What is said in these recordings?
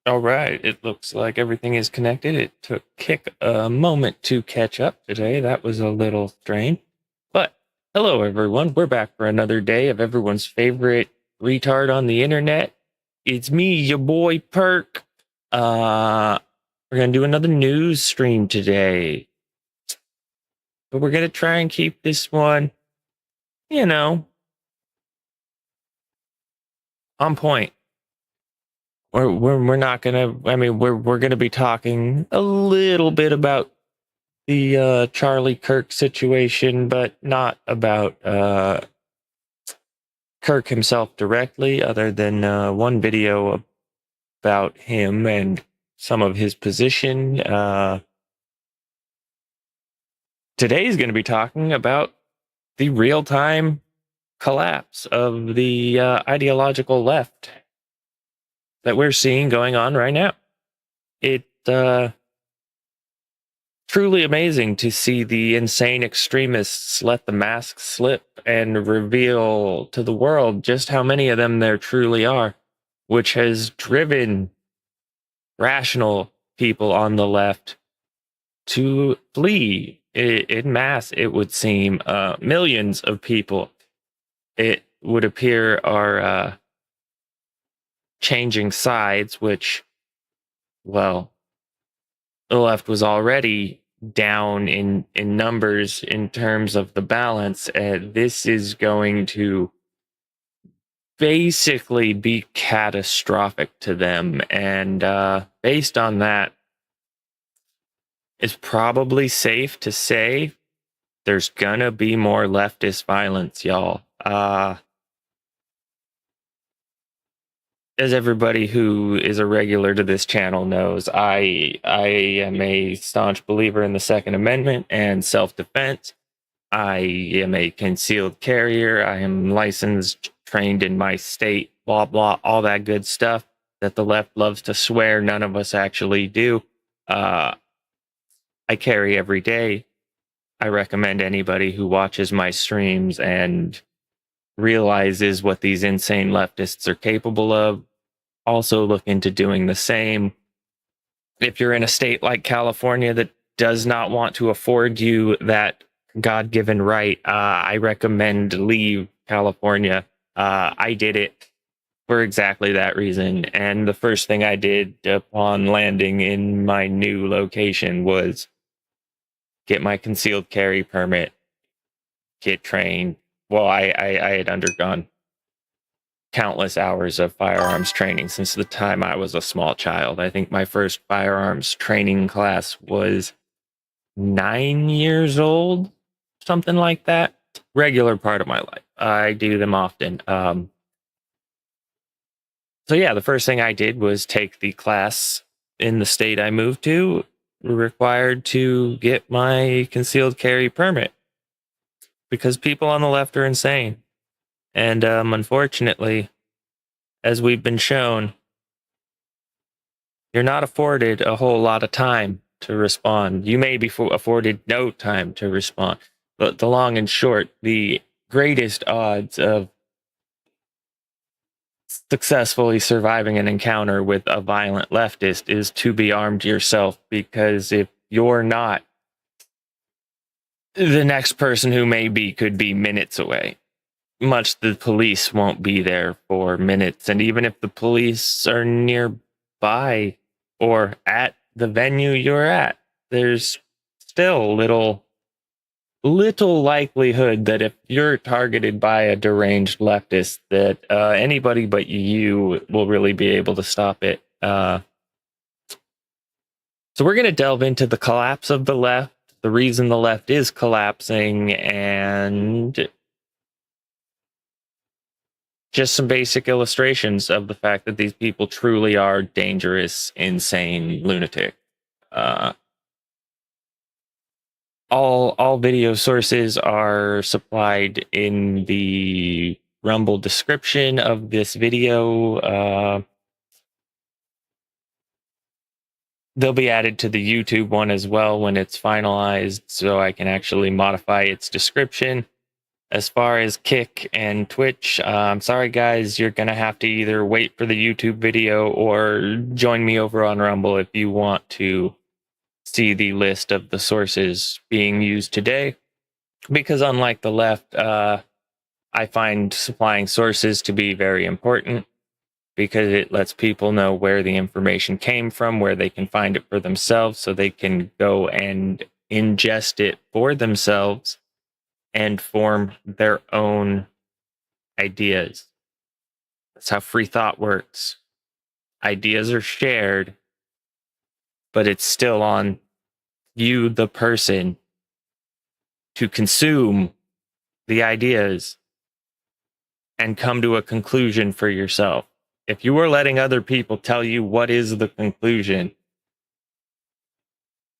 All right, it looks like everything is connected. It took Kick a moment to catch up today. That was a little strange. But hello, everyone. We're back for another day of everyone's favorite retard on the internet. It's me, your boy Perk. We're going to do another news stream today. But we're going to try and keep this one, on point. We're not gonna. I mean, we're gonna be talking a little bit about the Charlie Kirk situation, but not about Kirk himself directly, other than one video about him and some of his position. Today is going to be talking about the real-time collapse of the ideological left that we're seeing going on right now. It truly amazing to see the insane extremists let the mask slip and reveal to the world just how many of them there truly are, which has driven rational people on the left to flee in mass, it would seem. Millions of people, it would appear, are changing sides, which, well, the left was already down in numbers in terms of the balance. This is going to basically be catastrophic to them. And based on that, it's probably safe to say there's gonna be more leftist violence, y'all. As everybody who is a regular to this channel knows, I am a staunch believer in the Second Amendment and self-defense. I am a concealed carrier. I am licensed, trained in my state, blah, blah, all that good stuff that the left loves to swear none of us actually do. I carry every day. I recommend anybody who watches my streams and realizes what these insane leftists are capable of also look into doing the same. If you're in a state like California that does not want to afford you that God-given right, I recommend leave California. I did it for exactly that reason. And the first thing I did upon landing in my new location was get my concealed carry permit, get trained. Well, I had undergone countless hours of firearms training since the time I was a small child. I think my first firearms training class was 9 years old, something like that. Regular part of my life. I do them often. So yeah, the first thing I did was take the class in the state I moved to, required to get my concealed carry permit because people on the left are insane. And unfortunately, as we've been shown, you're not afforded a whole lot of time to respond. You may be afforded no time to respond. But the long and short, the greatest odds of successfully surviving an encounter with a violent leftist is to be armed yourself, because if you're not, the next person who may be could be minutes away. Much the police won't be there for minutes. And even if the police are nearby or at the venue you're at, there's still little likelihood that if you're targeted by a deranged leftist, that anybody but you will really be able to stop it. So we're going to delve into the collapse of the left, the reason the left is collapsing, and just some basic illustrations of the fact that these people truly are dangerous, insane lunatic. All video sources are supplied in the Rumble description of this video. They'll be added to the YouTube one as well when it's finalized, so I can actually modify its description. As far as Kick and Twitch, I'm sorry, guys. You're going to have to either wait for the YouTube video or join me over on Rumble if you want to see the list of the sources being used today. Because unlike the left, I find supplying sources to be very important because it lets people know where the information came from, where they can find it for themselves so they can go and ingest it for themselves and form their own ideas. That's how free thought works. Ideas are shared, but it's still on you, the person, to consume the ideas and come to a conclusion for yourself. If you are letting other people tell you what is the conclusion,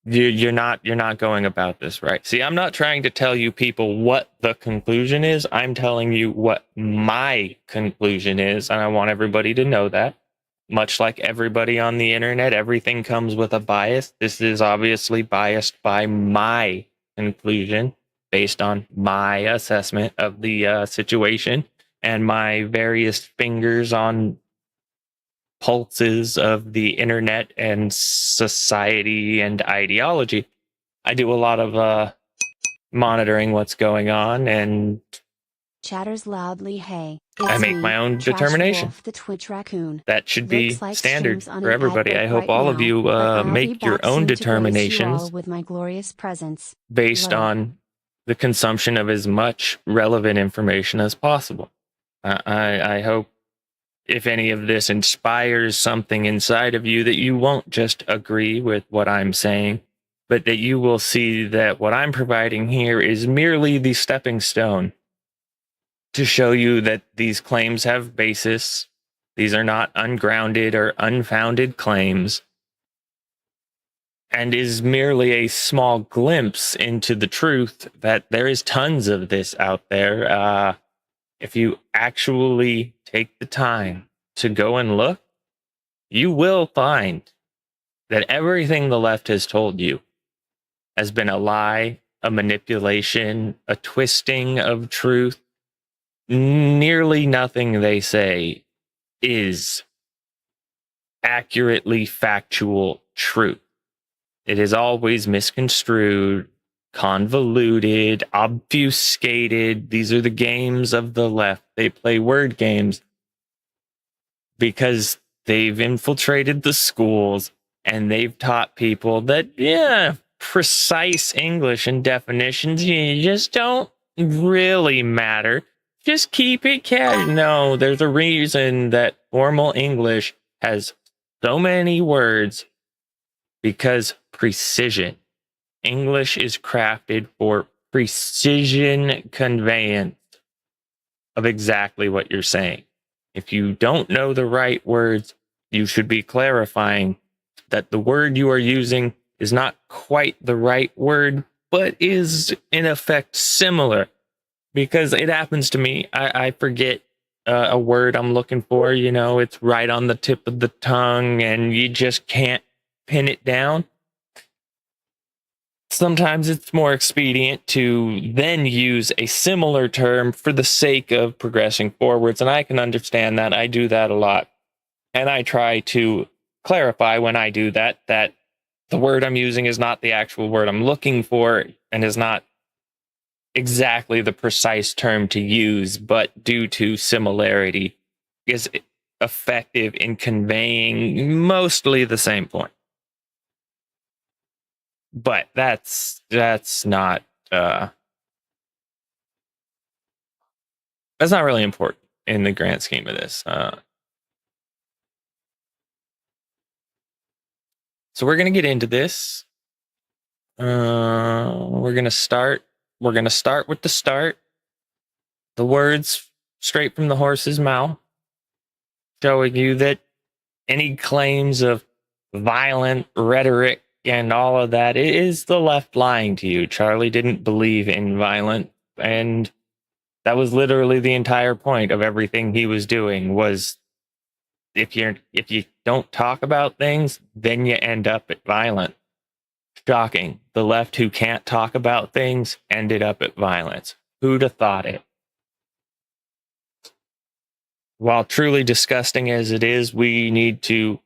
you're not going about this right. See, I'm not trying to tell you people what the conclusion is. I'm telling you what my conclusion is, and I want everybody to know that. Much like everybody on the internet, everything comes with a bias. This is obviously biased by my conclusion based on my assessment of the situation and my various fingers on pulses of the internet and society and ideology. I do a lot of monitoring what's going on, and chatters loudly. Hey, I make my own determination. Wolf, the Twitch raccoon. That should be like standard for everybody. I hope all of you make your own determinations with my glorious presence based on the consumption of as much relevant information as possible. I hope if any of this inspires something inside of you, that you won't just agree with what I'm saying, but that you will see that what I'm providing here is merely the stepping stone to show you that these claims have basis. These are not ungrounded or unfounded claims, and is merely a small glimpse into the truth that there is tons of this out there. If you actually take the time to go and look, you will find that everything the left has told you has been a lie, a manipulation, a twisting of truth. Nearly nothing they say is accurately factual truth. It is always misconstrued, convoluted, obfuscated. These are the games of the left. They play word games because they've infiltrated the schools and they've taught people that, precise English and definitions, you just don't really matter. Just keep it casual. No, there's a reason that formal English has so many words, because precision. English is crafted for precision conveyance of exactly what you're saying. If you don't know the right words, you should be clarifying that the word you are using is not quite the right word, but is in effect similar. Because it happens to me. I forget a word I'm looking for. It's right on the tip of the tongue and you just can't pin it down. Sometimes it's more expedient to then use a similar term for the sake of progressing forwards, and I can understand that. I do that a lot. And I try to clarify when I do that the word I'm using is not the actual word I'm looking for and is not exactly the precise term to use, but due to similarity is effective in conveying mostly the same point. But that's not really important in the grand scheme of this. So we're gonna get into this. We're gonna start with the start. The words straight from the horse's mouth, showing you that any claims of violent rhetoric and all of that is the left lying to you. Charlie didn't believe in violence, and that was literally the entire point of everything he was doing. Was if you don't talk about things, then you end up at violence. Shocking. The left, who can't talk about things, ended up at violence. Who'd have thought it? While truly disgusting as it is, we need to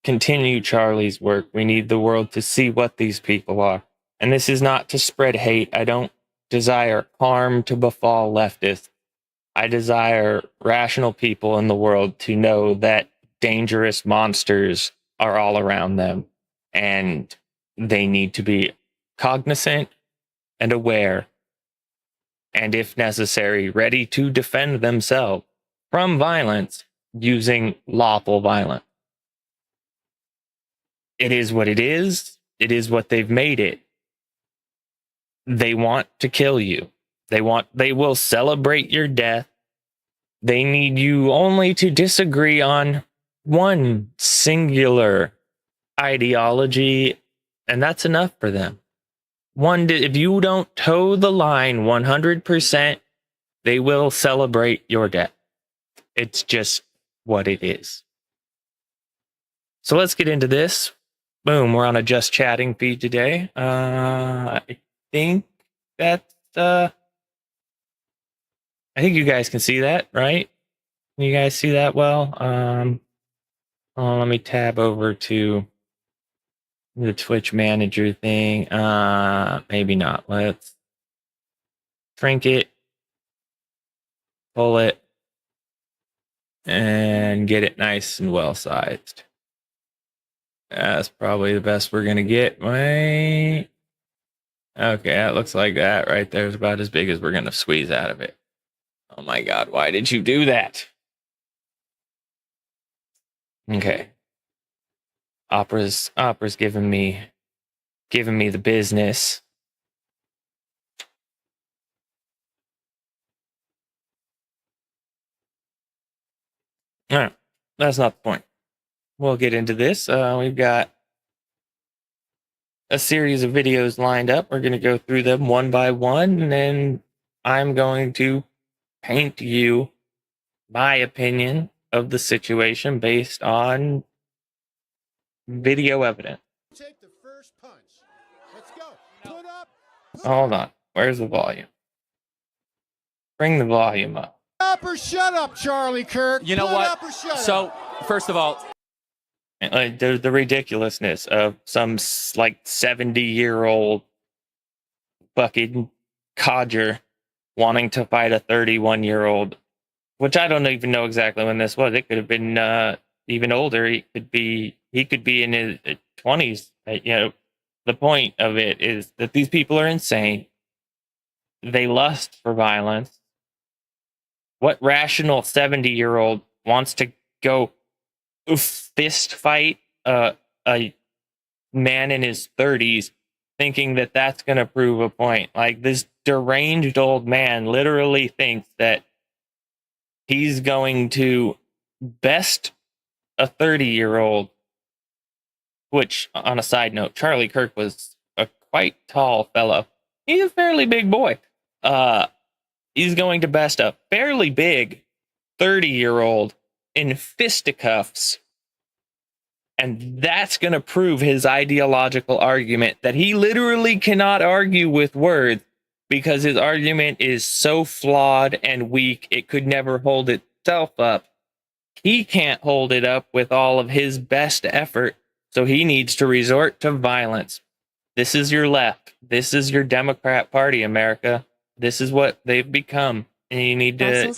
continue Charlie's work. We need the world to see what these people are. And this is not to spread hate. I don't desire harm to befall leftists. I desire rational people in the world to know that dangerous monsters are all around them, and they need to be cognizant and aware, and if necessary, ready to defend themselves from violence using lawful violence. It is what it is. It is what they've made it. They want to kill you. They will celebrate your death. They need you only to disagree on one singular ideology, and that's enough for them. If you don't toe the line 100%, they will celebrate your death. It's just what it is. So let's get into this. Boom, we're on a Just Chatting feed today. I think you guys can see that, right? Can you guys see that well? Let me tab over to the Twitch manager thing. Maybe not. Let's shrink it, pull it, and get it nice and well sized. That's probably the best we're gonna get. Wait. Okay, that looks like that right there is about as big as we're gonna squeeze out of it. Oh my God, why did you do that? Okay. Opera's giving me the business. All right, that's not the point. We'll get into this. We've got a series of videos lined up. We're going to go through them one by one, and then I'm going to paint you my opinion of the situation based on video evidence. Take the first punch. Let's go. Put up. Hold on. Where's the volume? Bring the volume up. Up or shut up, Charlie Kirk. You know Put what? Up or shut so, up. first of all, Like the ridiculousness of some like 70-year-old fucking codger wanting to fight a 31-year-old, which I don't even know exactly when this was. It could have been even older. He could be in his 20s. The point of it is that these people are insane. They lust for violence. What rational 70-year-old wants to go fist fight a man in his 30s thinking that that's going to prove a point? Like, this deranged old man literally thinks that he's going to best a 30-year-old, which, on a side note, Charlie Kirk was a quite tall fellow. He's a fairly big boy. He's going to best a fairly big 30-year-old in fisticuffs. And that's going to prove his ideological argument that he literally cannot argue with words because his argument is so flawed and weak, it could never hold itself up. He can't hold it up with all of his best effort, so he needs to resort to violence. This is your left. This is your Democrat Party, America. This is what they've become. And you need to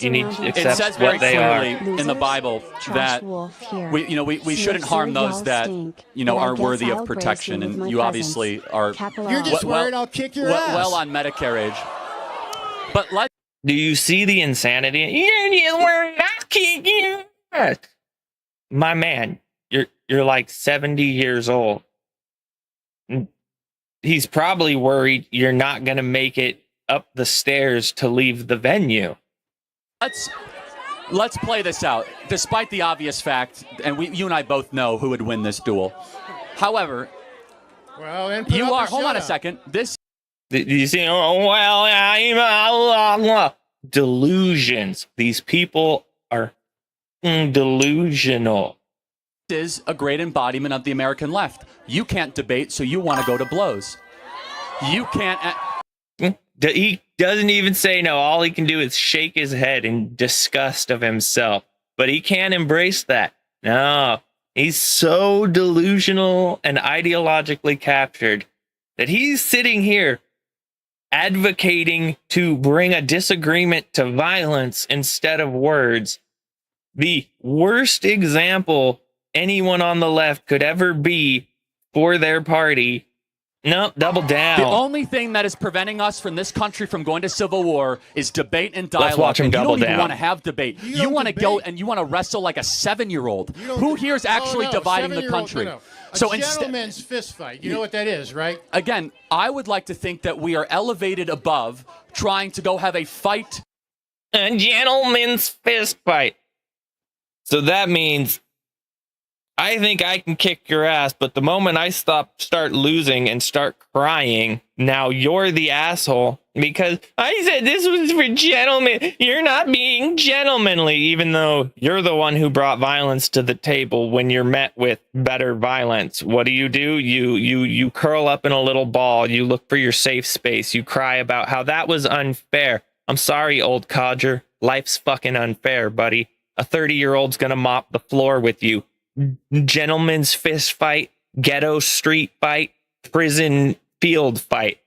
accept it says very what they clearly are. in the Bible that we shouldn't harm those that are worthy of protection, and you obviously are. You're just worried I'll kick your ass. Well on Medicare age, but do you see the insanity? You're just worried I'll kick your ass. My man, you're like 70 years old. He's probably worried you're not going to make it up the stairs to leave the venue. Let's play this out. Despite the obvious fact, and you and I both know who would win this duel. However, hold on a second. You see, delusions. These people are delusional. Is a great embodiment of the American left. You can't debate, so you want to go to blows. You can't. doesn't even say no. All he can do is shake his head in disgust of himself. But he can't embrace that. No, he's so delusional and ideologically captured that he's sitting here advocating to bring a disagreement to violence instead of words. The worst example anyone on the left could ever be for their party. Nope, double down. The only thing that is preventing us from this country from going to civil war is debate and dialogue. Let's watch him double down. You don't even down. want to have debate. You want to go and you want to wrestle like a 7-year-old. Who here is actually dividing the country? No. So a gentleman's fist fight. You know what that is, right? Again, I would like to think that we are elevated above trying to go have a fight. A gentleman's fist fight. So that means I think I can kick your ass, but the moment I start losing and start crying, now you're the asshole because I said this was for gentlemen. You're not being gentlemanly, even though you're the one who brought violence to the table when you're met with better violence. What do? You curl up in a little ball. You look for your safe space. You cry about how that was unfair. I'm sorry, old codger. Life's fucking unfair, buddy. A 30-year-old's gonna mop the floor with you. Gentleman's fist fight, ghetto street fight, prison field fight.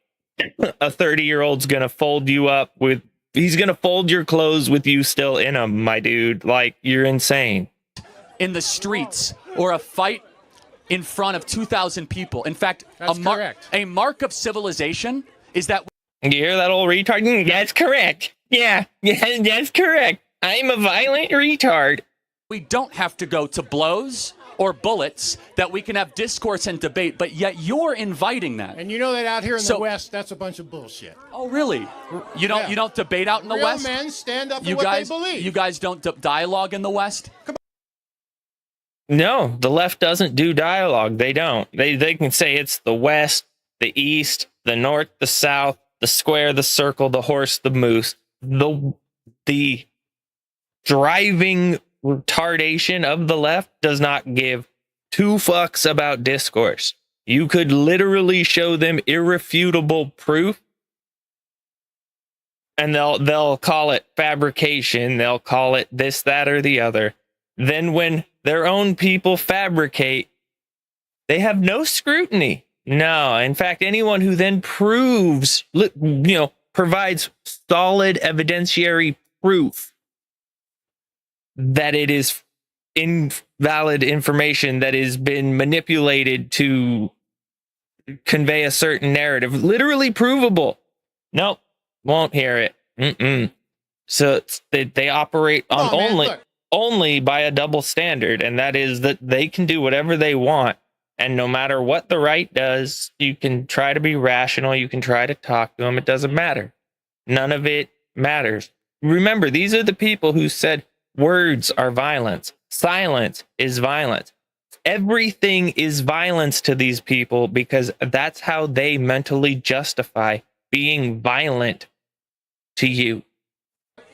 A 30-year-old's gonna fold you up with, he's gonna fold your clothes with you still in them, my dude. Like, you're insane. In the streets, or a fight in front of 2,000 people. In fact, a mark of civilization is that. You hear that old retard? That's correct. Yeah, that's correct. I'm a violent retard. We don't have to go to blows or bullets, that we can have discourse and debate, but yet you're inviting that. And you know that out here in the West, that's a bunch of bullshit. Oh, really? You don't debate out in the West? Real men stand up for what they believe. You guys don't dialogue in the West? No, the left doesn't do dialogue. They don't. They can say it's the West, the East, the North, the South, the square, the circle, the horse, the moose. The driving retardation of the left does not give two fucks about discourse. You could literally show them irrefutable proof and they'll call it fabrication. They'll call it this, that, or the other. Then when their own people fabricate, they have no scrutiny. No, in fact, anyone who then proves, provides solid evidentiary proof that it is invalid information that has been manipulated to convey a certain narrative, literally provable. Nope, won't hear it. So they operate on only by a double standard, and that is that they can do whatever they want, and no matter what the right does, you can try to be rational, you can try to talk to them, it doesn't matter. None of it matters. Remember, these are the people who said words are violence. Silence is violence. Everything is violence to these people because that's how they mentally justify being violent to you.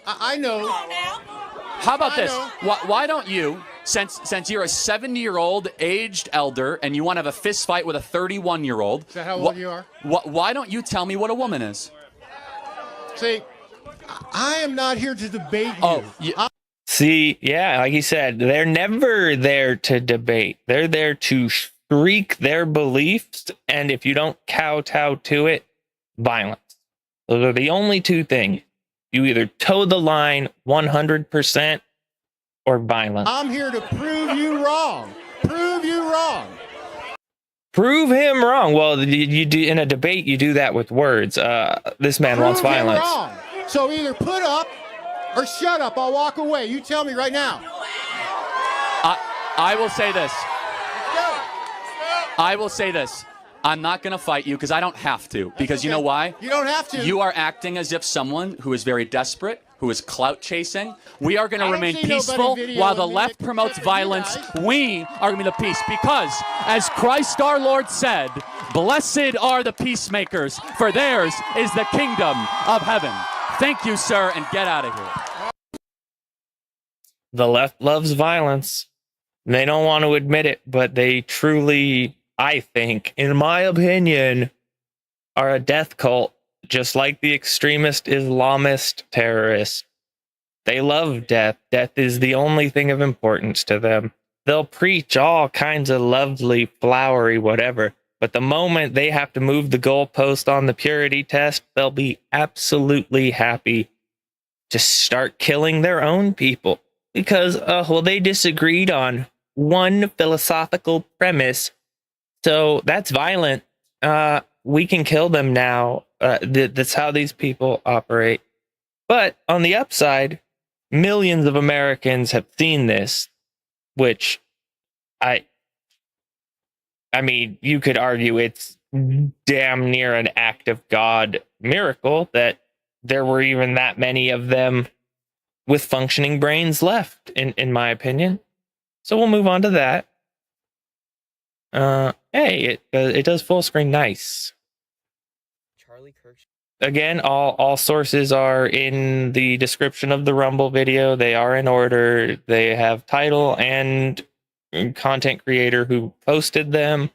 I know. How about this? Why don't you, since you're a 70-year-old aged elder and you want to have a fist fight with a 31-year-old? Is that how old you are? Why don't you tell me what a woman is? See, I am not here to debate you. See, yeah, like you said, they're never there to debate. They're there to shriek their beliefs, and if you don't kowtow to it, violence. Those are the only two things. You either toe the line 100% or violence. I'm here to prove you wrong. Prove you wrong. Prove him wrong. Well, you do in a debate. You do that with words. This man wants violence. Him wrong. So either put up or shut up. I'll walk away. You tell me right now. I will say this. I will say this. I'm not going to fight you because I don't have to. Because you know why? You don't have to. You are acting as if someone who is very desperate, who is clout chasing. We are going to remain peaceful while the left promotes violence. We are going to be the peace because, as Christ our Lord said, blessed are the peacemakers, for theirs is the kingdom of heaven. Thank you, sir, and get out of here. The left loves violence. They don't want to admit it, but they truly, I think, in my opinion, are a death cult just like the extremist Islamist terrorists, they love death. Death is the only thing of importance to them. They'll preach all kinds of lovely, flowery, whatever. But the moment they have to move the goalpost on the purity test, they'll be absolutely happy to start killing their own people. Because, they disagreed on one philosophical premise. So that's violent. We can kill them now. That's how these people operate. But on the upside, millions of Americans have seen this, which I mean, you could argue it's damn near an act of God miracle that there were even that many of them with functioning brains left, in my opinion. So we'll move on to that. Hey, it does full screen nice. Charlie Kirk. Again, all sources are in the description of the Rumble video. They are in order. They have title and content creator who posted them,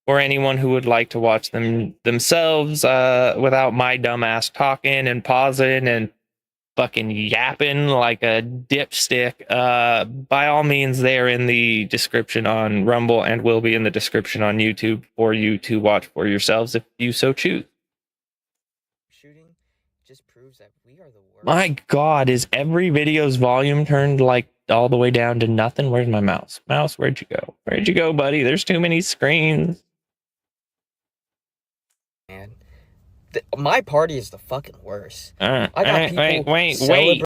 or anyone who would like to watch them themselves without my dumbass talking and pausing and fucking yapping like a dipstick. By all means, they are in the description on Rumble and will be in the description on YouTube for you to watch for yourselves if you so choose. Shooting just proves that we are the worst. My God, is every video's volume turned like all the way down to nothing? Where's my mouse? Mouse, where'd you go? Where'd you go, buddy? There's too many screens. Man, my party is the fucking worst. I got Wait.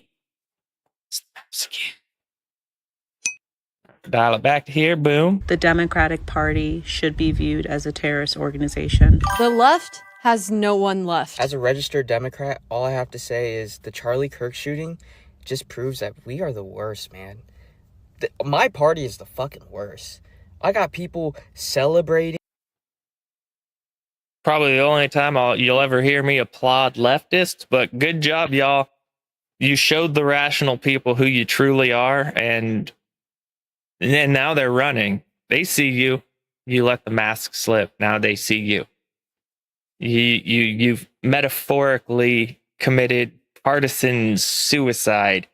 Dial it back to here. Boom. The Democratic Party should be viewed as a terrorist organization. The left has no one left. As a registered Democrat, all I have to say is the Charlie Kirk shooting just proves that we are the worst, man. My party is the fucking worst. I got people celebrating. Probably the only time you'll ever hear me applaud leftists, but good job, y'all. You showed the rational people who you truly are, and now they're running. They see you. You let the mask slip. Now they see you. You've metaphorically committed partisan suicide.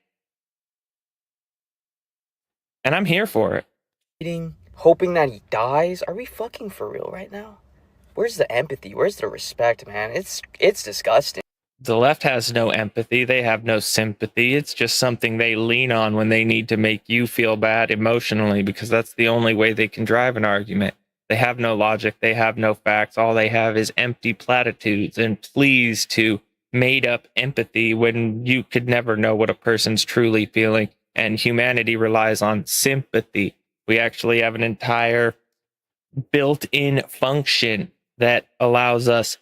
And I'm here for it. Hoping that he dies? Are we fucking for real right now? Where's the empathy? Where's the respect, man? It's disgusting. The left has no empathy. They have no sympathy. It's just something they lean on when they need to make you feel bad emotionally, because that's the only way they can drive an argument. They have no logic. They have no facts. All they have is empty platitudes and pleas to made up empathy when you could never know what a person's truly feeling. And humanity relies on sympathy. We actually have an entire built-in function that allows us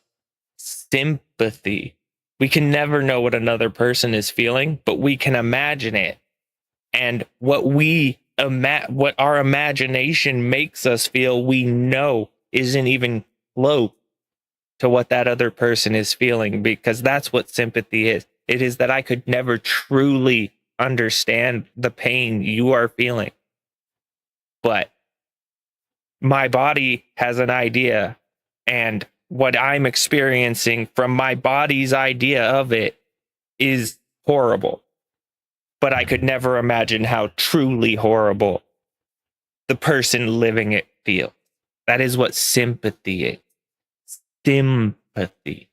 sympathy. We can never know what another person is feeling, but we can imagine it. And what our imagination makes us feel, we know isn't even close to what that other person is feeling, because that's what sympathy is. It is that I could never truly understand the pain you are feeling, but my body has an idea, and what I'm experiencing from my body's idea of it is horrible. But I could never imagine how truly horrible the person living it feels. That is what sympathy is. Sympathy.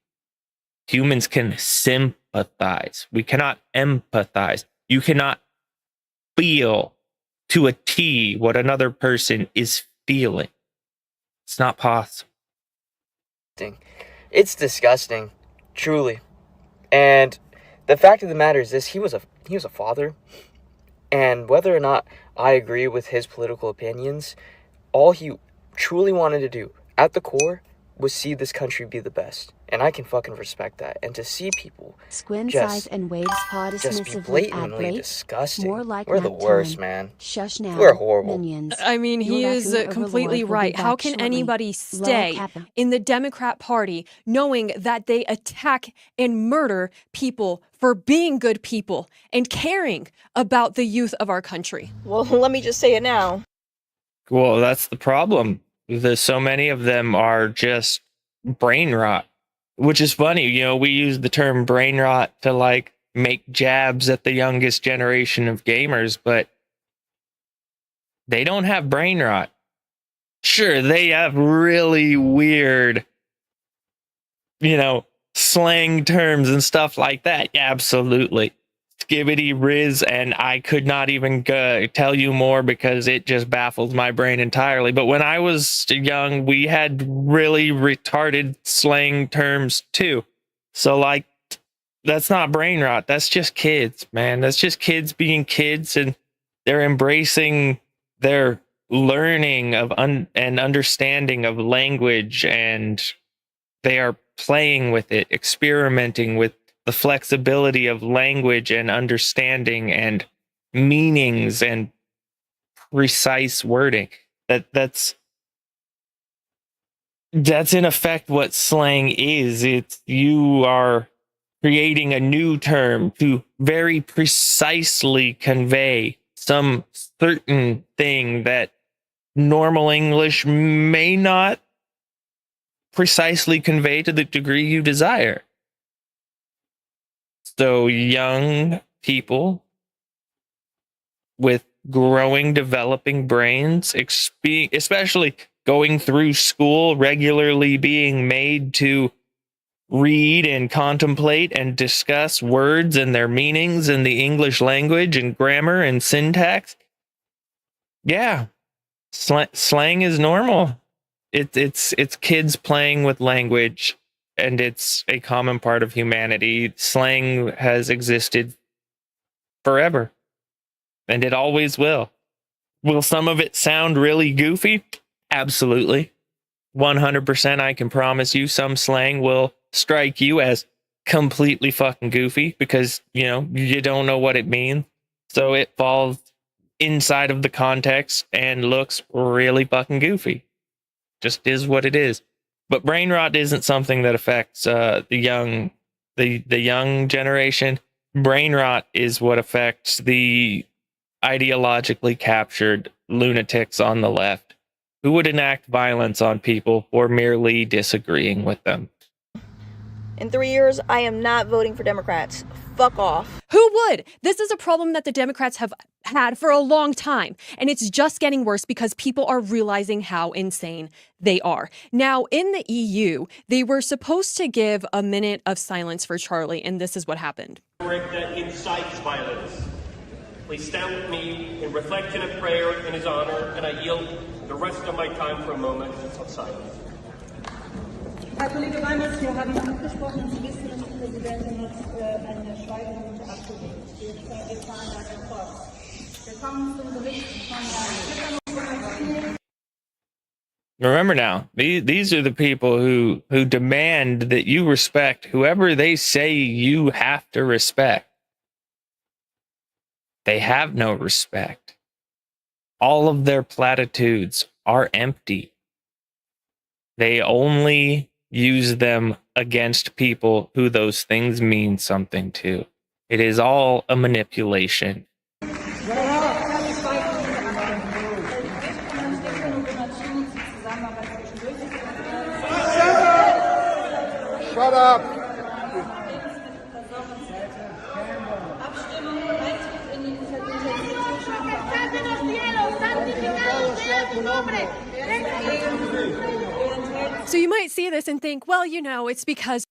Humans can sympathize. We cannot empathize. You cannot feel to a T what another person is feeling. It's not possible. It's disgusting, truly. And the fact of the matter is this: he was a father, and whether or not I agree with his political opinions, all he truly wanted to do at the core was see this country be the best. And I can fucking respect that. And to see people Squint size and waves pod just be dismissively blatantly ablate. disgusting. More like We're the nap worst, time. man. Shush now. We're horrible. Minions. I mean, he Your is raccoon completely overlord will be right. How back can shortly. anybody Low stay kappa. in the Democrat Party knowing that they attack and murder people for being good people and caring about the youth of our country? Well, let me just say it now. Well, that's the problem. So many of them are just brain rot. which is funny. We use the term brain rot to like make jabs at the youngest generation of gamers, but they don't have brain rot. Sure, they have really weird, slang terms and stuff like that. Yeah, absolutely. Skibbity Riz, and I could not even tell you more because it just baffles my brain entirely. But when I was young, we had really retarded slang terms too. So, like, that's not brain rot. That's just kids, man. That's just kids being kids, and they're embracing their learning of and understanding of language, and they are playing with it, experimenting with the flexibility of language and understanding and meanings and precise wording. That's in effect what slang is. It's you are creating a new term to very precisely convey some certain thing that normal English may not precisely convey to the degree you desire. So young people with growing, developing brains, especially going through school, regularly being made to read and contemplate and discuss words and their meanings in the English language and grammar and syntax. Yeah, slang is normal. It's kids playing with language, and it's a common part of humanity. Slang has existed forever, and it always will. Will some of it sound really goofy? Absolutely. 100%, I can promise you some slang will strike you as completely fucking goofy because, you don't know what it means. So it falls inside of the context and looks really fucking goofy. Just is what it is. But brain rot isn't something that affects the young generation. Brain rot is what affects the ideologically captured lunatics on the left who would enact violence on people for merely disagreeing with them. In 3 years, I am not voting for Democrats. Fuck off. Who would? This is a problem that the Democrats have had for a long time, and it's just getting worse because people are realizing how insane they are. Now, in the EU, they were supposed to give a minute of silence for Charlie, and this is what happened. That incites violence. Please stand with me in reflection and prayer in his honor, and I yield the rest of my time for a moment of silence. Herr Kollege Reimers, wir haben angesprochen, Sie wissen, dass die Präsidentin hat eine Schweigeminute abgelehnt. Wir fahren weiter fort. Wir kommen zum Bericht von Herrn. Remember now, these are the people who demand that you respect whoever they say you have to respect. They have no respect. All of their platitudes are empty. They only use them against people who those things mean something to. It is all a manipulation. Shut up. So you might see this and think, well, it's because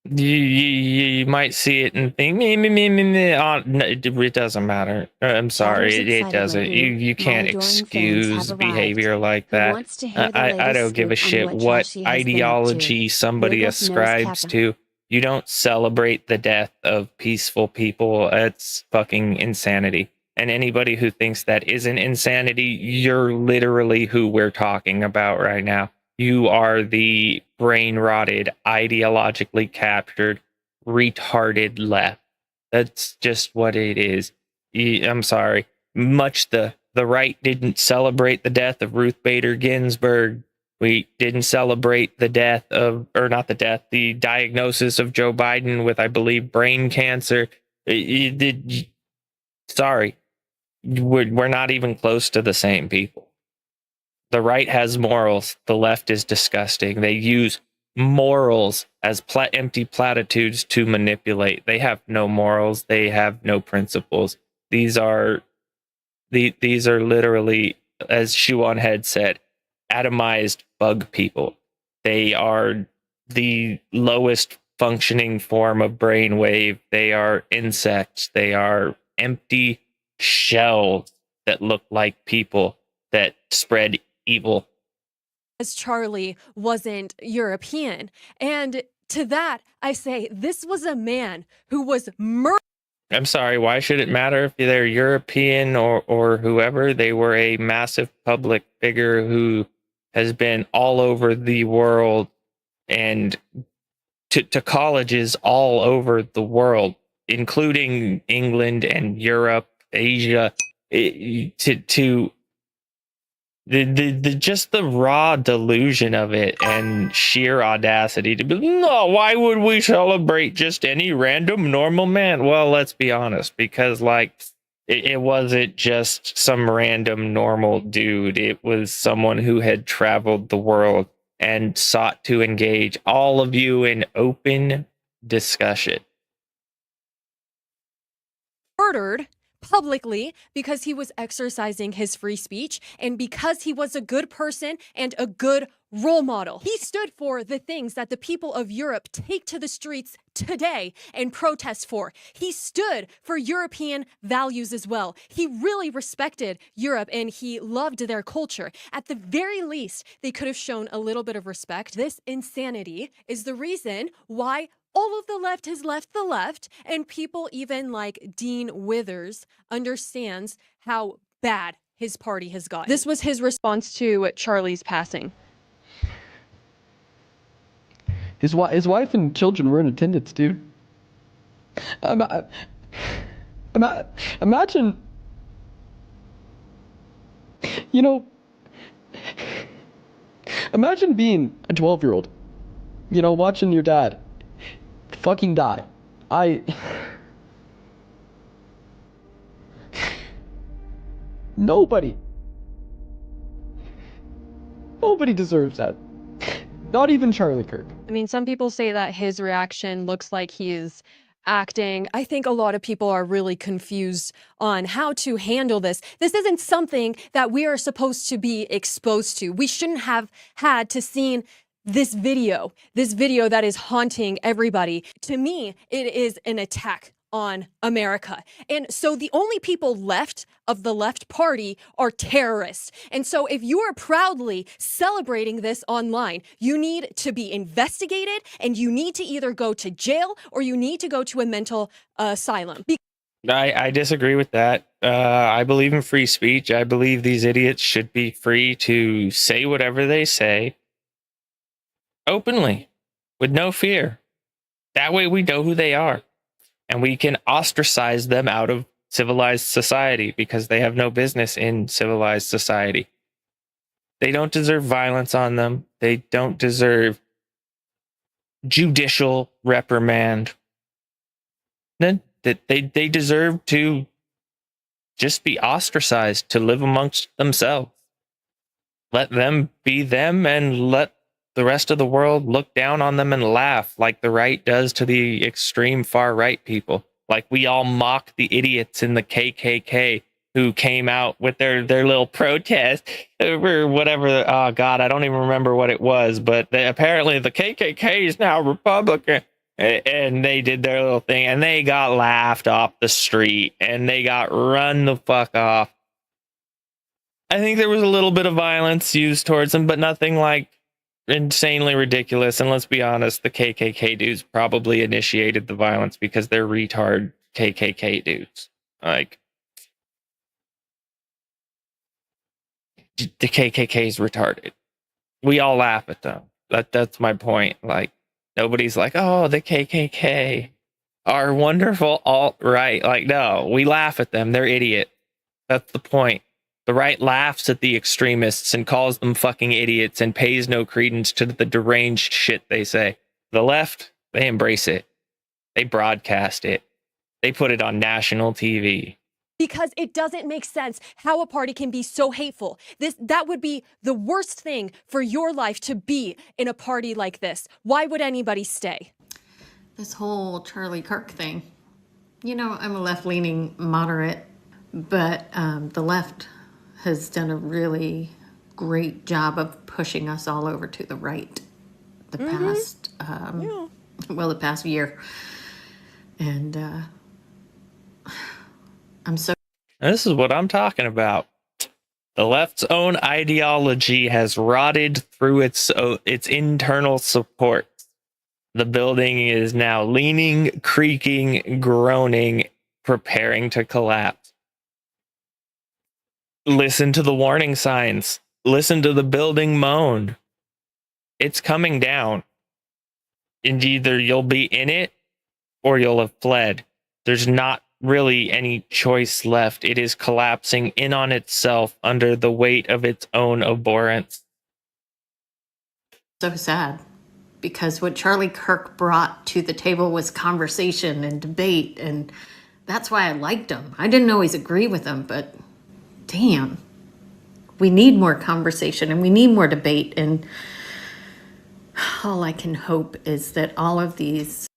you might see it and think, it doesn't matter. I'm sorry, it doesn't. You can't excuse behavior like that. I don't give a shit what ideology somebody ascribes to. You don't celebrate the death of peaceful people. It's fucking insanity. And anybody who thinks that isn't insanity, you're literally who we're talking about right now. You are the brain-rotted, ideologically captured, retarded left. That's just what it is. I'm sorry. Much the right didn't celebrate the death of Ruth Bader Ginsburg. We didn't celebrate the the diagnosis of Joe Biden with, I believe, brain cancer. Sorry. We're not even close to the same people. The right has morals. The left is disgusting. They use morals as empty platitudes to manipulate. They have no morals. They have no principles. These are literally, as Shuan had said, atomized bug people. They are the lowest functioning form of brainwave. They are insects. They are empty shells that look like people that spread evil. As Charlie wasn't European. And to that, I say this was a man who was murdered. I'm sorry, why should it matter if they're European or whoever? They were a massive public figure who has been all over the world and to colleges all over the world, including England and Europe, Asia, to the just the raw delusion of it and sheer audacity to be, no, why would we celebrate just any random normal man? Well, let's be honest, because like it wasn't just some random normal dude. It was someone who had traveled the world and sought to engage all of you in open discussion. Murdered publicly because he was exercising his free speech and because he was a good person and a good role model. He stood for the things that the people of Europe take to the streets today and protest for. He stood for European values as well. He really respected Europe and he loved their culture. At the very least, they could have shown a little bit of respect. This insanity is the reason why all of the left has left the left, and people even like Dean Withers understands how bad his party has gotten. This was his response to Charlie's passing. His wife and children were in attendance, dude. Imagine, you know, imagine being a 12-year-old, you know, watching your dad fucking die. Nobody deserves that. Not even Charlie Kirk. I mean, some people say that his reaction looks like he is acting. I think a lot of people are really confused on how to handle this. This isn't something that we are supposed to be exposed to. We shouldn't have had to see this video that is haunting everybody. To me, it is an attack on America. And so the only people left of the left party are terrorists. And so if you are proudly celebrating this online, you need to be investigated and you need to either go to jail or you need to go to a mental asylum. I disagree with that. I believe in free speech. I believe these idiots should be free to say whatever they say openly with no fear. That way we know who they are. And we can ostracize them out of civilized society because they have no business in civilized society. They don't deserve violence on them. They don't deserve judicial reprimand. Then they deserve to just be ostracized, to live amongst themselves. Let them be them and let the rest of the world look down on them and laugh like the right does to the extreme far right people. Like we all mock the idiots in the KKK who came out with their little protest over whatever. Oh God, I don't even remember what it was, but apparently the KKK is now Republican, and they did their little thing and they got laughed off the street and they got run the fuck off. I think there was a little bit of violence used towards them, but nothing like insanely ridiculous. And let's be honest, the KKK dudes probably initiated the violence because they're retard KKK dudes. Like, the KKK is retarded. We all laugh at them. That's my point. Like, nobody's like, oh, the KKK are wonderful alt-right. Like, no, we laugh at them. They're idiot. That's the point. The right laughs at the extremists and calls them fucking idiots and pays no credence to the deranged shit they say. The left, they embrace it. They broadcast it. They put it on national TV. because it doesn't make sense how a party can be so hateful. That would be the worst thing for your life, to be in a party like this. Why would anybody stay? This whole Charlie Kirk thing. You know, I'm a left-leaning moderate, but the left has done a really great job of pushing us all over to the right the past, the past year. And I'm so... This is what I'm talking about. The left's own ideology has rotted through its internal support. The building is now leaning, creaking, groaning, preparing to collapse. Listen to the warning signs. Listen to the building moan. It's coming down. And either you'll be in it or you'll have fled. There's not really any choice left. It is collapsing in on itself under the weight of its own abhorrence. So sad, because what Charlie Kirk brought to the table was conversation and debate, and that's why I liked him. I didn't always agree with him, but damn, we need more conversation and we need more debate, and all I can hope is that all of these...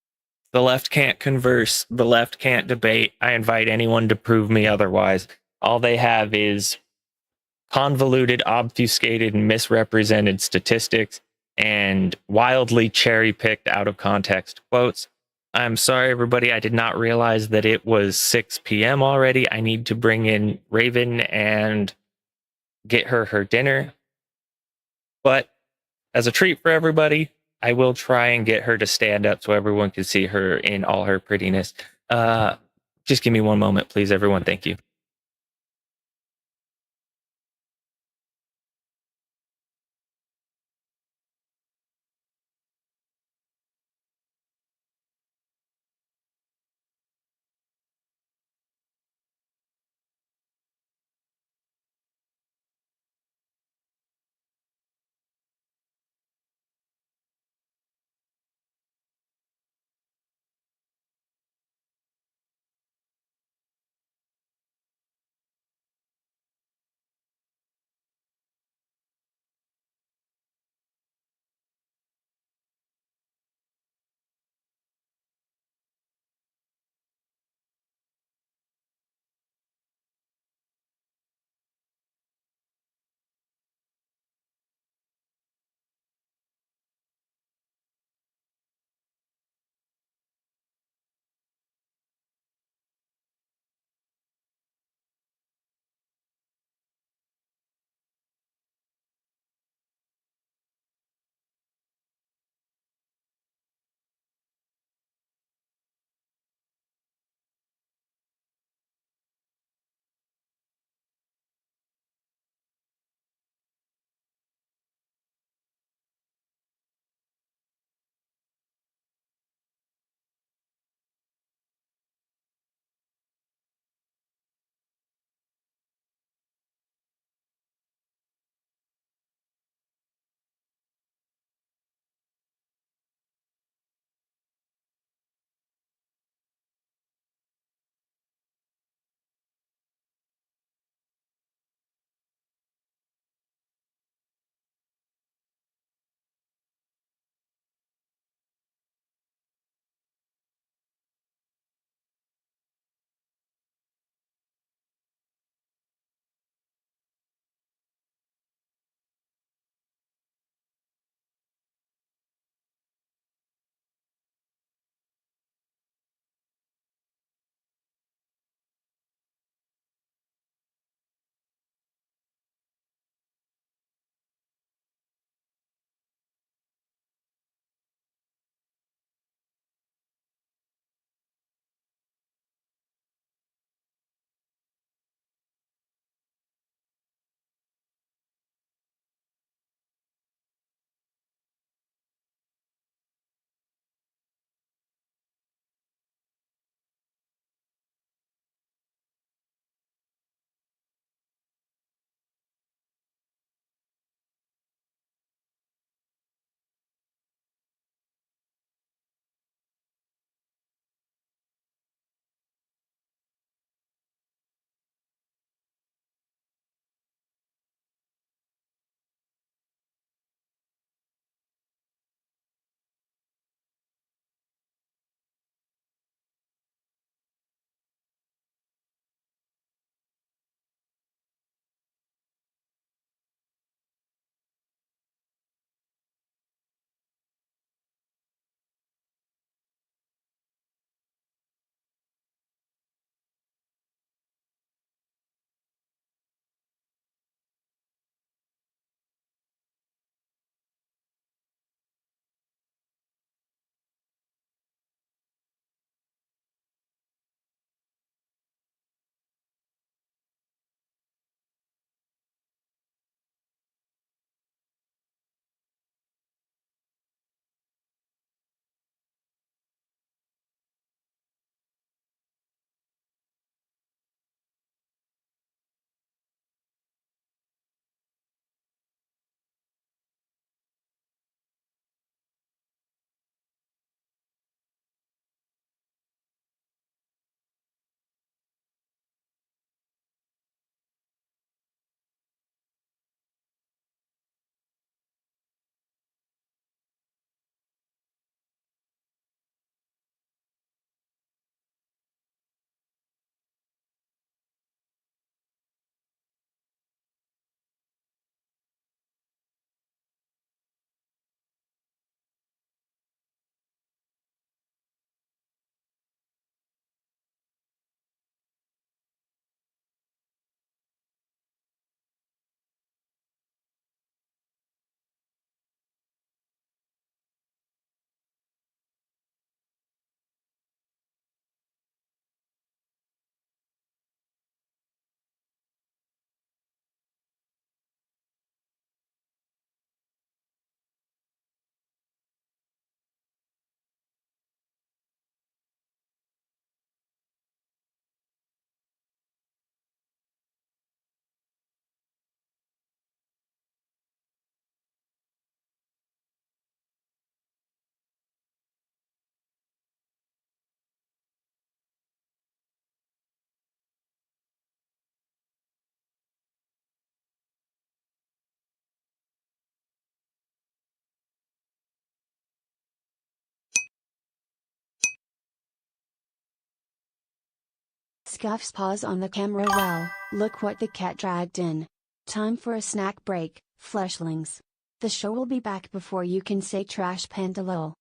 The left can't converse. The left can't debate. I invite anyone to prove me otherwise. All they have is convoluted, obfuscated, and misrepresented statistics and wildly cherry-picked out of context quotes. I'm sorry, everybody. I did not realize that it was 6 p.m. already. I need to bring in Raven and get her dinner. But as a treat for everybody, I will try and get her to stand up so everyone can see her in all her prettiness. Just give me one moment, please, everyone. Thank you. Scuffs paws on the camera. Well, look what the cat dragged in. Time for a snack break, fleshlings. The show will be back before you can say trash panda lol.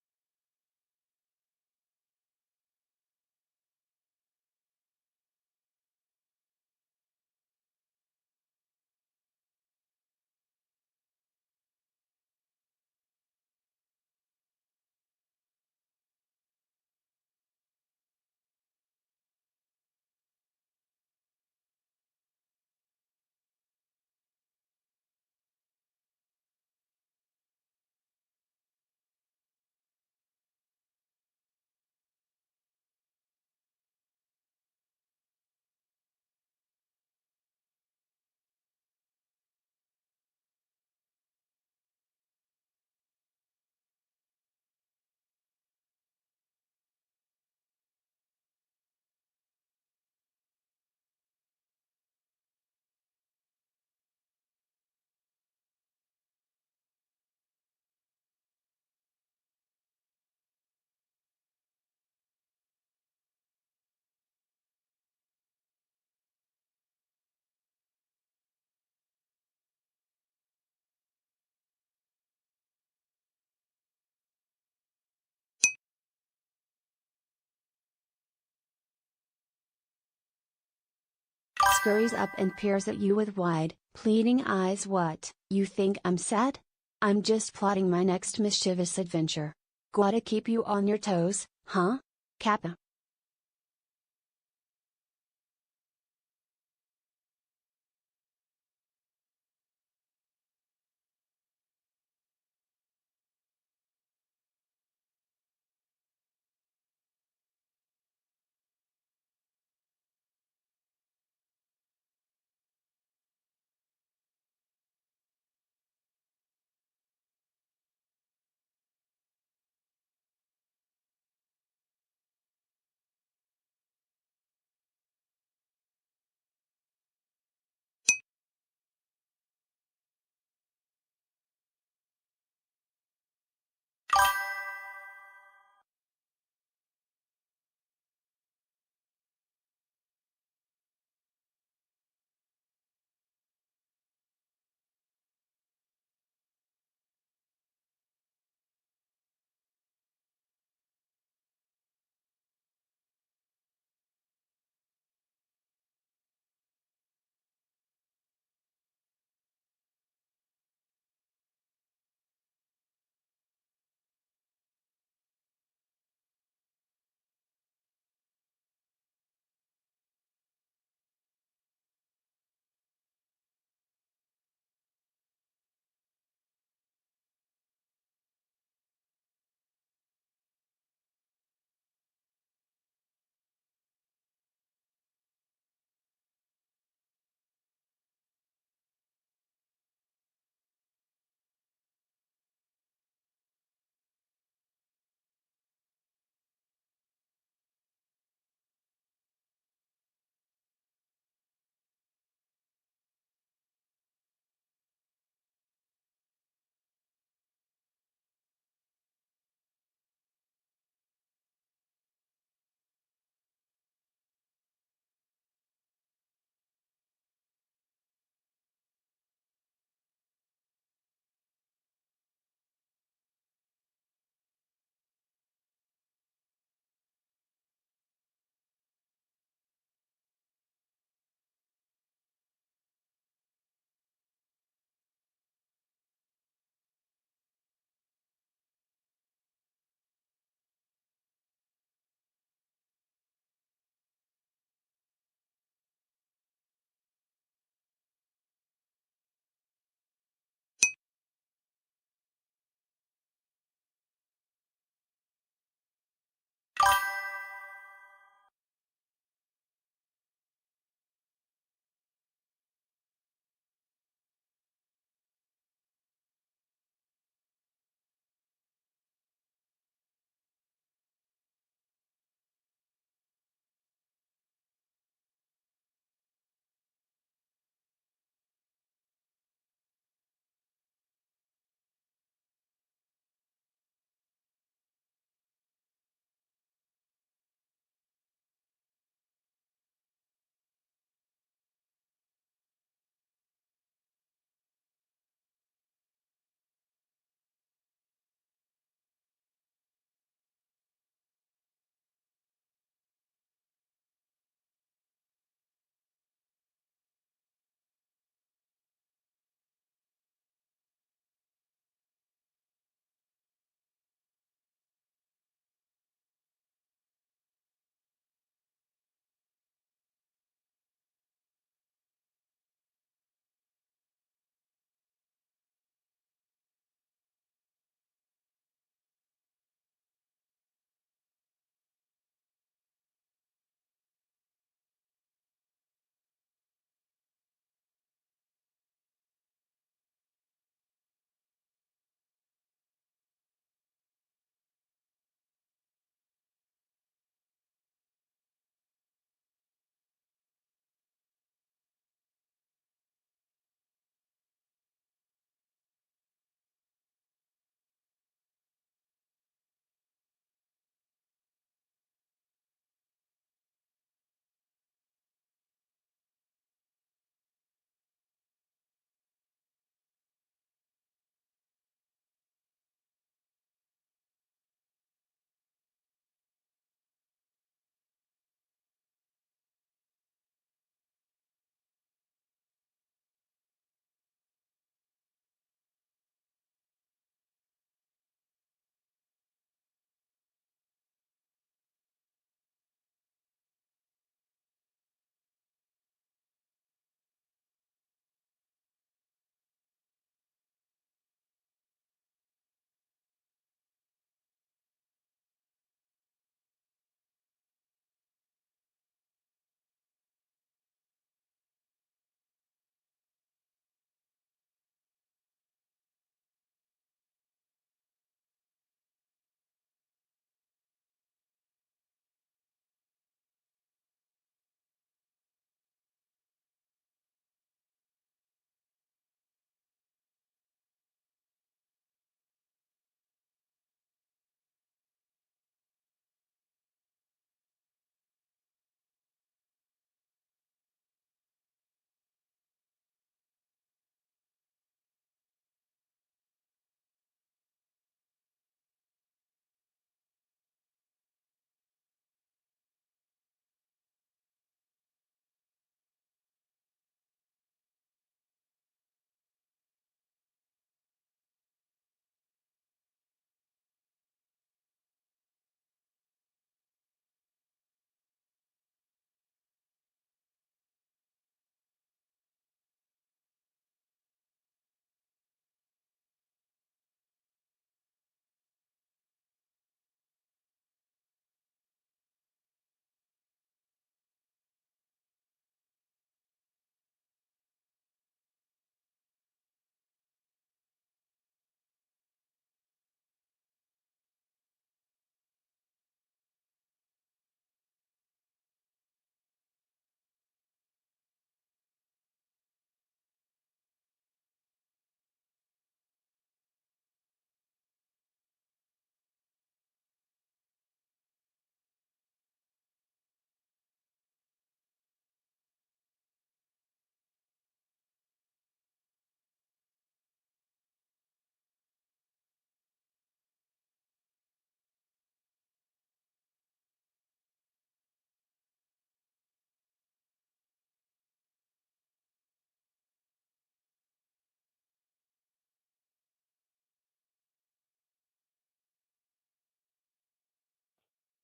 Scurries up and peers at you with wide, pleading eyes. What, you think I'm sad? I'm just plotting my next mischievous adventure. Gotta keep you on your toes, huh? Kappa.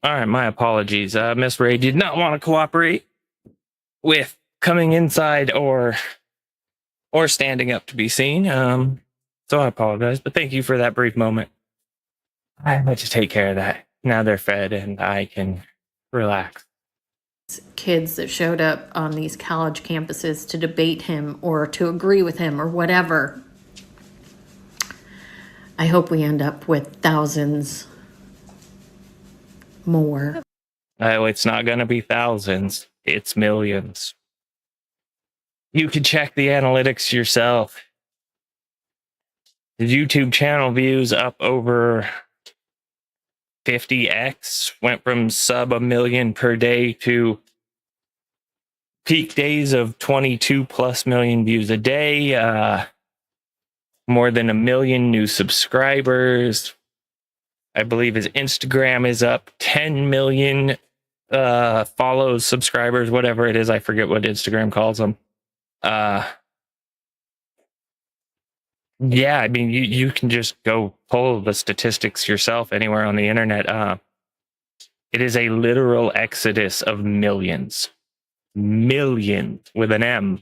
All right, my apologies. Miss Ray did not want to cooperate with coming inside or standing up to be seen. So I apologize, but thank you for that brief moment. I had to take care of that. Now they're fed and I can relax. Kids that showed up on these college campuses to debate him or to agree with him or whatever. I hope we end up with thousands more. Oh, it's not going to be thousands. It's millions. You can check the analytics yourself. The YouTube channel views up over 50x, went from sub 1 million per day to peak days of 22+ million views a day. More than 1 million new subscribers. I believe his Instagram is up 10 million follows, subscribers, whatever it is. I forget what Instagram calls them. Yeah, I mean, you can just go pull the statistics yourself anywhere on the internet. It is a literal exodus of millions. Millions with an M.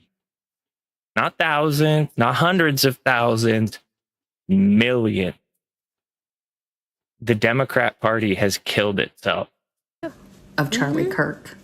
Not thousands, not hundreds of thousands. Million. The Democrat Party has killed itself. Of Charlie Kirk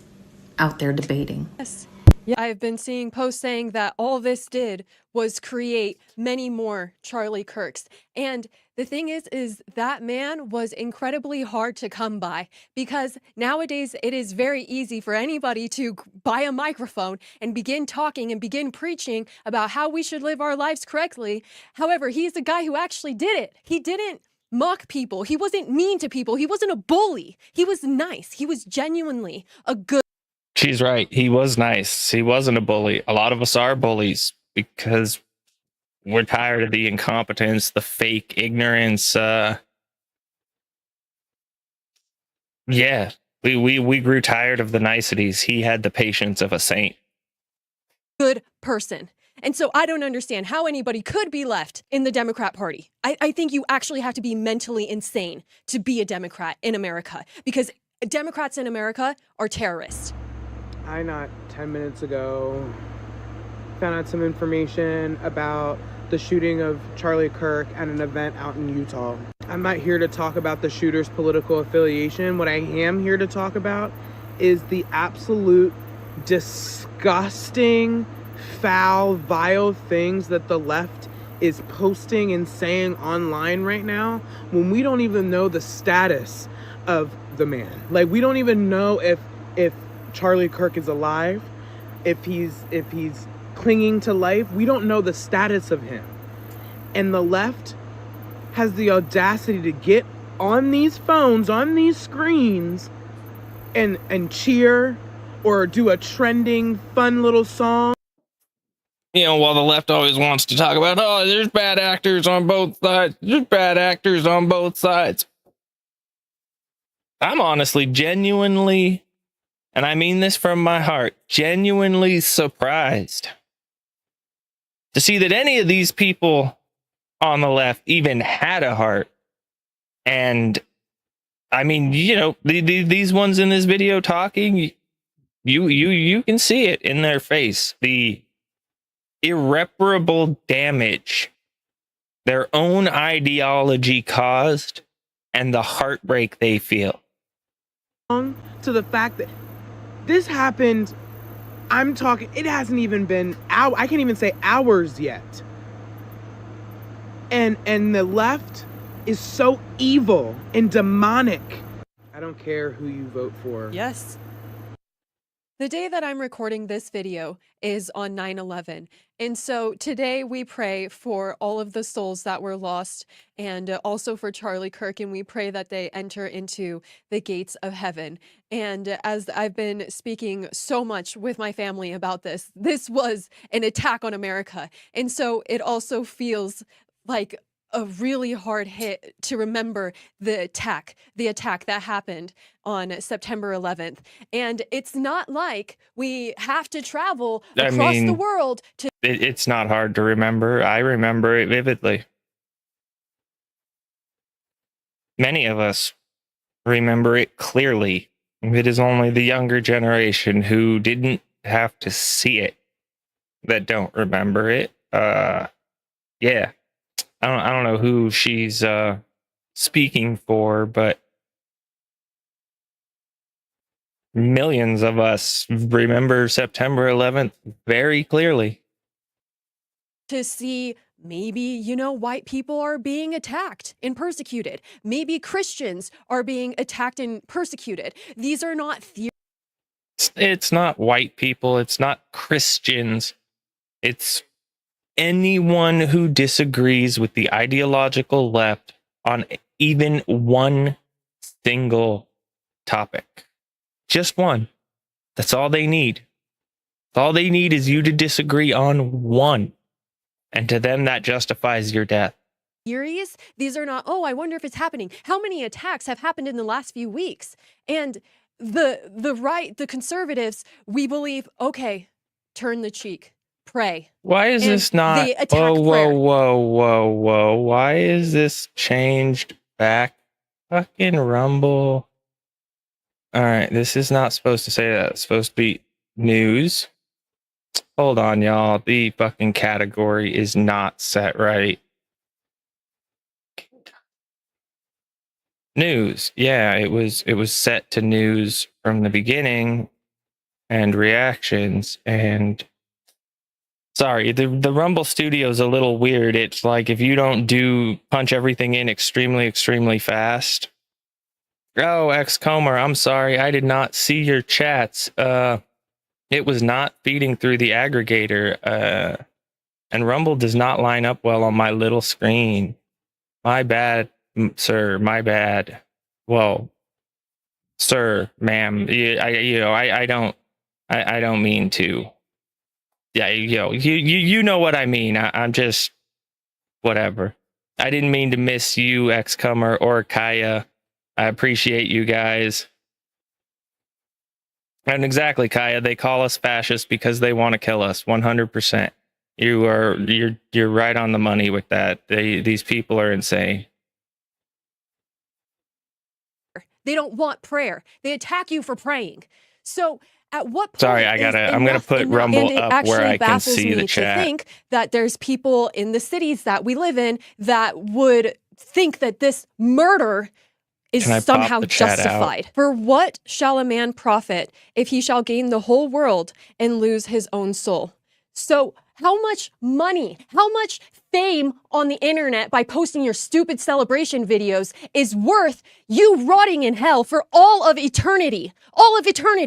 out there debating. Yes. Yeah, I've been seeing posts saying that all this did was create many more Charlie Kirks. And the thing is that man was incredibly hard to come by, because nowadays it is very easy for anybody to buy a microphone and begin talking and begin preaching about how we should live our lives correctly. However, he's a guy who actually did it. He didn't mock people. He wasn't mean to people. He wasn't a bully. He was nice. He was genuinely a good. She's right. He was nice. He wasn't a bully. A lot of us are bullies because we're tired of the incompetence, the fake ignorance. Yeah, we grew tired of the niceties. He had the patience of a saint. Good person. And so I don't understand how anybody could be left in the Democrat Party. I think you actually have to be mentally insane to be a Democrat in America, because Democrats in America are terrorists. I, not 10 minutes ago, found out some information about the shooting of Charlie Kirk at an event out in Utah. I'm not here to talk about the shooter's political affiliation. What I am here to talk about is the absolute disgusting, foul, vile things that the left is posting and saying online right now, when we don't even know the status of the man. Like, we don't even know if Charlie Kirk is alive, if he's clinging to life. We don't know the status of him. And the left has the audacity to get on these phones, on these screens, and cheer or do a trending, fun little song. You know, while the left always wants to talk about, oh, there's bad actors on both sides. There's bad actors on both sides. I'm honestly, genuinely, and I mean this from my heart, genuinely surprised to see that any of these people on the left even had a heart. And I mean, you know, these ones in this video talking, you can see it in their face. The irreparable damage their own ideology caused and the heartbreak they feel. To the fact that this happened, I'm talking, it hasn't even been I can't even say hours yet. And the left is so evil and demonic. I don't care who you vote for. Yes. The day that I'm recording this video is on 9/11. And so today we pray for all of the souls that were lost, and also for Charlie Kirk, and we pray that they enter into the gates of heaven. And as I've been speaking so much with my family about this, this was an attack on America. And so it also feels like a really hard hit to remember the attack that happened on September 11th. And it's not like we have to travel across the world to... It's not hard to remember. I remember it vividly. Many of us remember it clearly. It is only the younger generation who didn't have to see it that don't remember it. Yeah. I don't know who she's speaking for, but millions of us remember September 11th very clearly. To see maybe, white people are being attacked and persecuted. Maybe Christians are being attacked and persecuted. These are not theories. It's not white people. It's not Christians. It's anyone who disagrees with the ideological left on even one single topic. Just one. That's all they need. All they need is you to disagree on one. And to them, that justifies your death. Theories. These are not, I wonder if it's happening. How many attacks have happened in the last few weeks? And the right, the conservatives, we believe, okay, turn the cheek, pray. Why is this not? Whoa. Why is this changed back? Fucking Rumble. All right, this is not supposed to say that. It's supposed to be news. Hold on, y'all. The fucking category is not set right. News. Yeah, it was set to news from the beginning, and reactions. And sorry, the Rumble Studio is a little weird. It's like if you don't punch everything in extremely fast. Oh, Xcomer, I'm sorry, I did not see your chats. It was not feeding through the aggregator. And Rumble does not line up well on my little screen. My bad, sir. My bad. Well, sir, ma'am. I don't mean to. Yeah, you know what I mean. I'm just whatever. I didn't mean to miss you, Xcomer or Kaya. I appreciate you guys. And exactly, Kaya, they call us fascists because they want to kill us. 100%. You're right on the money with that. These people are insane. They don't want prayer. They attack you for praying. So at what point? Sorry, I'm gonna put Rumble up where I can see the chat. To think that there's people in the cities that we live in that would think that this murder is somehow justified. For what shall a man profit if he shall gain the whole world and lose his own soul? So how much money, how much fame on the internet by posting your stupid celebration videos is worth you rotting in hell for all of eternity? All of eternity.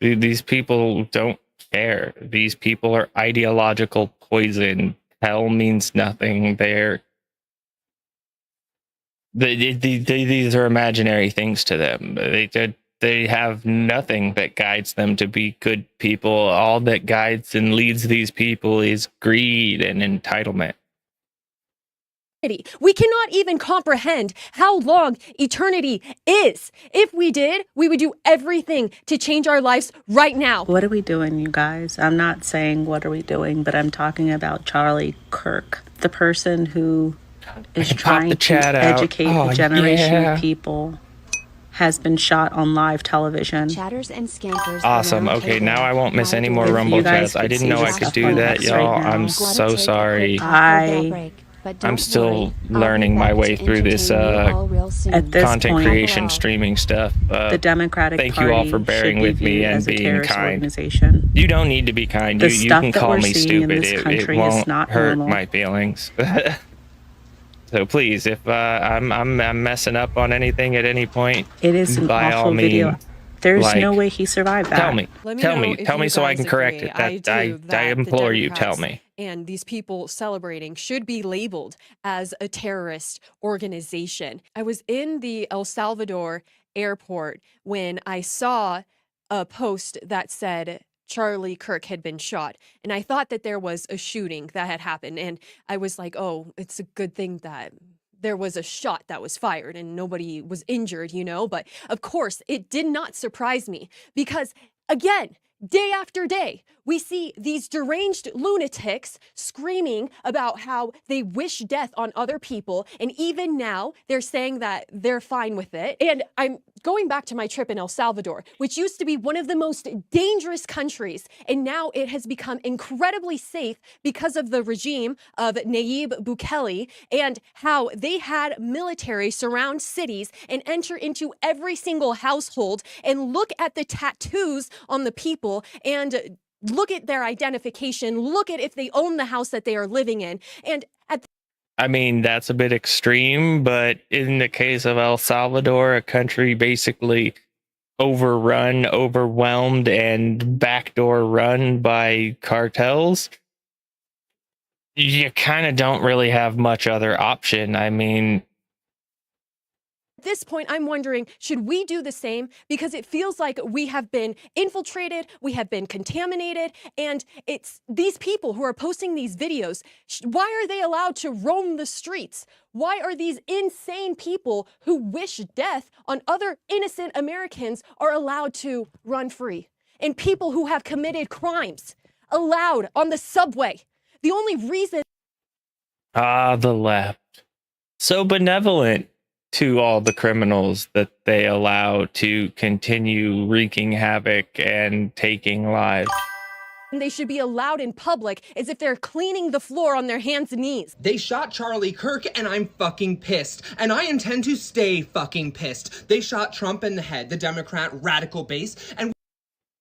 These people don't care. These people are ideological poison. Hell means nothing. These are imaginary things to them. They have nothing that guides them to be good people. All that guides and leads these people is greed and entitlement. We cannot even comprehend how long eternity is. If we did, we would do everything to change our lives right now. What are we doing, you guys? I'm not saying what are we doing, but I'm talking about Charlie Kirk, the person who is trying to educate a generation of people, has been shot on live television. Chatters and scankers. Awesome. Okay, now I won't miss any more Rumble chats. I didn't know I could do that, y'all. I'm so sorry. I'm still learning my way through this content creation streaming stuff. The Democratic thank Party you all for bearing with me and being kind. You don't need to be kind. You can call me stupid. It won't hurt my feelings. So please, if I'm messing up on anything at any point, it is an by awful all means, video. There's no way he survived that. Tell me so I can correct it. I implore you, tell me. And these people celebrating should be labeled as a terrorist organization. I was in the El Salvador airport when I saw a post that said Charlie Kirk had been shot. And I thought that there was a shooting that had happened. And I was like, oh, it's a good thing that there was a shot that was fired and nobody was injured, But of course, it did not surprise me because, again, day after day, we see these deranged lunatics screaming about how they wish death on other people. And even now, they're saying that they're fine with it. And I'm going back to my trip in El Salvador, which used to be one of the most dangerous countries. And now it has become incredibly safe because of the regime of Nayib Bukele and how they had military surround cities and enter into every single household and look at the tattoos on the people and look at their identification, look at if they own the house that they are living in. And I mean, that's a bit extreme, but in the case of El Salvador, a country basically overrun, overwhelmed, and backdoor run by cartels, you kind of don't really have much other option. I mean, at this point, I'm wondering, should we do the same? Because it feels like we have been infiltrated, we have been contaminated, and it's these people who are posting these videos. Why are they allowed to roam the streets? Why are these insane people who wish death on other innocent Americans are allowed to run free? And people who have committed crimes allowed on the subway? The only reason... the left. So benevolent to all the criminals that they allow to continue wreaking havoc and taking lives. They should be allowed in public as if they're cleaning the floor on their hands and knees. They shot Charlie Kirk and I'm fucking pissed. And I intend to stay fucking pissed. They shot Trump in the head, the Democrat radical base, and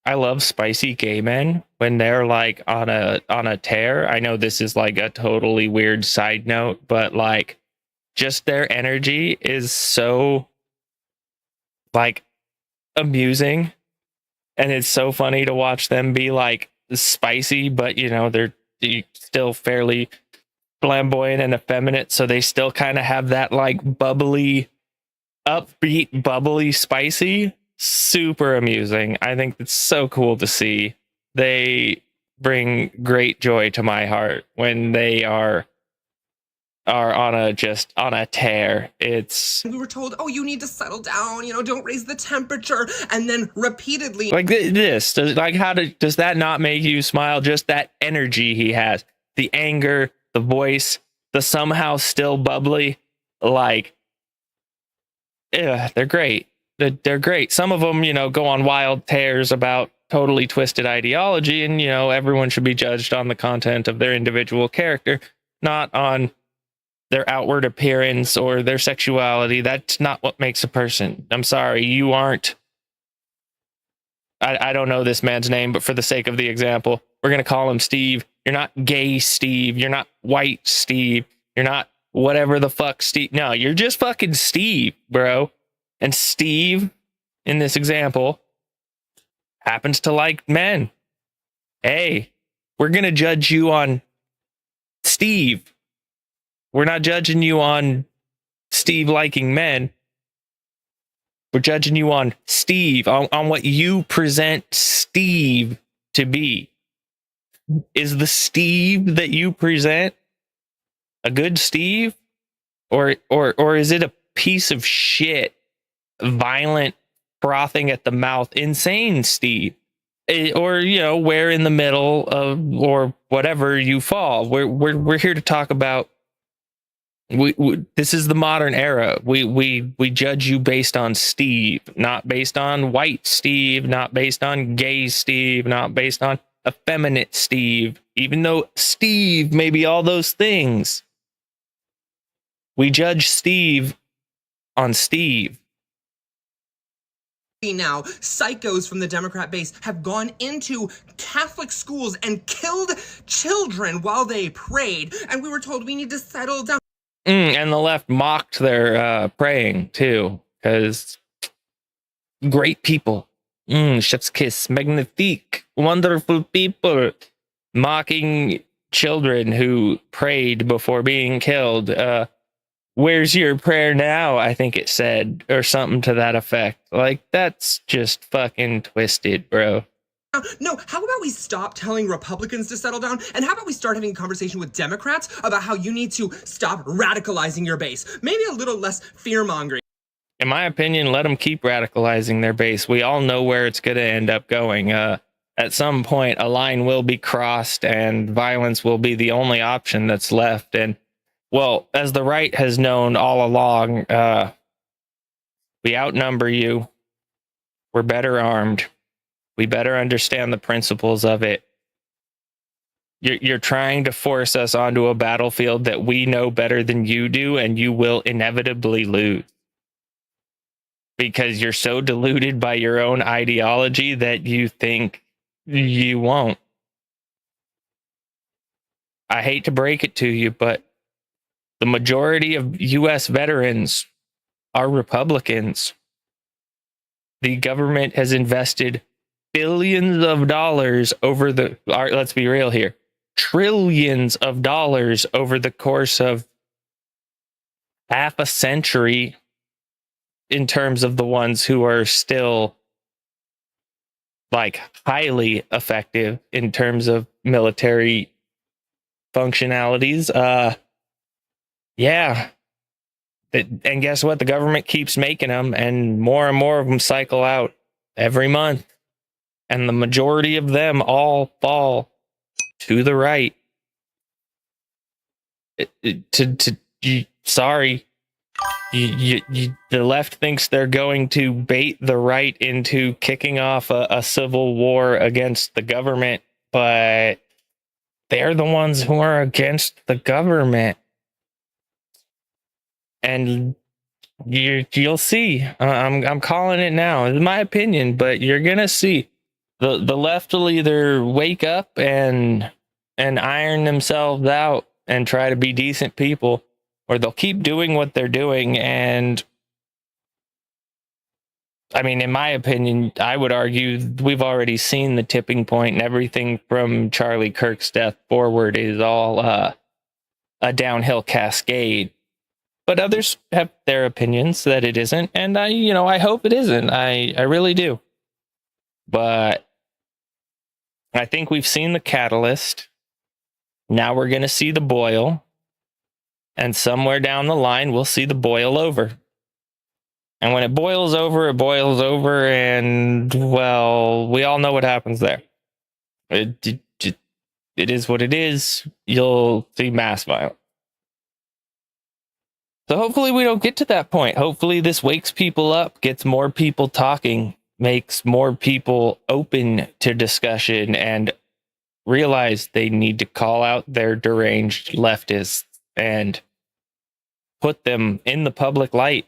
I love spicy gay men when they're like on a tear. I know this is like a totally weird side note, but like just their energy is so like amusing, and it's so funny to watch them be like spicy, but you know, they're still fairly flamboyant and effeminate, so they still kind of have that like bubbly, upbeat, bubbly, spicy. Super amusing. I think it's so cool to see. They bring great joy to my heart when they are on a tear. It's we were told, oh, you need to settle down, you know, don't raise the temperature, and then repeatedly like this does, like, does that not make you smile? Just that energy he has, the anger, the voice, the somehow still bubbly, like, yeah, they're great. They're great. Some of them, you know, go on wild tears about totally twisted ideology, and you know, everyone should be judged on the content of their individual character, not on their outward appearance or their sexuality. That's not what makes a person. I'm sorry, you aren't. I don't know this man's name, but for the sake of the example, we're going to call him Steve. You're not gay Steve. You're not white Steve. You're not whatever the fuck Steve. No, you're just fucking Steve, bro. And Steve, in this example, happens to like men. Hey, we're going to judge you on Steve. We're not judging you on Steve liking men. We're judging you on Steve, on what you present Steve to be. Is the Steve that you present a good Steve? Or is it a piece of shit, violent, frothing at the mouth, insane Steve? Or, you know, where in the middle of, or whatever you fall. We're here to talk about. This is the modern era. We judge you based on Steve, not based on white Steve, not based on gay Steve, not based on effeminate Steve, even though Steve may be all those things. We judge Steve on Steve. Now, psychos from the Democrat base have gone into Catholic schools and killed children while they prayed, and we were told we need to settle down. And the left mocked their praying too, because great people, chef's kiss, magnifique, wonderful people, mocking children who prayed before being killed. Where's your prayer now? I think it said, or something to that effect. Like, that's just fucking twisted, bro. No, how about we stop telling Republicans to settle down, and how about we start having a conversation with Democrats about how you need to stop radicalizing your base? Maybe a little less fear-mongering. In my opinion, let them keep radicalizing their base. We all know where it's going to end up going. at some point a line will be crossed and violence will be the only option that's left. And well, as the right has known all along, we outnumber you. We're better armed. We better understand the principles of it. You're trying to force us onto a battlefield that we know better than you do, and you will inevitably lose. Because you're so deluded by your own ideology that you think you won't. I hate to break it to you, but the majority of U.S. veterans are Republicans. The government has invested billions of dollars over the, let's be real here, trillions of dollars over the course of half a century in terms of the ones who are still like highly effective in terms of military functionalities. Yeah. And guess what? The government keeps making them, and more of them cycle out every month. And the majority of them all fall to the right. Sorry. The left thinks they're going to bait the right into kicking off a civil war against the government, but they're the ones who are against the government. And you'll see. I'm calling it now. It's my opinion, but you're gonna see the left will either wake up and iron themselves out and try to be decent people, or they'll keep doing what they're doing. And I mean, in my opinion, I would argue we've already seen the tipping point, and everything from Charlie Kirk's death forward is all a downhill cascade. But others have their opinions that it isn't, and I hope it isn't. I really do. But I think we've seen the catalyst. Now we're going to see the boil, and somewhere down the line we'll see the boil over. And when it boils over, and well, we all know what happens there. It is what it is. You'll see mass violence. So hopefully we don't get to that point. Hopefully this wakes people up, gets more people talking, makes more people open to discussion, and realize they need to call out their deranged leftists and put them in the public light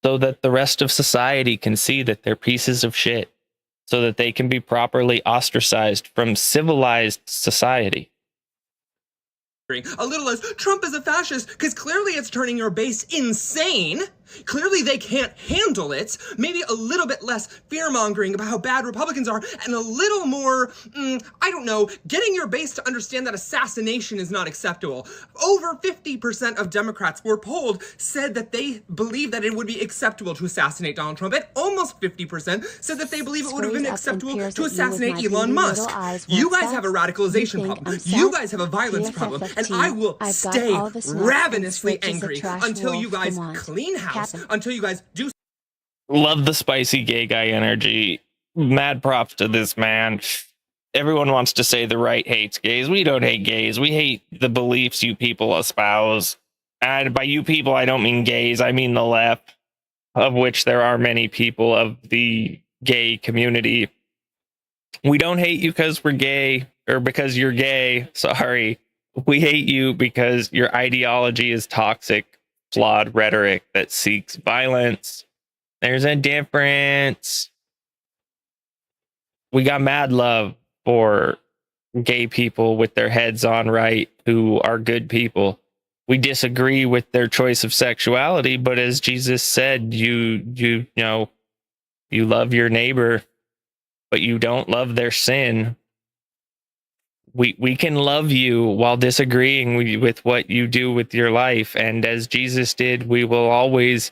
so that the rest of society can see that they're pieces of shit, so that they can be properly ostracized from civilized society. A little as Trump is a fascist, because clearly it's turning your base insane. Clearly they can't handle it. Maybe a little bit less fear-mongering about how bad Republicans are, and a little more, I don't know, getting your base to understand that assassination is not acceptable. Over 50% of Democrats were polled said that they believe that it would be acceptable to assassinate Donald Trump, and almost 50% said that they believe it would have been acceptable to assassinate Elon Musk. You guys have a radicalization problem. You guys have a violence problem, and I will stay ravenously angry until you guys clean house. Until you guys do. Love the spicy gay guy energy. Mad props to this man. Everyone wants to say the right hates gays. We don't hate gays. We hate the beliefs you people espouse. And by you people, I don't mean gays. I mean the left, of which there are many people of the gay community. We don't hate you because we're gay or because you're gay. Sorry. We hate you because your ideology is toxic, flawed rhetoric that seeks violence. There's a difference. We got mad love for gay people with their heads on right who are good people. We disagree with their choice of sexuality, but as Jesus said, you know, you love your neighbor, but you don't love their sin. We can love you while disagreeing with what you do with your life. And as Jesus did, we will always,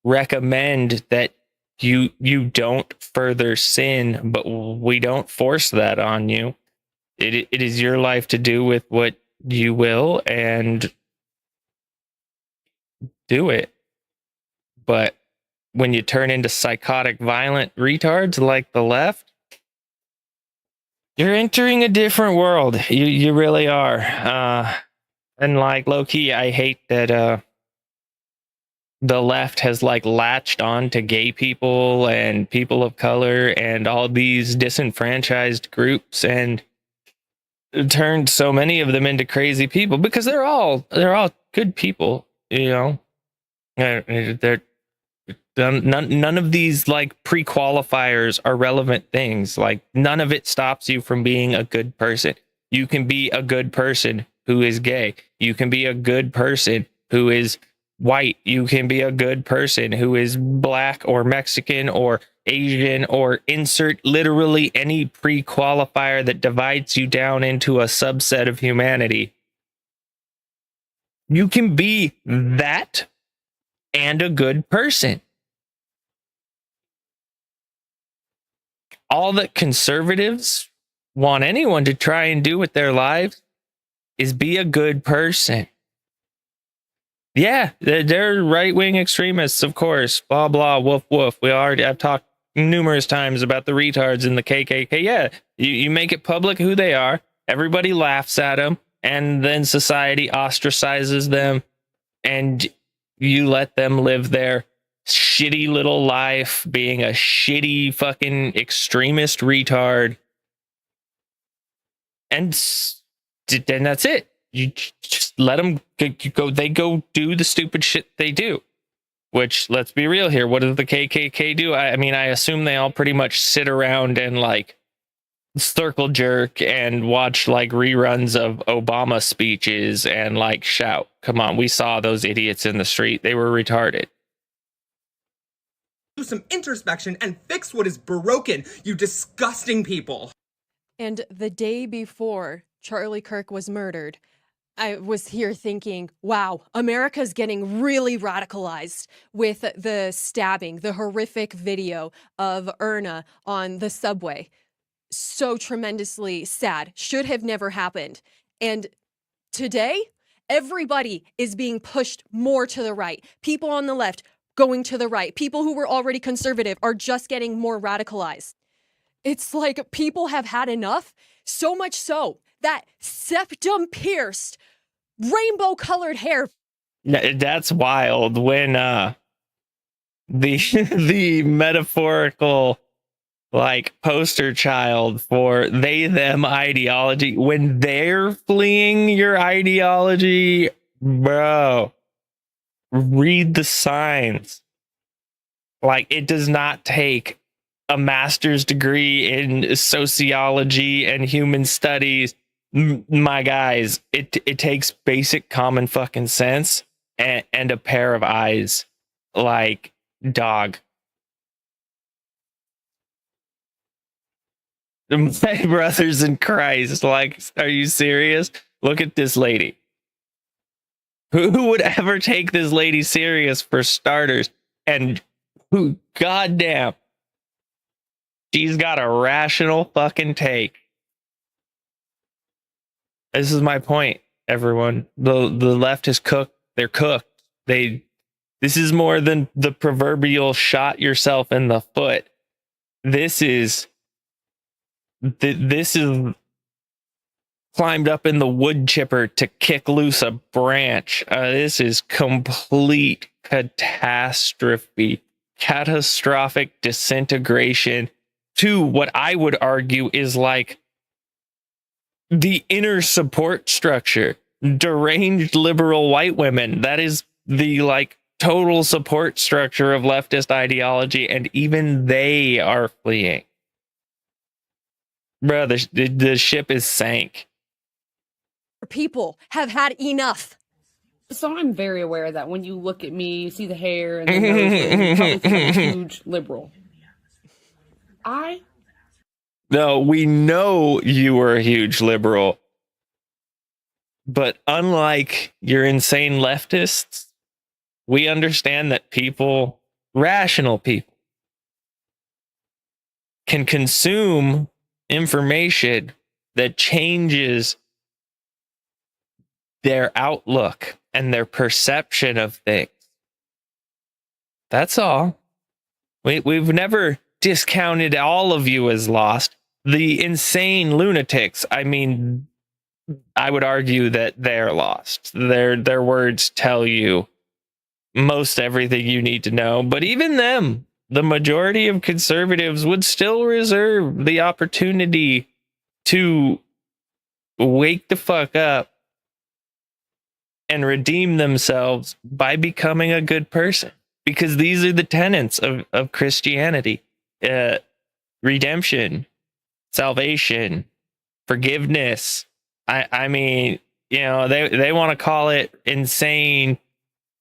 recommend that you don't further sin, but we don't force that on you. It is your life to do with what you will, and do it. But when you turn into psychotic, violent retards like the left, you're entering a different world. You really are. And like low key, I hate that the left has like latched on to gay people and people of color and all these disenfranchised groups and turned so many of them into crazy people because they're all good people, you know. They're none of these like pre-qualifiers are relevant things. Like none of it stops you from being a good person. You can be a good person who is gay. You can be a good person who is white. You can be a good person who is black or Mexican or Asian or insert literally any pre-qualifier that divides you down into a subset of humanity. You can be that and a good person. All that conservatives want anyone to try and do with their lives is be a good person. Yeah, they're right-wing extremists, of course. Blah, blah, woof, woof. I've talked numerous times about the retards in the KKK. Yeah, you make it public who they are. Everybody laughs at them, and then society ostracizes them, and you let them live their shitty little life being a shitty fucking extremist retard. And then that's it. You just let them go. They go do the stupid shit they do. Which, let's be real here. What does the KKK do? I mean, I assume they all pretty much sit around and like circle jerk and watch like reruns of Obama speeches and like shout. Come on, we saw those idiots in the street. They were retarded. Do some introspection and fix what is broken, you disgusting people. And the day before Charlie Kirk was murdered, I was here thinking, wow, America's getting really radicalized with the stabbing, the horrific video of Erna on the subway. So tremendously sad. Should have never happened. And today, everybody is being pushed more to the right. People on the left going to the right. People who were already conservative are just getting more radicalized. It's like people have had enough, so much so that septum-pierced, rainbow-colored hair. That's wild. When the metaphorical like poster child for they them ideology, when they're fleeing your ideology, bro, read the signs. Like, it does not take a master's degree in sociology and human studies, my guys. It takes basic common fucking sense and a pair of eyes. Like, dog. My brothers in Christ, like, are you serious? Look at this lady. Who would ever take this lady serious, for starters? And who, goddamn, she's got a rational fucking take. This is my point, everyone. The left is cooked. They're cooked. This is more than the proverbial shot yourself in the foot. This is climbed up in the wood chipper to kick loose a branch. This is complete catastrophe, catastrophic disintegration to what I would argue is like the inner support structure. Deranged liberal white women. That is the like total support structure of leftist ideology, and even they are fleeing. Bro, the ship is sank. People have had enough. So I'm very aware that when you look at me, you see the hair and the nose, and you probably think I'm a huge liberal. No, we know you were a huge liberal. But unlike your insane leftists, we understand that people, rational people, can consume information that changes their outlook and their perception of things. That's all. We've never discounted all of you as lost. The insane lunatics, I mean, I would argue that they're lost. Their words tell you most everything you need to know. But even them, the majority of conservatives would still reserve the opportunity to wake the fuck up and redeem themselves by becoming a good person. Because these are the tenets of Christianity. Redemption, salvation, forgiveness. I mean, you know, they want to call it insane,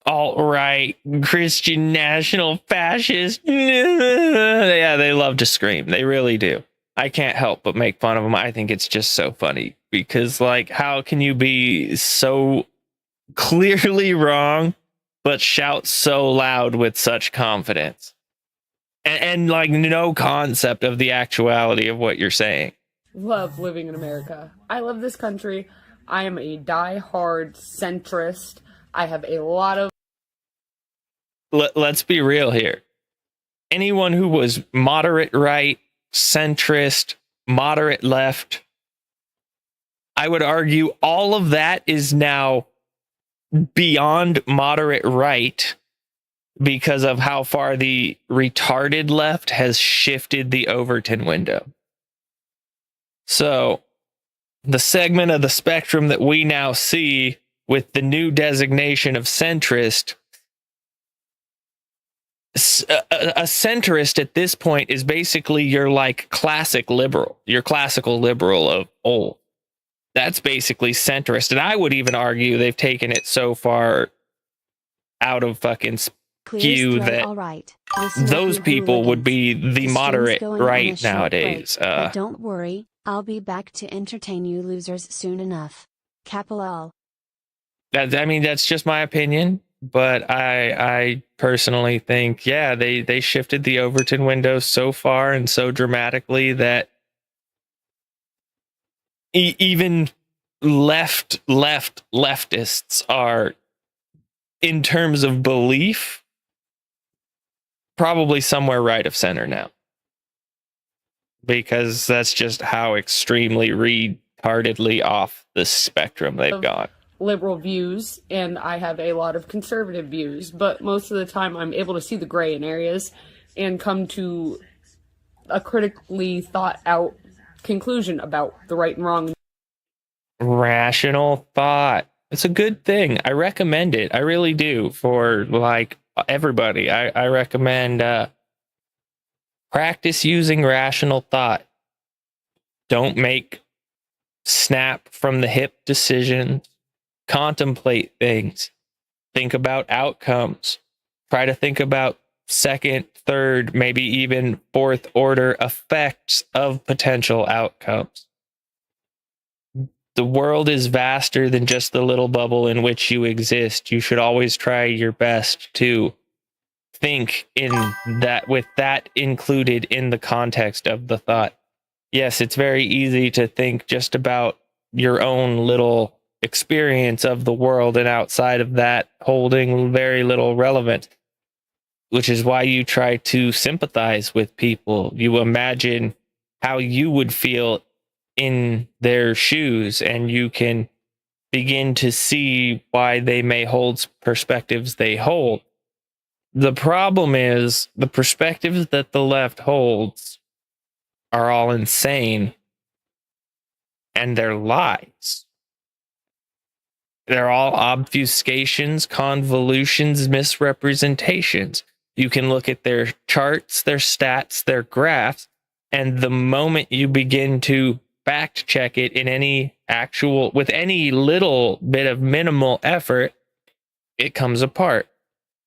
alt-right, Christian national fascist. Yeah, they love to scream. They really do. I can't help but make fun of them. I think it's just so funny because, like, how can you be so clearly wrong but shout so loud with such confidence and like no concept of the actuality of what you're saying? Love living in America. I love this country. I am a die-hard centrist. I have a lot of... Let's be real here. Anyone who was moderate right, centrist, moderate left, I would argue all of that is now beyond moderate right because of how far the retarded left has shifted the Overton window. So the segment of the spectrum that we now see with the new designation of centrist, a centrist at this point is basically your like classic liberal, your classical liberal of old. That's basically centrist. And I would even argue they've taken it so far out of fucking skew that those people would be the moderate right nowadays. But don't worry, I'll be back to entertain you losers soon enough. Capital. I mean, that's just my opinion. But I personally think, yeah, they shifted the Overton window so far and so dramatically that even leftists are, in terms of belief, probably somewhere right of center now. Because that's just how extremely retardedly off the spectrum they've gone. Liberal views, and I have a lot of conservative views, but most of the time I'm able to see the gray in areas and come to a critically thought out conclusion about the right and wrong. Rational thought. It's a good thing. I recommend it. I really do, for like everybody. I recommend practice using rational thought. Don't make snap from the hip decisions. Contemplate things. Think about outcomes. Try to think about second, third, maybe even fourth order effects of potential outcomes. The world is vaster than just the little bubble in which you exist. You should always try your best to think in that, with that included in the context of the thought. Yes, it's very easy to think just about your own little experience of the world, and outside of that holding very little relevance, which is why you try to sympathize with people. You imagine how you would feel in their shoes, and you can begin to see why they may hold perspectives they hold. The problem is the perspectives that the left holds are all insane, and they're lies. They're all obfuscations, convolutions, misrepresentations. You can look at their charts, their stats, their graphs, and the moment you begin to fact check it in any actual, with any little bit of minimal effort, it comes apart.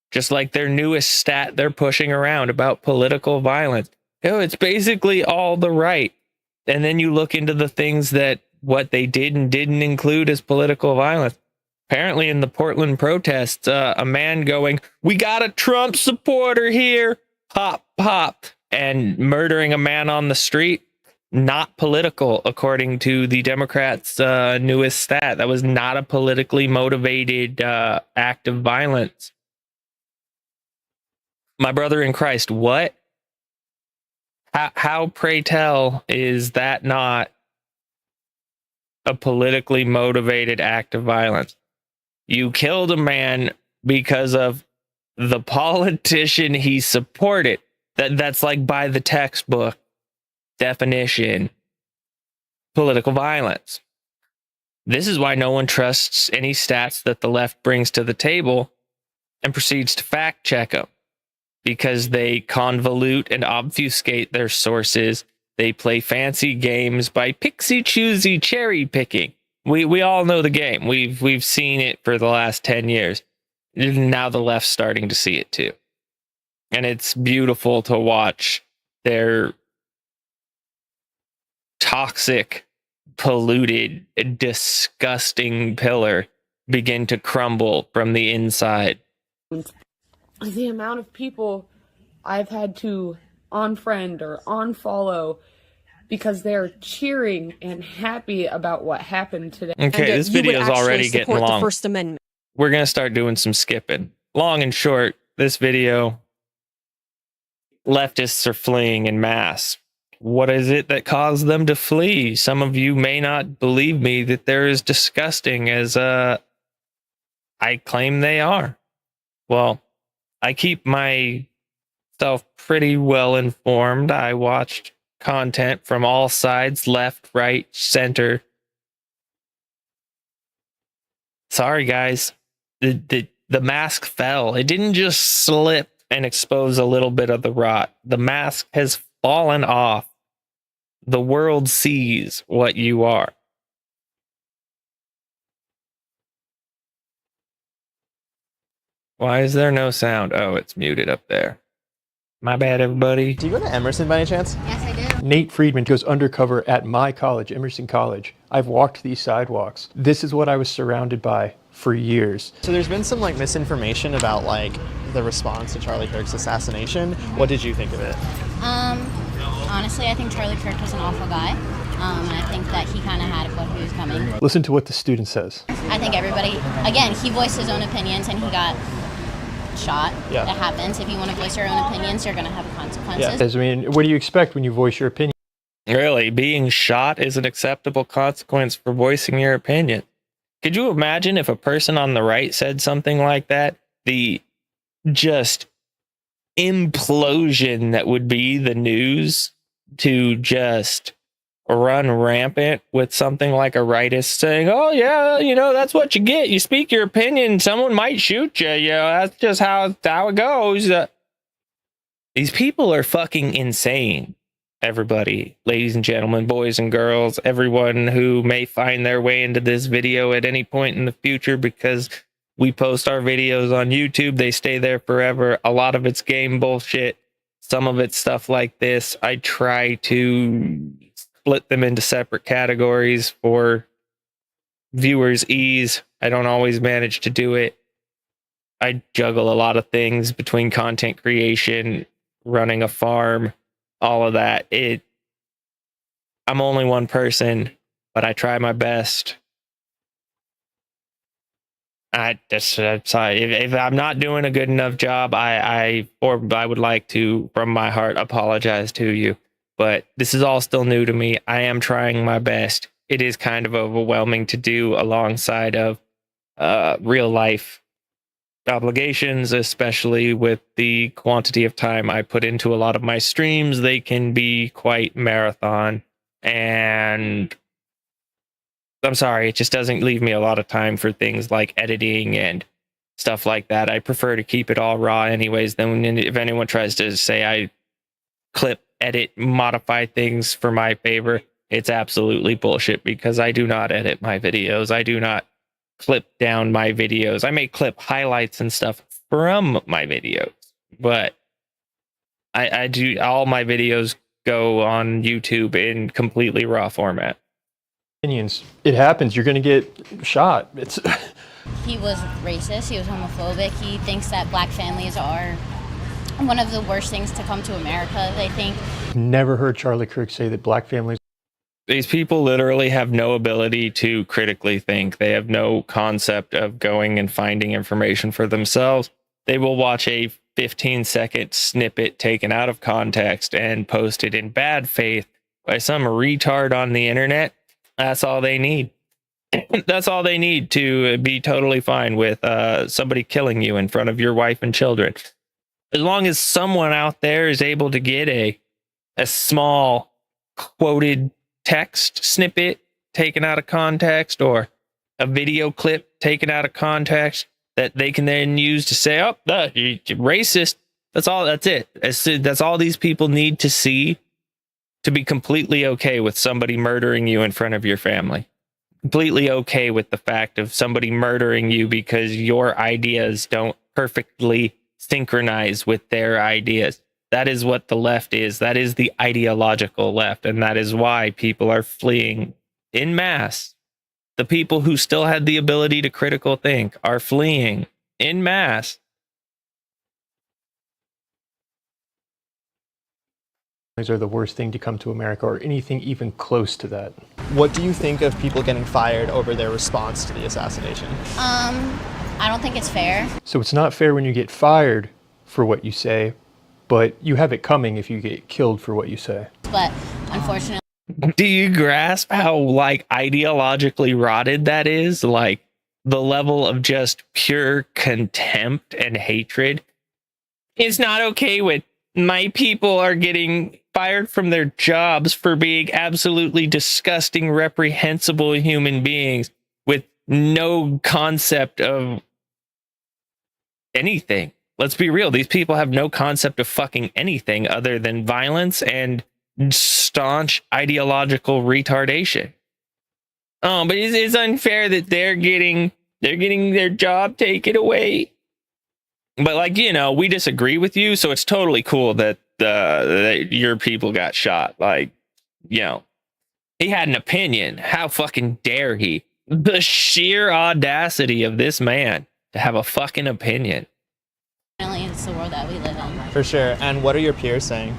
Just like their newest stat they're pushing around about political violence. It's basically all the right. And then you look into the things that what they did and didn't include as political violence. Apparently in the Portland protests, a man going, "We got a Trump supporter here," pop, pop, and murdering a man on the street, not political, according to the Democrats' newest stat. That was not a politically motivated act of violence. My brother in Christ, what? How, pray tell, is that not a politically motivated act of violence? You killed a man because of the politician he supported. That's like by the textbook definition, political violence. This is why no one trusts any stats that the left brings to the table and proceeds to fact check them, because they convolute and obfuscate their sources. They play fancy games by pixie choosy cherry picking. We all know the game. We've seen it for the last 10 years. Now the left's starting to see it too. And it's beautiful to watch their toxic, polluted, disgusting pillar begin to crumble from the inside. The amount of people I've had to unfriend or unfollow because they're cheering and happy about what happened today. Okay, this video is already getting long. The First Amendment. We're going to start doing some skipping. Long and short, this video, leftists are fleeing en masse. What is it that caused them to flee? Some of you may not believe me that they're as disgusting as I claim they are. Well, I keep myself pretty well informed. I watched content from all sides, left, right, center. Sorry, guys. The mask fell. It didn't just slip and expose a little bit of the rot. The mask has fallen off. The world sees what you are. Why is there no sound? Oh, it's muted up there. My bad, everybody. Do you go to Emerson by any chance? Yes, I do. Nate Friedman goes undercover at my college, Emerson College. I've walked these sidewalks. This is what I was surrounded by for years. So there's been some misinformation about the response to Charlie Kirk's assassination. What did you think of it? Honestly, I think Charlie Kirk was an awful guy. And I think that he kind of had what he was coming. Listen to what the student says. I think everybody, again, he voiced his own opinions and he got shot. Yeah. That happens. If you want to voice your own opinions, you're going to have consequences. Yeah. I mean, what do you expect when you voice your opinion? Really, being shot is an acceptable consequence for voicing your opinion. Could you imagine if a person on the right said something like that? The just implosion that would be the news to just run rampant with something like a rightist saying, oh yeah, that's what you get. You speak your opinion, someone might shoot you. That's just how it goes. These people are fucking insane. Everybody, ladies and gentlemen, boys and girls, everyone who may find their way into this video at any point in the future, because we post our videos on YouTube, they stay there forever. A lot of it's game bullshit. Some of it's stuff like this. I try to split them into separate categories for viewers' ease. I don't always manage to do it. I juggle a lot of things between content creation, running a farm, all of that. I'm only one person, but I try my best. I'm sorry if I'm not doing a good enough job. I would like to, from my heart, apologize to you. But this is all still new to me. I am trying my best. It is kind of overwhelming to do alongside of real life obligations, especially with the quantity of time I put into a lot of my streams. They can be quite marathon, and I'm sorry, it just doesn't leave me a lot of time for things like editing and stuff like that. I prefer to keep it all raw anyways. Then if anyone tries to say I clip, edit, modify things for my favor, it's absolutely bullshit, because I do not edit my videos. I do not clip down my videos. I may clip highlights and stuff from my videos, but I do, all my videos go on YouTube in completely raw format. Opinions. It happens. You're going to get shot. He was racist. He was homophobic. He thinks that black families are one of the worst things to come to America, they think. Never heard Charlie Kirk say that black families. These people literally have no ability to critically think. They have no concept of going and finding information for themselves. They will watch a 15-second snippet taken out of context and posted in bad faith by some retard on the internet. That's all they need. That's all they need to be totally fine with somebody killing you in front of your wife and children. As long as someone out there is able to get a small quoted text snippet taken out of context or a video clip taken out of context that they can then use to say, oh, you're racist. That's all. That's it. That's all these people need to see to be completely okay with somebody murdering you in front of your family. Completely okay with the fact of somebody murdering you because your ideas don't perfectly synchronize with their ideas. That is what the left is. That is the ideological left. And that is why people are fleeing en masse. The people who still had the ability to critical think are fleeing en masse. Are the worst thing to come to America or anything even close to that. What do you think of people getting fired over their response to the assassination? I don't think it's fair. So it's not fair when you get fired for what you say, but you have it coming if you get killed for what you say. But unfortunately, do you grasp how like ideologically rotted that is? Like the level of just pure contempt and hatred. It's not okay with my people are getting fired from their jobs for being absolutely disgusting, reprehensible human beings with no concept of anything. Let's be real. These people have no concept of fucking anything other than violence and staunch ideological retardation. Oh, but it's unfair that they're getting their job taken away. But like, you know, we disagree with you, so it's totally cool that your people got shot. Like, you know, he had an opinion. How fucking dare he? The sheer audacity of this man to have a fucking opinion. it's the world that we live in. For sure. And what are your peers saying?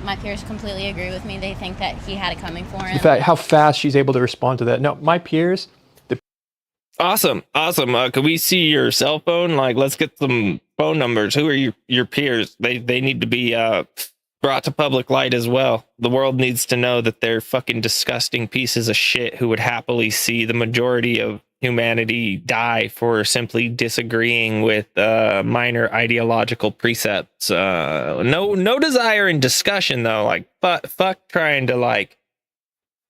My peers completely agree with me. They think that he had it coming for him. In fact, how fast she's able to respond to that. No, my peers. Awesome. Could we see your cell phone? Like, let's get some phone numbers. Who are your peers? They need to be brought to public light as well. The world needs to know that they're fucking disgusting pieces of shit who would happily see the majority of humanity die for simply disagreeing with minor ideological precepts. No desire in discussion though. Like, fuck trying to like,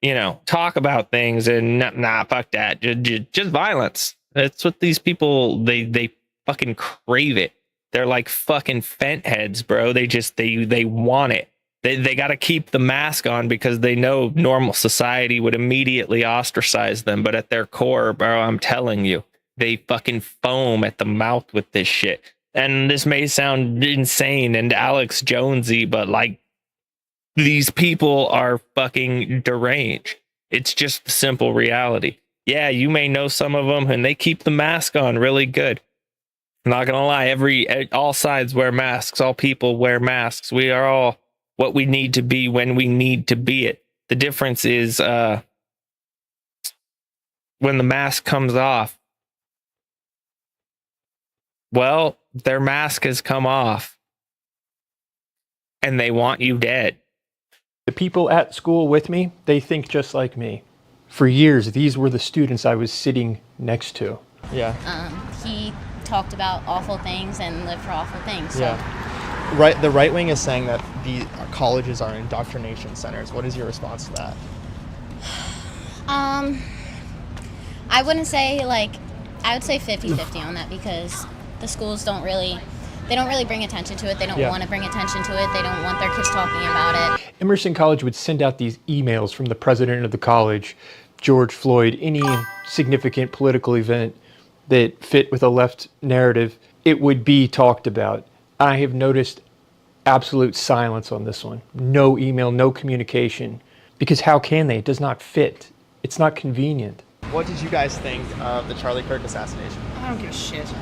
you know, talk about things and fuck that. Just violence. That's what these people, they fucking crave it. They're like fucking fent heads, bro. They want it. They got to keep the mask on because they know normal society would immediately ostracize them. But at their core, bro, I'm telling you, they fucking foam at the mouth with this shit. And this may sound insane and Alex Jonesy, but like, these people are fucking deranged. It's just the simple reality. Yeah, you may know some of them and they keep the mask on really good. I'm not gonna lie, all sides wear masks, all people wear masks. We are all what we need to be when we need to be it. The difference is when the mask comes off, well, their mask has come off and they want you dead. The people at school with me, they think just like me. For years, these were the students I was sitting next to. Yeah. He talked about awful things and lived for awful things. So. Yeah. Right. The right wing is saying that the colleges are indoctrination centers. What is your response to that? I wouldn't say like, I would say 50-50 on that because the schools don't really bring attention to it. They don't want to bring attention to it. They don't want their kids talking about it. Emerson College would send out these emails from the president of the college, George Floyd, any significant political event that fit with a left narrative, it would be talked about. I have noticed absolute silence on this one. No email, no communication. Because how can they? It does not fit. It's not convenient. What did you guys think of the Charlie Kirk assassination? I don't give a shit.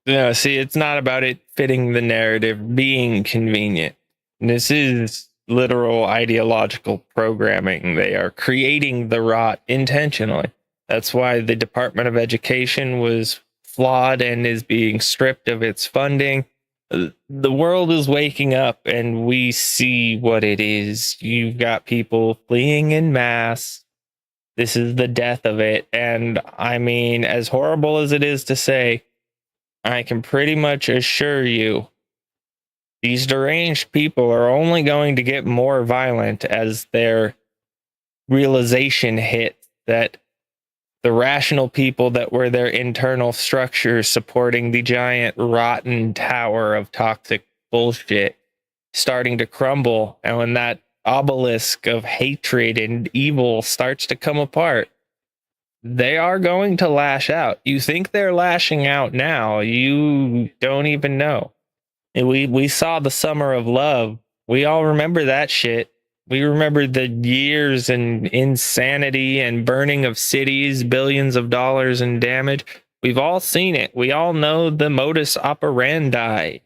No, see, it's not about it fitting the narrative, being convenient. This is literal ideological programming. They are creating the rot intentionally. That's why the Department of Education was flawed and is being stripped of its funding. The world is waking up and we see what it is. You've got people fleeing in mass. This is the death of it. And I mean, as horrible as it is to say, I can pretty much assure you these deranged people are only going to get more violent as their realization hits that the rational people that were their internal structures supporting the giant rotten tower of toxic bullshit starting to crumble. And when that obelisk of hatred and evil starts to come apart, they are going to lash out. You think they're lashing out now, you don't even know. And we saw the summer of love. We all remember that shit. We remember the years and insanity and burning of cities, billions of dollars in damage. We've all seen it. We all know the modus operandi.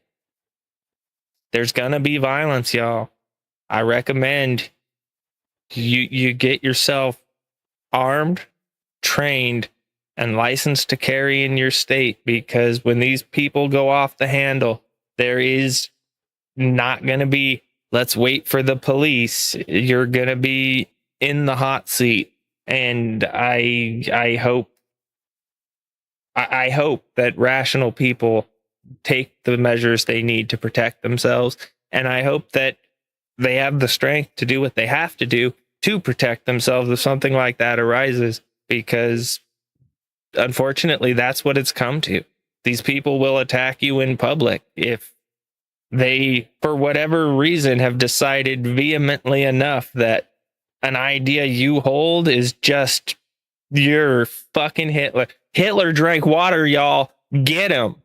There's gonna be violence, y'all. I recommend you get yourself armed, trained, and licensed to carry in your state, because when these people go off the handle, there is not going to be, let's wait for the police. You're going to be in the hot seat. And I hope that rational people take the measures they need to protect themselves. And I hope that they have the strength to do what they have to do to protect themselves if something like that arises, because unfortunately, that's what it's come to. These people will attack you in public if they, for whatever reason, have decided vehemently enough that an idea you hold is just, you're fucking Hitler. Hitler drank water, y'all. Get him.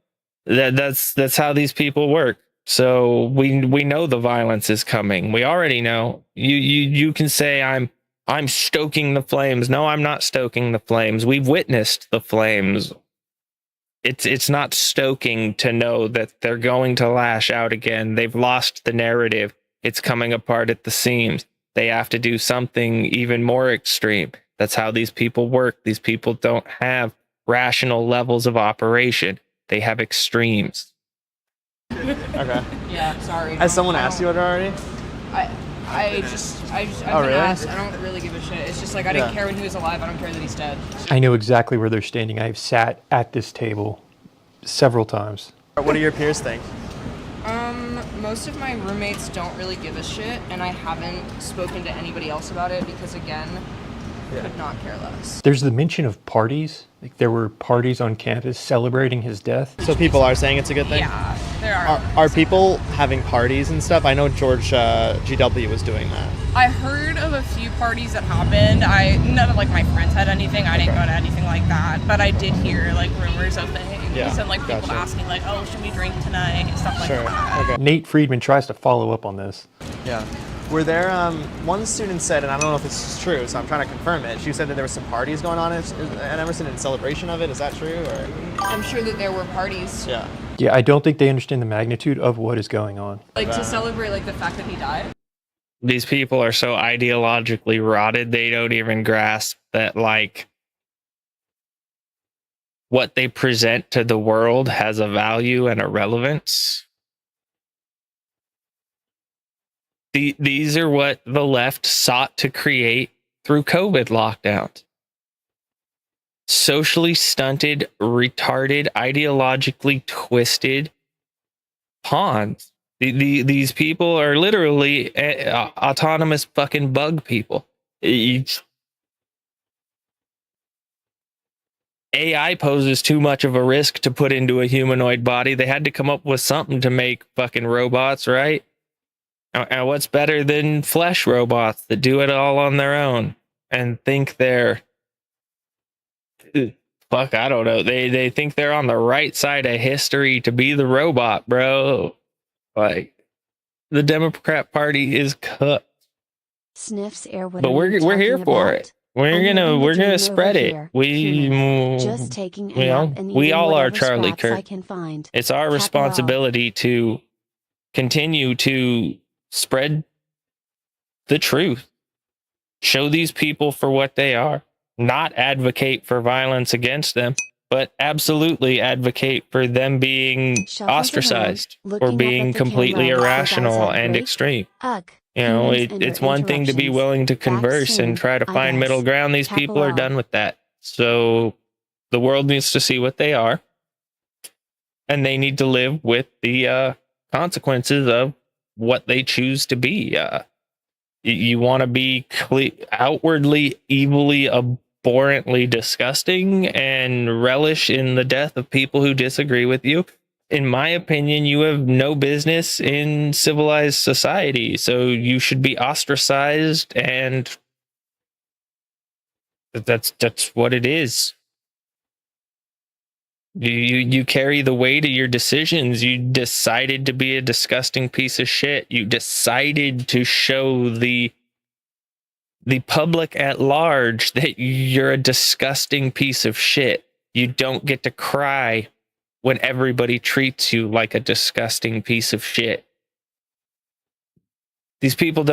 That's how these people work. So we know the violence is coming. We already know. You can say I'm stoking the flames. No, I'm not stoking the flames. We've witnessed the flames. It's not stoking to know that they're going to lash out again. They've lost the narrative. It's coming apart at the seams. They have to do something even more extreme. That's how these people work. These people don't have rational levels of operation. They have extremes. Okay. Yeah, sorry. Has someone asked you it already? I've been really? asked. I don't really give a shit. It's just like I didn't care when he was alive. I don't care that he's dead. I know exactly where they're standing. I've sat at this table several times. What do your peers think? Most of my roommates don't really give a shit, and I haven't spoken to anybody else about it because, again, could not care less. There's the mention of parties. Like there were parties on campus celebrating his death. So people are saying it's a good thing? Yeah, there are. Are people having parties and stuff? I know George GW was doing that. I heard of a few parties that happened. None of like my friends had anything. I didn't go to anything like that, but I did hear like rumors of things and like people asking like, "Oh, should we drink tonight?" and stuff like that. Okay. Nate Friedman tries to follow up on this. Yeah. Were there, one student said, and I don't know if this is true, so I'm trying to confirm it. She said that there were some parties going on at Emerson in celebration of it. Is that true? Or? I'm sure that there were parties. Yeah. Yeah, I don't think they understand the magnitude of what is going on. Like to celebrate like the fact that he died. These people are so ideologically rotted, they don't even grasp that like what they present to the world has a value and a relevance. These are what the left sought to create through COVID lockdowns. Socially stunted, retarded, ideologically twisted pawns. These people are literally autonomous fucking bug people. AI poses too much of a risk to put into a humanoid body. They had to come up with something to make fucking robots, right? And what's better than flesh robots that do it all on their own and think they're, fuck, I don't know. They think they're on the right side of history to be the robot, bro. Like, the Democrat Party is cooked. Sniffs air. But we're here for it. We're gonna spread it. Just taking we all are Charlie Kirk. I can find. It's our responsibility to continue to spread the truth. Show these people for what they are. Not advocate for violence against them. but absolutely advocate for them being ostracized or being completely irrational and extreme. You know, it's one thing to be willing to converse and try to find middle ground. These people are done with that. So the world needs to see what they are, and they need to live with the consequences of what they choose to be. You want to be outwardly, evilly, abhorrently disgusting and relish in the death of people who disagree with you. In my opinion, you have no business in civilized society, so you should be ostracized, and that's what it is. You carry the weight of your decisions. You decided to be a disgusting piece of shit. You decided to show the public at large that you're a disgusting piece of shit. You don't get to cry when everybody treats you like a disgusting piece of shit. These people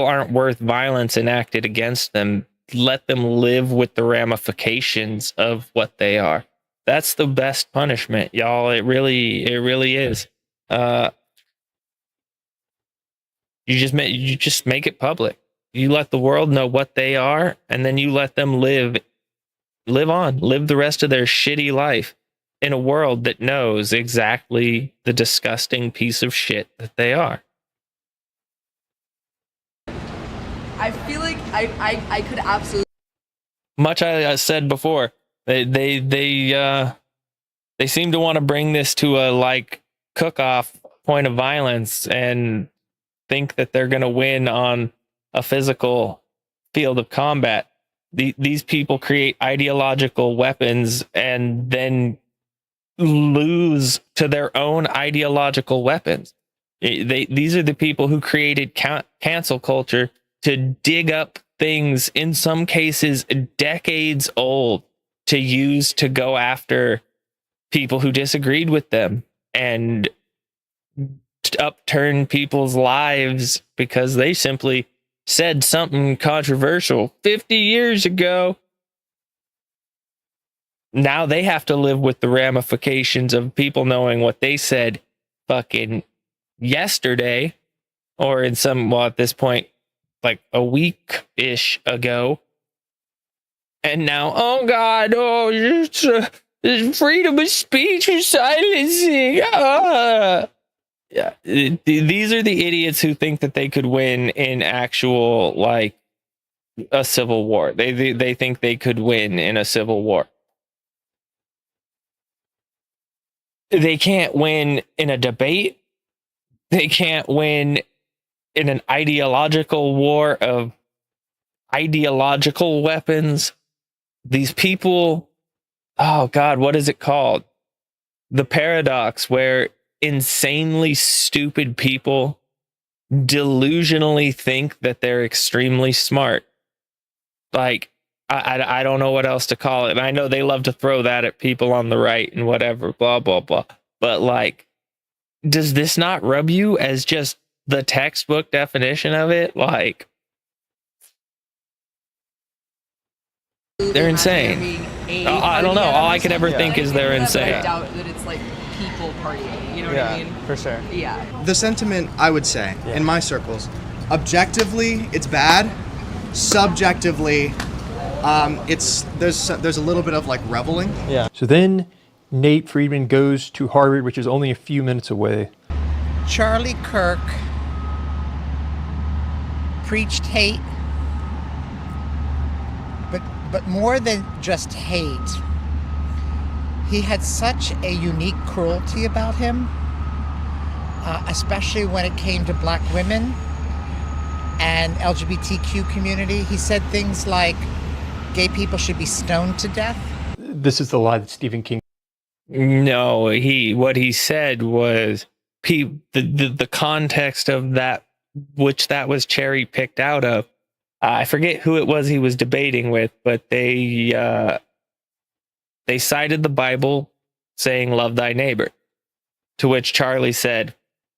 aren't worth violence enacted against them. Let them live with the ramifications of what they are. That's the best punishment, y'all. It really is. You just make it public. You let the world know what they are, and then you let them live the rest of their shitty life in a world that knows exactly the disgusting piece of shit that they are. I feel like I could absolutely. Much I said before, they seem to want to bring this to a like cook-off point of violence and think that they're going to win on a physical field of combat. These people create ideological weapons and then lose to their own ideological weapons. These are the people who created cancel culture to dig up things, in some cases decades old, to use to go after people who disagreed with them and upturn people's lives because they simply said something controversial 50 years ago. Now they have to live with the ramifications of people knowing what they said fucking yesterday, or in some, well, at this point, like a week-ish ago. And now, oh God, oh, it's freedom of speech or silencing. Yeah, these are the idiots who think that they could win in actual, like, a civil war. They think they could win in a civil war. They can't win in a debate. They can't win in an ideological war of ideological weapons. These people, oh God, what is it called? The paradox where insanely stupid people delusionally think that they're extremely smart. Like, I don't know what else to call it. And I know they love to throw that at people on the right and whatever, blah, blah, blah. But like, does this not rub you as just the textbook definition of it? Like, they're insane. I don't know. All I could ever think is they're insane. I doubt that it's like people partying. You know what I mean? For sure. Yeah. The sentiment, I would say, in my circles, objectively, it's bad. Subjectively, there's a little bit of like reveling. Yeah. So then Nate Friedman goes to Harvard, which is only a few minutes away. Charlie Kirk preached hate, but more than just hate, he had such a unique cruelty about him, especially when it came to black women and LGBTQ community. He said things like gay people should be stoned to death. This is the lie that Stephen King. No, what he said was the context of that, which that was cherry picked out of. I forget who it was he was debating with, but they cited the Bible saying, "Love thy neighbor," to which Charlie said,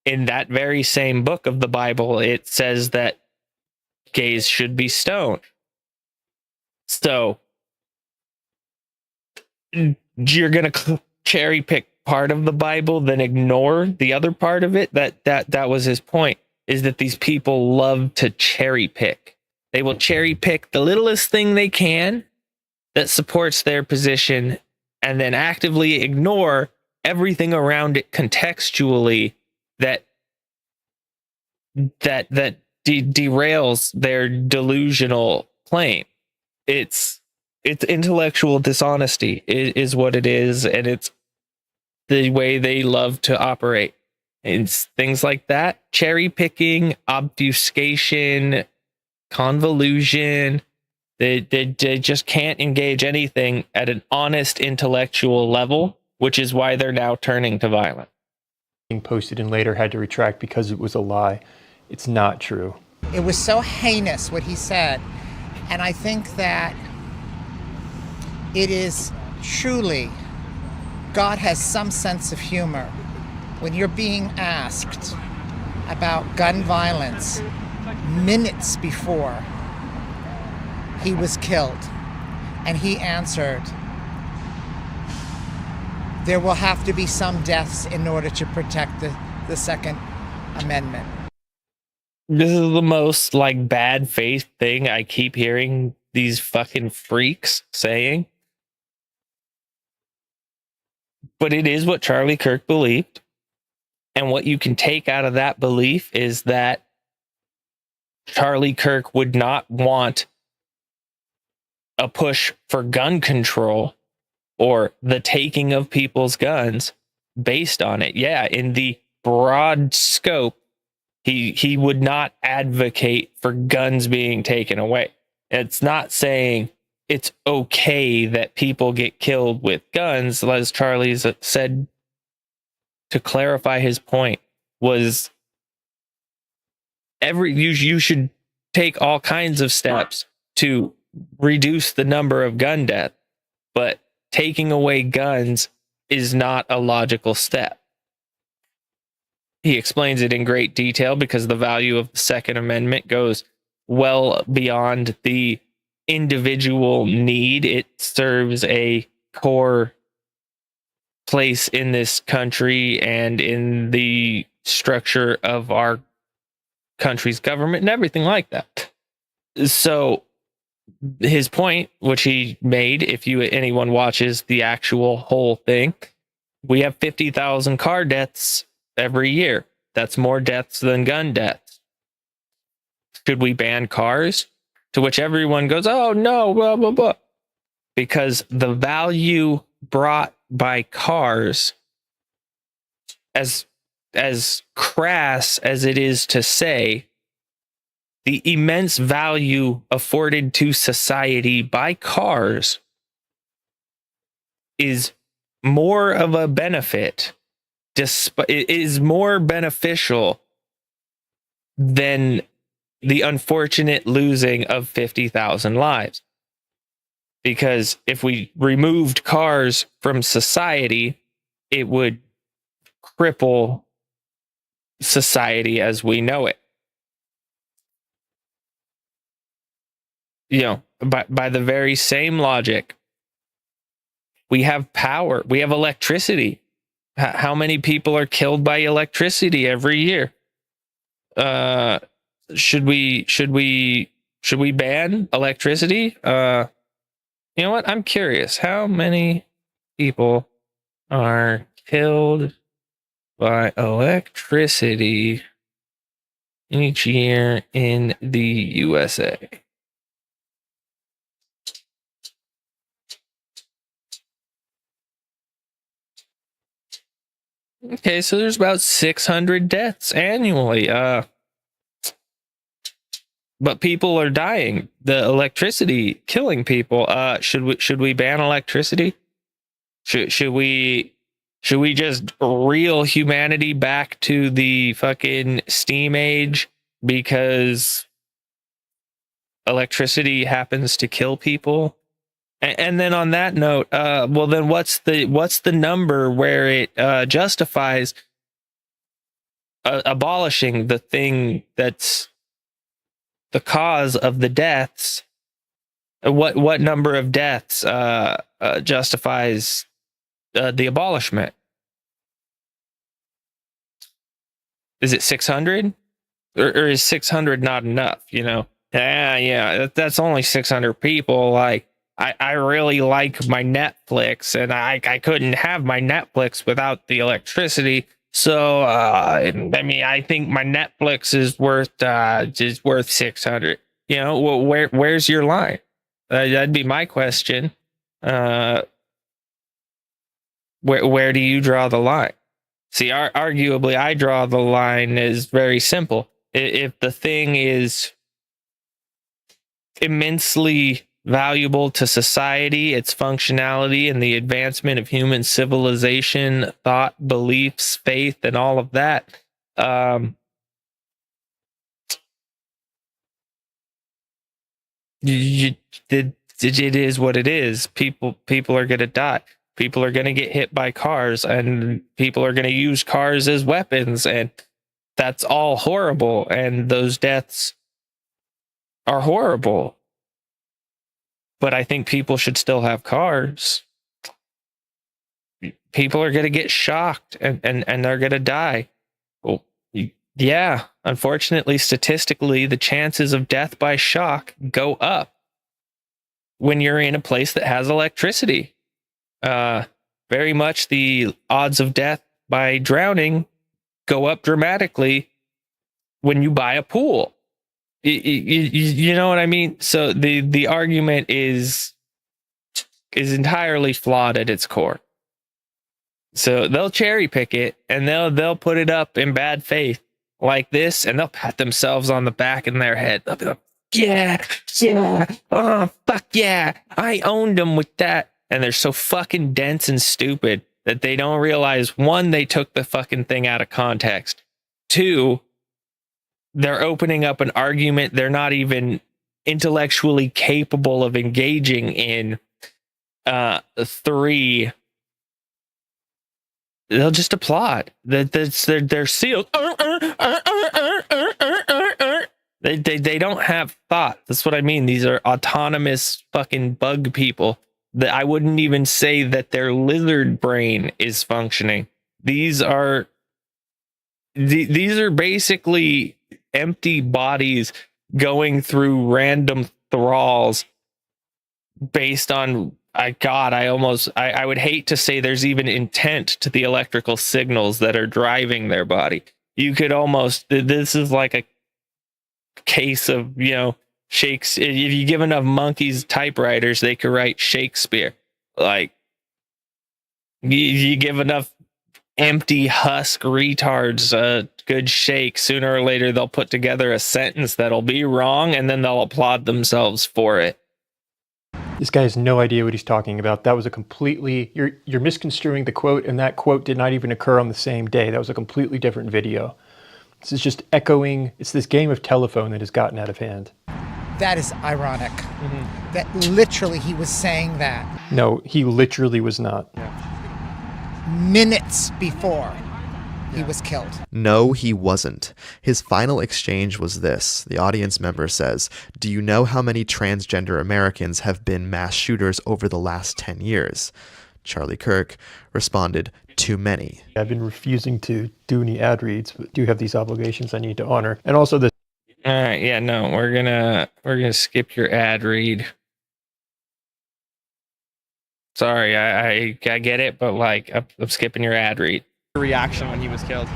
in that very same book of the Bible, it says that gays should be stoned. So you're going to cherry pick part of the Bible, then ignore the other part of it. That was his point, is that these people love to cherry pick. They will cherry pick the littlest thing they can that supports their position and then actively ignore everything around it contextually that derails their delusional claim. It's intellectual dishonesty is what it is, and it's the way they love to operate. It's things like that: cherry picking, obfuscation, convolution. They just can't engage anything at an honest intellectual level, which is why they're now turning to violence. Being posted and later had to retract because it was a lie. It's not true. It was so heinous what he said. And I think that it is truly, God has some sense of humor. When you're being asked about gun violence minutes before he was killed, and he answered, there will have to be some deaths in order to protect the Second Amendment. This is the most like bad faith thing I keep hearing these fucking freaks saying. But it is what Charlie Kirk believed. And what you can take out of that belief is that Charlie Kirk would not want a push for gun control or the taking of people's guns based on it. Yeah, in the broad scope, he would not advocate for guns being taken away. It's not saying it's okay that people get killed with guns, as Charlie said. To clarify his point, was you should take all kinds of steps to reduce the number of gun deaths, but taking away guns is not a logical step. He explains it in great detail because the value of the Second Amendment goes well beyond the individual need. It serves a core place in this country and in the structure of our country's government and everything like that. So his point, which he made, if anyone watches the actual whole thing, we have 50,000 car deaths every year. That's more deaths than gun deaths. Should we ban cars? To which everyone goes, oh no, blah, blah, blah. Because the value brought by cars, as crass as it is to say, the immense value afforded to society by cars is more of a benefit, it is more beneficial than the unfortunate losing of 50,000 lives. Because if we removed cars from society, it would cripple society as we know it. You know, by the very same logic, we have power, we have electricity. How many people are killed by electricity every year? Should we ban electricity? You know what? I'm curious. How many people are killed by electricity each year in the USA? Okay, so there's about 600 deaths annually. But people are dying. The electricity killing people. Should we ban electricity? Should we just reel humanity back to the fucking steam age because electricity happens to kill people? And then on that note, well then what's the number where it justifies abolishing the thing that's the cause of the deaths? What number of deaths justifies the abolishment. Is it 600? Or is 600 not enough? That's only 600 people. Like, I really like my Netflix, and I couldn't have my Netflix without the electricity. So, I think my Netflix is worth 600. Where's your line? That'd be my question. Where do you draw the line? See, arguably, I draw the line is very simple. If the thing is immensely valuable to society, its functionality, and the advancement of human civilization, thought, beliefs, faith, and all of that, it is what it is. People are going to die. People are going to get hit by cars, and people are going to use cars as weapons, and that's all horrible. And those deaths are horrible. But I think people should still have cars. People are going to get shocked, and they're going to die. Well, yeah, unfortunately, statistically, the chances of death by shock go up when you're in a place that has electricity. Very much the odds of death by drowning go up dramatically when you buy a pool. You know what I mean? So the argument is entirely flawed at its core. So they'll cherry pick it, and they'll put it up in bad faith like this, and they'll pat themselves on the back in their head. They'll be like, yeah, oh fuck yeah, I owned them with that. And they're so fucking dense and stupid that they don't realize, one, they took the fucking thing out of context. Two, they're opening up an argument they're not even intellectually capable of engaging in. Three, they'll just applaud. They're sealed. They don't have thought. That's what I mean. These are autonomous fucking bug people. That I wouldn't even say that their lizard brain is functioning. These are basically empty bodies going through random thralls based on I would hate to say there's even intent to the electrical signals that are driving their body. You could this is like a case of, Shakespeare. If you give enough monkeys typewriters, they could write Shakespeare. Like, you give enough empty husk retards a good shake, sooner or later they'll put together a sentence that'll be wrong, and then they'll applaud themselves for it. This guy has no idea what he's talking about. That was a completely... You're misconstruing the quote, and that quote did not even occur on the same day. That was a completely different video. This is just echoing... It's this game of telephone that has gotten out of hand. That is ironic. That literally he was saying that. No, he literally was not. Minutes before he was killed. No, he wasn't. His final exchange was this. The audience member says, "Do you know how many transgender Americans have been mass shooters over the last 10 years? Charlie Kirk responded, "Too many." I've been refusing to do any ad reads, but do have these obligations I need to honor. And also the... All right, yeah, no, we're gonna skip your ad read. Sorry, I get it, but like I'm skipping your ad read. Reaction when he was killed.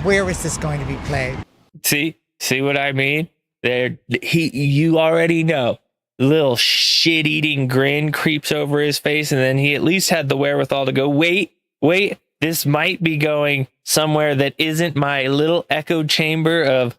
Where is this going to be played? See what I mean? You already know. Little shit-eating grin creeps over his face, and then he at least had the wherewithal to go, wait, this might be going somewhere that isn't my little echo chamber of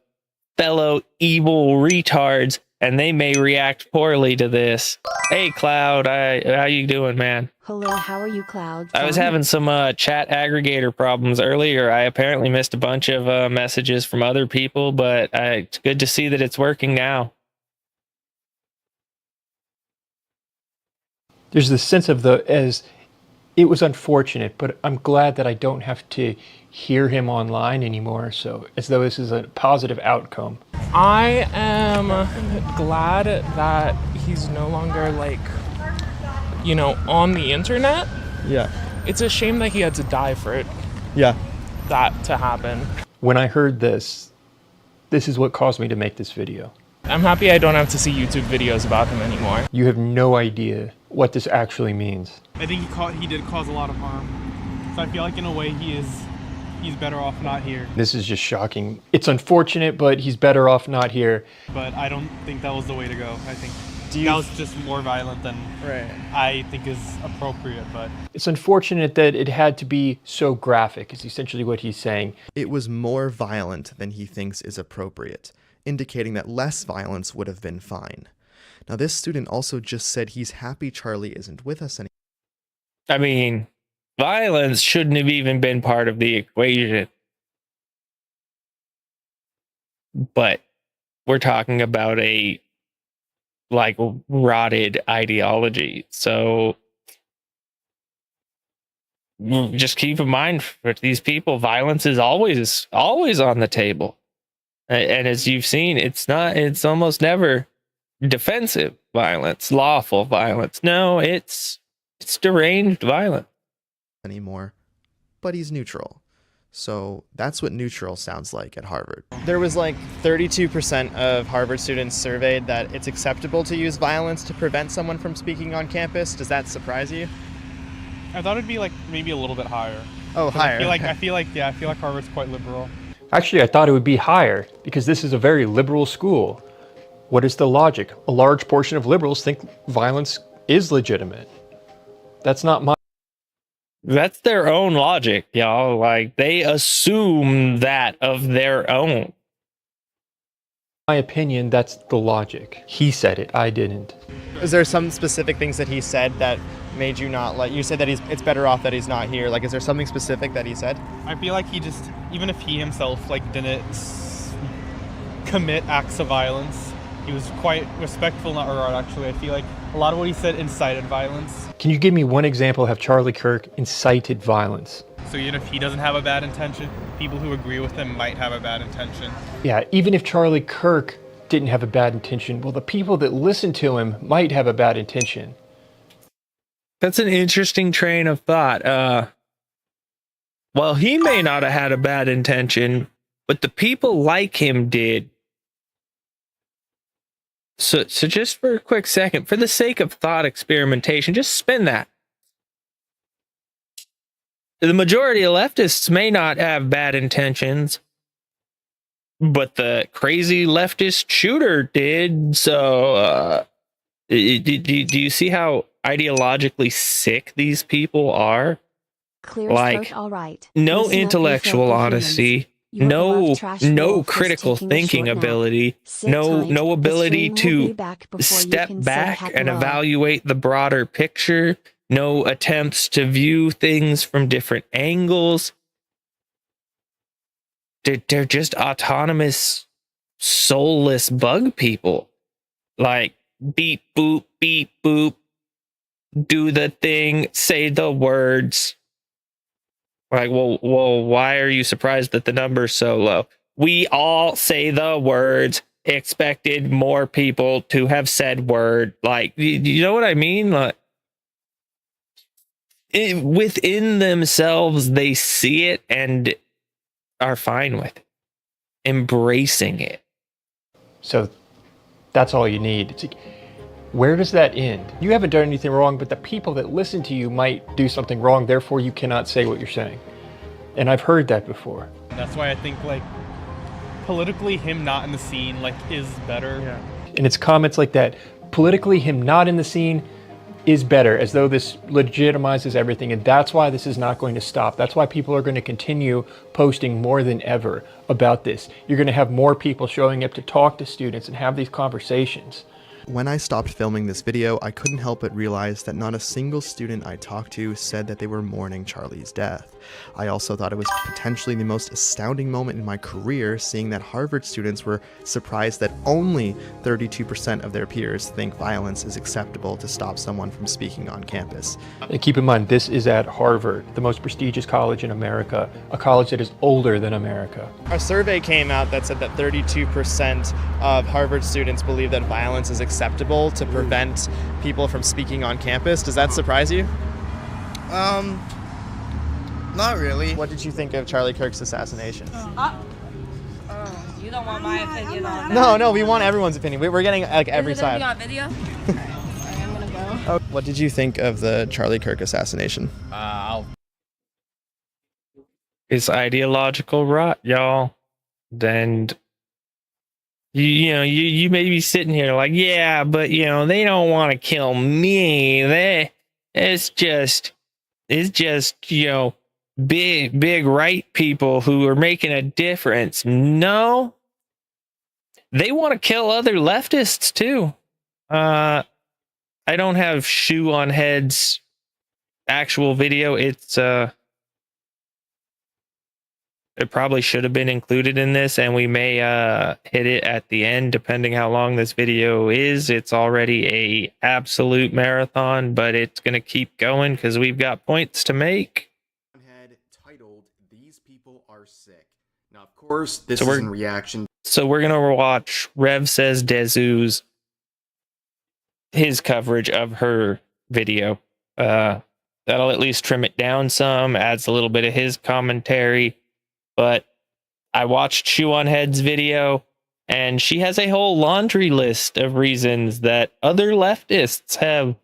fellow evil retards, and they may react poorly to this. Hey, Cloud, how you doing, man? Hello, how are you, Cloud? I was having some chat aggregator problems earlier. I apparently missed a bunch of messages from other people, but it's good to see that it's working now. There's this sense of it was unfortunate, but I'm glad that I don't have to hear him online anymore, so as though this is a positive outcome. I am glad that he's no longer on the internet. Yeah. It's a shame that he had to die for it. Yeah. That to happen. When I heard this is what caused me to make this video. I'm happy I don't have to see YouTube videos about him anymore. You have no idea what this actually means. I think he did cause a lot of harm. So I feel like in a way he's better off not here. This is just shocking. It's unfortunate, but he's better off not here. But I don't think that was the way to go. I think that was just more violent than I think is appropriate. But it's unfortunate that it had to be so graphic, is essentially what he's saying. It was more violent than he thinks is appropriate, indicating that less violence would have been fine. Now, this student also just said he's happy Charlie isn't with us anymore. I mean, violence shouldn't have even been part of the equation. But we're talking about a rotted ideology. So just keep in mind, for these people, violence is always on the table. And as you've seen, it's almost never defensive violence, lawful violence. No, it's deranged violence. Anymore, but he's neutral. So that's what neutral sounds like at Harvard. There was 32% of Harvard students surveyed that it's acceptable to use violence to prevent someone from speaking on campus. Does that surprise you? I thought it'd be maybe a little bit higher. Oh, higher. I feel like Harvard's quite liberal. Actually, I thought it would be higher because this is a very liberal school. What is the logic? A large portion of liberals think violence is legitimate. That's not my... That's their own logic, y'all. They assume that of their own. My opinion, that's the logic. He said it, I didn't. Is there some specific things that he said that made you not you said that it's better off that he's not here? Is there something specific that he said? I feel like he just, even if he himself didn't commit acts of violence, he was quite respectful in that regard. Actually, I feel like a lot of what he said incited violence. Can you give me one example of Charlie Kirk incited violence? So even if he doesn't have a bad intention, people who agree with him might have a bad intention. Yeah, even if Charlie Kirk didn't have a bad intention, well, the people that listen to him might have a bad intention. That's an interesting train of thought. Well, he may not have had a bad intention, but the people like him did. So just for a quick second, for the sake of thought experimentation, just spin that. The majority of leftists may not have bad intentions, but the crazy leftist shooter did. So do you see how ideologically sick these people are? Clear throat, all right. No Listen up, intellectual honesty. No critical thinking ability, no ability to step back and evaluate the broader picture, no attempts to view things from different angles. They're just autonomous, soulless bug people. Beep, boop, do the thing, say the words. Well, why are you surprised that the number's so low? We all say the words, expected more people to have said word. You know what I mean? Within themselves, they see it and are fine with it, embracing it. So that's all you need. Where does that end? You haven't done anything wrong, but the people that listen to you might do something wrong, therefore you cannot say what you're saying. And I've heard that before. That's why I think politically him not in the scene is better. Yeah. And it's comments like that. Politically him not in the scene is better, as though this legitimizes everything. And that's why this is not going to stop. That's why people are going to continue posting more than ever about this. You're going to have more people showing up to talk to students and have these conversations. When I stopped filming this video, I couldn't help but realize that not a single student I talked to said that they were mourning Charlie's death. I also thought it was potentially the most astounding moment in my career, seeing that Harvard students were surprised that only 32% of their peers think violence is acceptable to stop someone from speaking on campus. And keep in mind, this is at Harvard, the most prestigious college in America, a college that is older than America. A survey came out that said that 32% of Harvard students believe that violence is acceptable acceptable to prevent people from speaking on campus. Does that surprise you? Not really. What did you think of Charlie Kirk's assassination? You don't want my opinion on that? No, we want everyone's opinion. We're getting like every Is it side. gonna be on video? I'm gonna go. Oh, what did you think of the Charlie Kirk assassination? It's ideological rot, y'all. And you may be sitting here like, yeah, but they don't want to kill me. It's just big right people who are making a difference. No, they want to kill other leftists too. I don't have Shoe on Head's actual video. It probably should have been included in this, and we may hit it at the end, depending how long this video is. It's already a absolute marathon, but it's going to keep going because we've got points to make. Titled, "These People Are Sick." Now, of course, this is in reaction. So we're going to watch Rev Says Dezu's his coverage of her video. That'll at least trim it down some, adds a little bit of his commentary. But I watched Shoe on Head's video, and she has a whole laundry list of reasons that other leftists have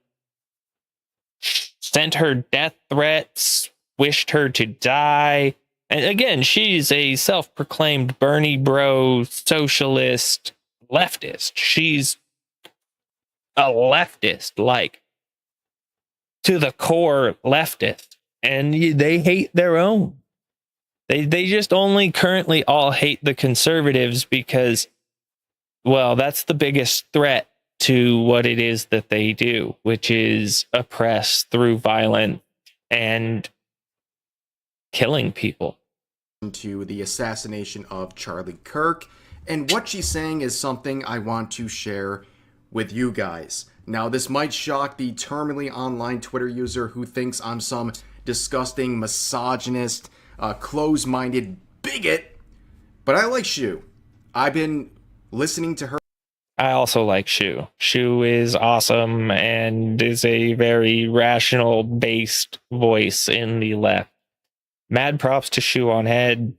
sent her death threats, wished her to die. And again, she's a self-proclaimed Bernie bro socialist leftist. She's a leftist, like to the core leftist, and they hate their own. They just only currently all hate the conservatives because, well, that's the biggest threat to what it is that they do, which is oppress through violence and killing people. To the assassination of Charlie Kirk, and what she's saying is something I want to share with you guys. Now, this might shock the terminally online Twitter user who thinks I'm some disgusting misogynist, close-minded bigot, but I like Shu. I've been listening to her. I also like Shu. Shu is awesome and is a very rational based voice in the left. Mad props to Shoe on Head.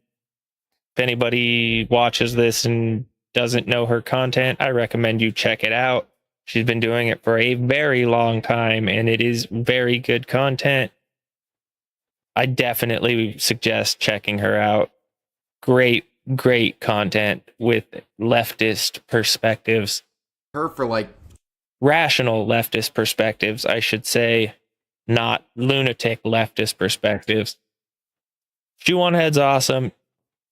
If anybody watches this and doesn't know her content, I recommend you check it out. She's been doing it for a very long time, and it is very good content. I definitely suggest checking her out. Great content with leftist perspectives. Her for like rational leftist perspectives, I should say, not lunatic leftist perspectives. Shoe on Head's awesome.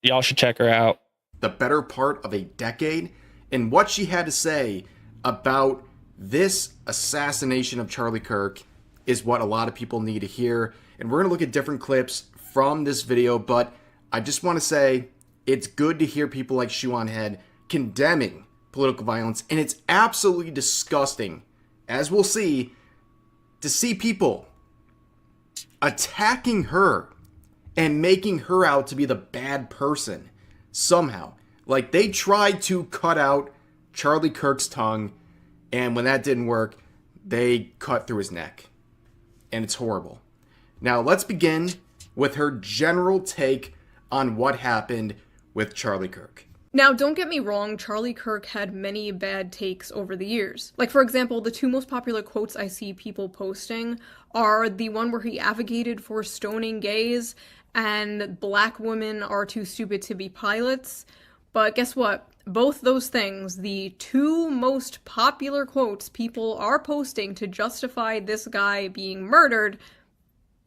Y'all should check her out. The better part of a decade, and what she had to say about this assassination of Charlie Kirk is what a lot of people need to hear. And we're going to look at different clips from this video, but I just want to say it's good to hear people like Shoe on Head condemning political violence, and it's absolutely disgusting, as we'll see, to see people attacking her and making her out to be the bad person somehow. Like, they tried to cut out Charlie Kirk's tongue, and when that didn't work, they cut through his neck. And it's horrible. Now, let's begin with her general take on what happened with Charlie Kirk. Now, don't get me wrong, Charlie Kirk had many bad takes over the years. Like, for example, the two most popular quotes I see people posting are the one where he advocated for stoning gays and black women are too stupid to be pilots. But guess what? Both those things, the two most popular quotes people are posting to justify this guy being murdered,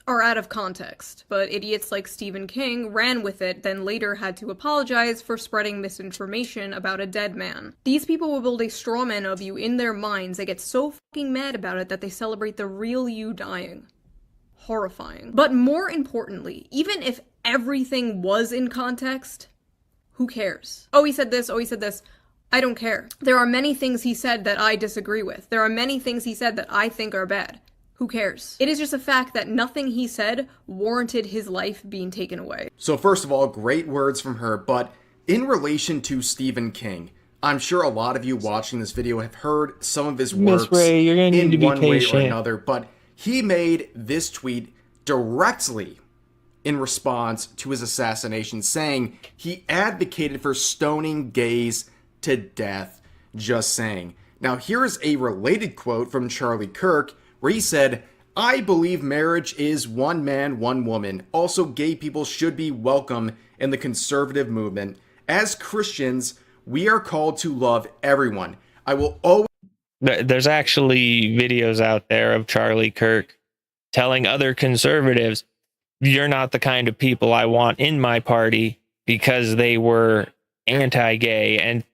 are out of context. But idiots like Stephen King ran with it, then later had to apologize for spreading misinformation about a dead man. These people will build a straw man of you in their minds. They get so fucking mad about it that they celebrate the real you dying. Horrifying. But more importantly, even if everything was in context, who cares? Oh, he said this, oh, he said this. I don't care. There are many things he said that I disagree with. There are many things he said that I think are bad. Who cares? It is just a fact that nothing he said warranted his life being taken away. So first of all, great words from her, but in relation to Stephen King, I'm sure a lot of you watching this video have heard some of his Miss works Ray, you're gonna need to in be one way or patient. another, but he made this tweet directly in response to his assassination, saying he advocated for stoning gays to death. Just saying. Now, here is a related quote from Charlie Kirk, where he said, "I believe marriage is one man, one woman. Also, gay people should be welcome in the conservative movement. As Christians, we are called to love everyone. I will always..." There's actually videos out there of Charlie Kirk telling other conservatives, you're not the kind of people I want in my party, because they were anti-gay and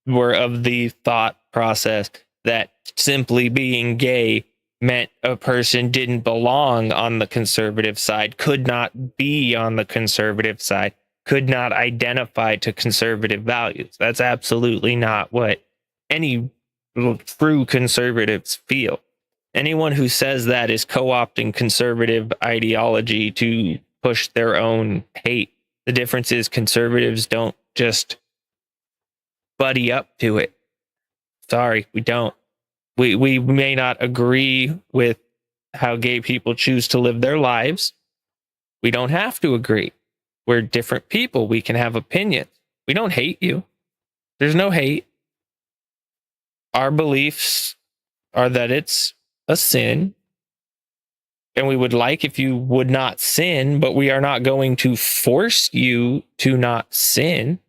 were of the thought process that simply being gay meant a person didn't belong on the conservative side, could not be on the conservative side, could not identify to conservative values. That's absolutely not what any true conservatives feel. Anyone who says that is co-opting conservative ideology to push their own hate. The difference is conservatives don't just buddy up to it. Sorry, we don't. We may not agree with how gay people choose to live their lives. We don't have to agree. We're different people. We can have opinions. We don't hate you. There's no hate. Our beliefs are that it's a sin, and we would like if you would not sin, but we are not going to force you to not sin.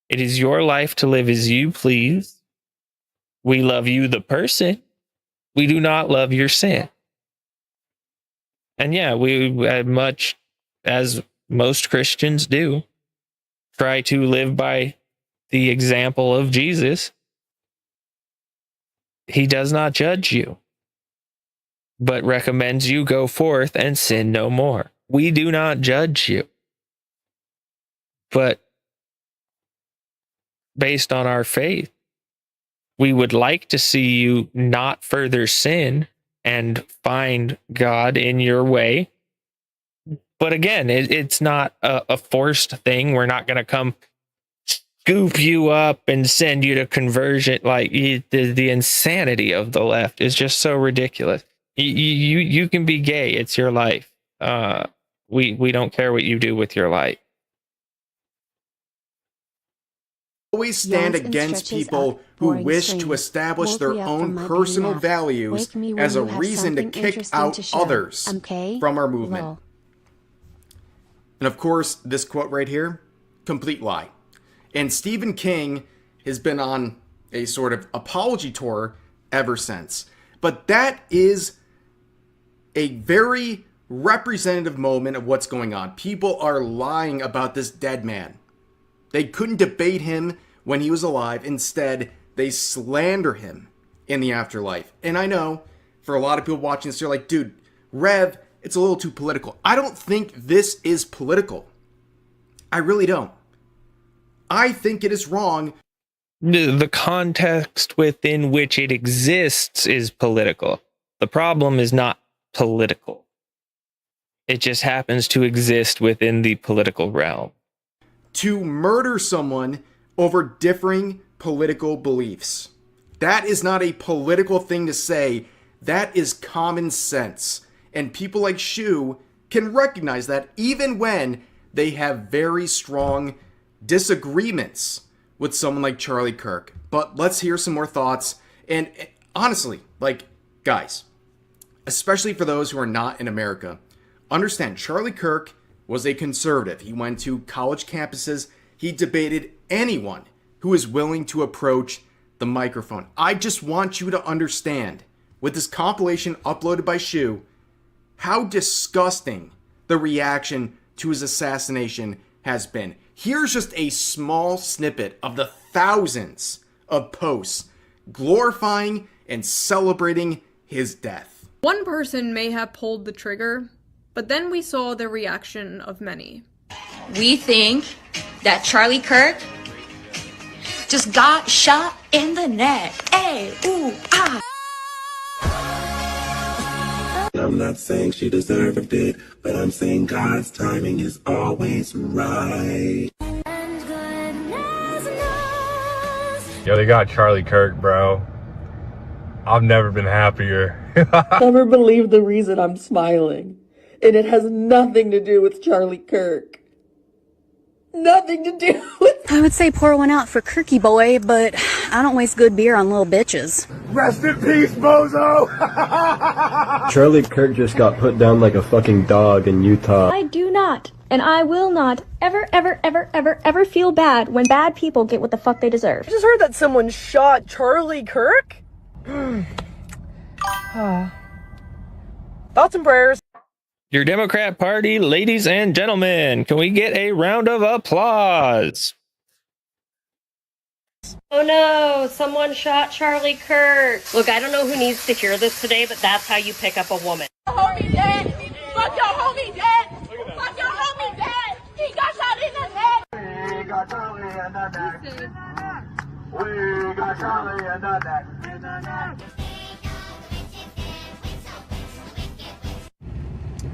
It is your life to live as you please. We love you, the person. We do not love your sin. And yeah, we, much as most Christians do, try to live by the example of Jesus. He does not judge you, but recommends you go forth and sin no more. We do not judge you, but based on our faith, we would like to see you not further sin and find God in your way. But again, it's not a forced thing. We're not going to come scoop you up and send you to conversion. Like the insanity of the left is just so ridiculous. You can be gay. It's your life. We don't care what you do with your life. Always stand against people who wish to establish their own personal values as a reason to kick out others from our movement. And of course, this quote right here, complete lie. And Stephen King has been on a sort of apology tour ever since. But that is a very representative moment of what's going on. People are lying about this dead man. They couldn't debate him when he was alive. Instead, they slander him in the afterlife. And I know, for a lot of people watching this, they're like, dude, Rev, it's a little too political. I don't think this is political. I really don't. I think it is wrong. The context within which it exists is political. The problem is not political. It just happens to exist within the political realm. To murder someone over differing political beliefs. That is not a political thing to say. That is common sense. And people like Shu can recognize that even when they have very strong disagreements with someone like Charlie Kirk. But let's hear some more thoughts. And honestly, like, guys, especially for those who are not in America, understand Charlie Kirk was a conservative. He went to college campuses. He debated anyone who is willing to approach the microphone. I just want you to understand, with this compilation uploaded by Shu, how disgusting the reaction to his assassination has been. Here's just a small snippet of the thousands of posts glorifying and celebrating his death. One person may have pulled the trigger, but then we saw the reaction of many. We think that Charlie Kirk just got shot in the neck. Hey, ooh, ah. I'm not saying she deserved it, but I'm saying God's timing is always right. Yo, they got Charlie Kirk, bro. I've never been happier. Never believe the reason I'm smiling. And it has nothing to do with Charlie Kirk. Nothing to do with... I would say pour one out for Kirky Boy, but I don't waste good beer on little bitches. Rest in peace, bozo! Charlie Kirk just got put down like a fucking dog in Utah. I do not, and I will not, ever feel bad when bad people get what the fuck they deserve. I just heard that someone shot Charlie Kirk? Thoughts and prayers. Your Democrat Party, ladies and gentlemen, can we get a round of applause? Oh no, someone shot Charlie Kirk. Look, I don't know who needs to hear this today, but that's how you pick up a woman. Homie dead. Fuck your homie dead. Fuck your homie dead. He got shot in the head. We got Charlie in the neck. We got Charlie in the neck.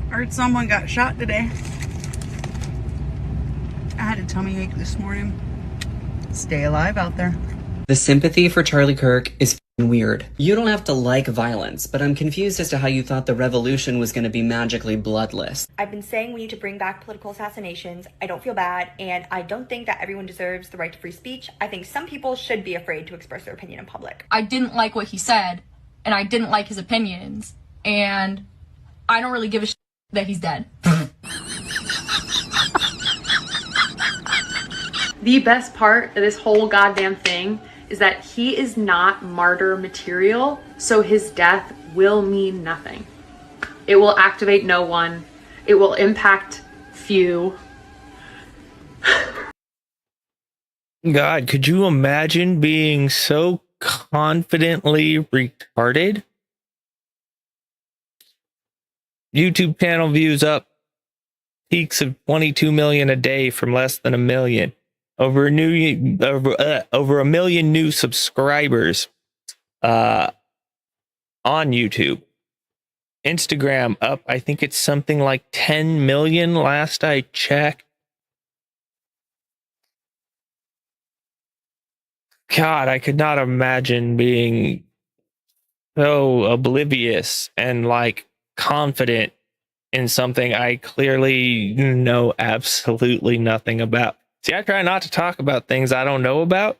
Heard someone got shot today. I had a tummy ache this morning. Stay alive out there. The sympathy for Charlie Kirk is f***ing weird. You don't have to like violence, but I'm confused as to how you thought the revolution was going to be magically bloodless. I've been saying we need to bring back political assassinations. I don't feel bad, and I don't think that everyone deserves the right to free speech. I think some people should be afraid to express their opinion in public. I didn't like what he said, and I didn't like his opinions, and I don't really give a shit that he's dead. The best part of this whole goddamn thing is that he is not martyr material, so his death will mean nothing. It will activate no one. It will impact few. God, could you imagine being so confidently retarded? YouTube channel views up, peaks of 22 million a day from less than a million. Over a million new subscribers on YouTube. Instagram up, I think it's something like 10 million last I checked. God, I could not imagine being so oblivious and like confident in something I clearly know absolutely nothing about. See, I try not to talk about things I don't know about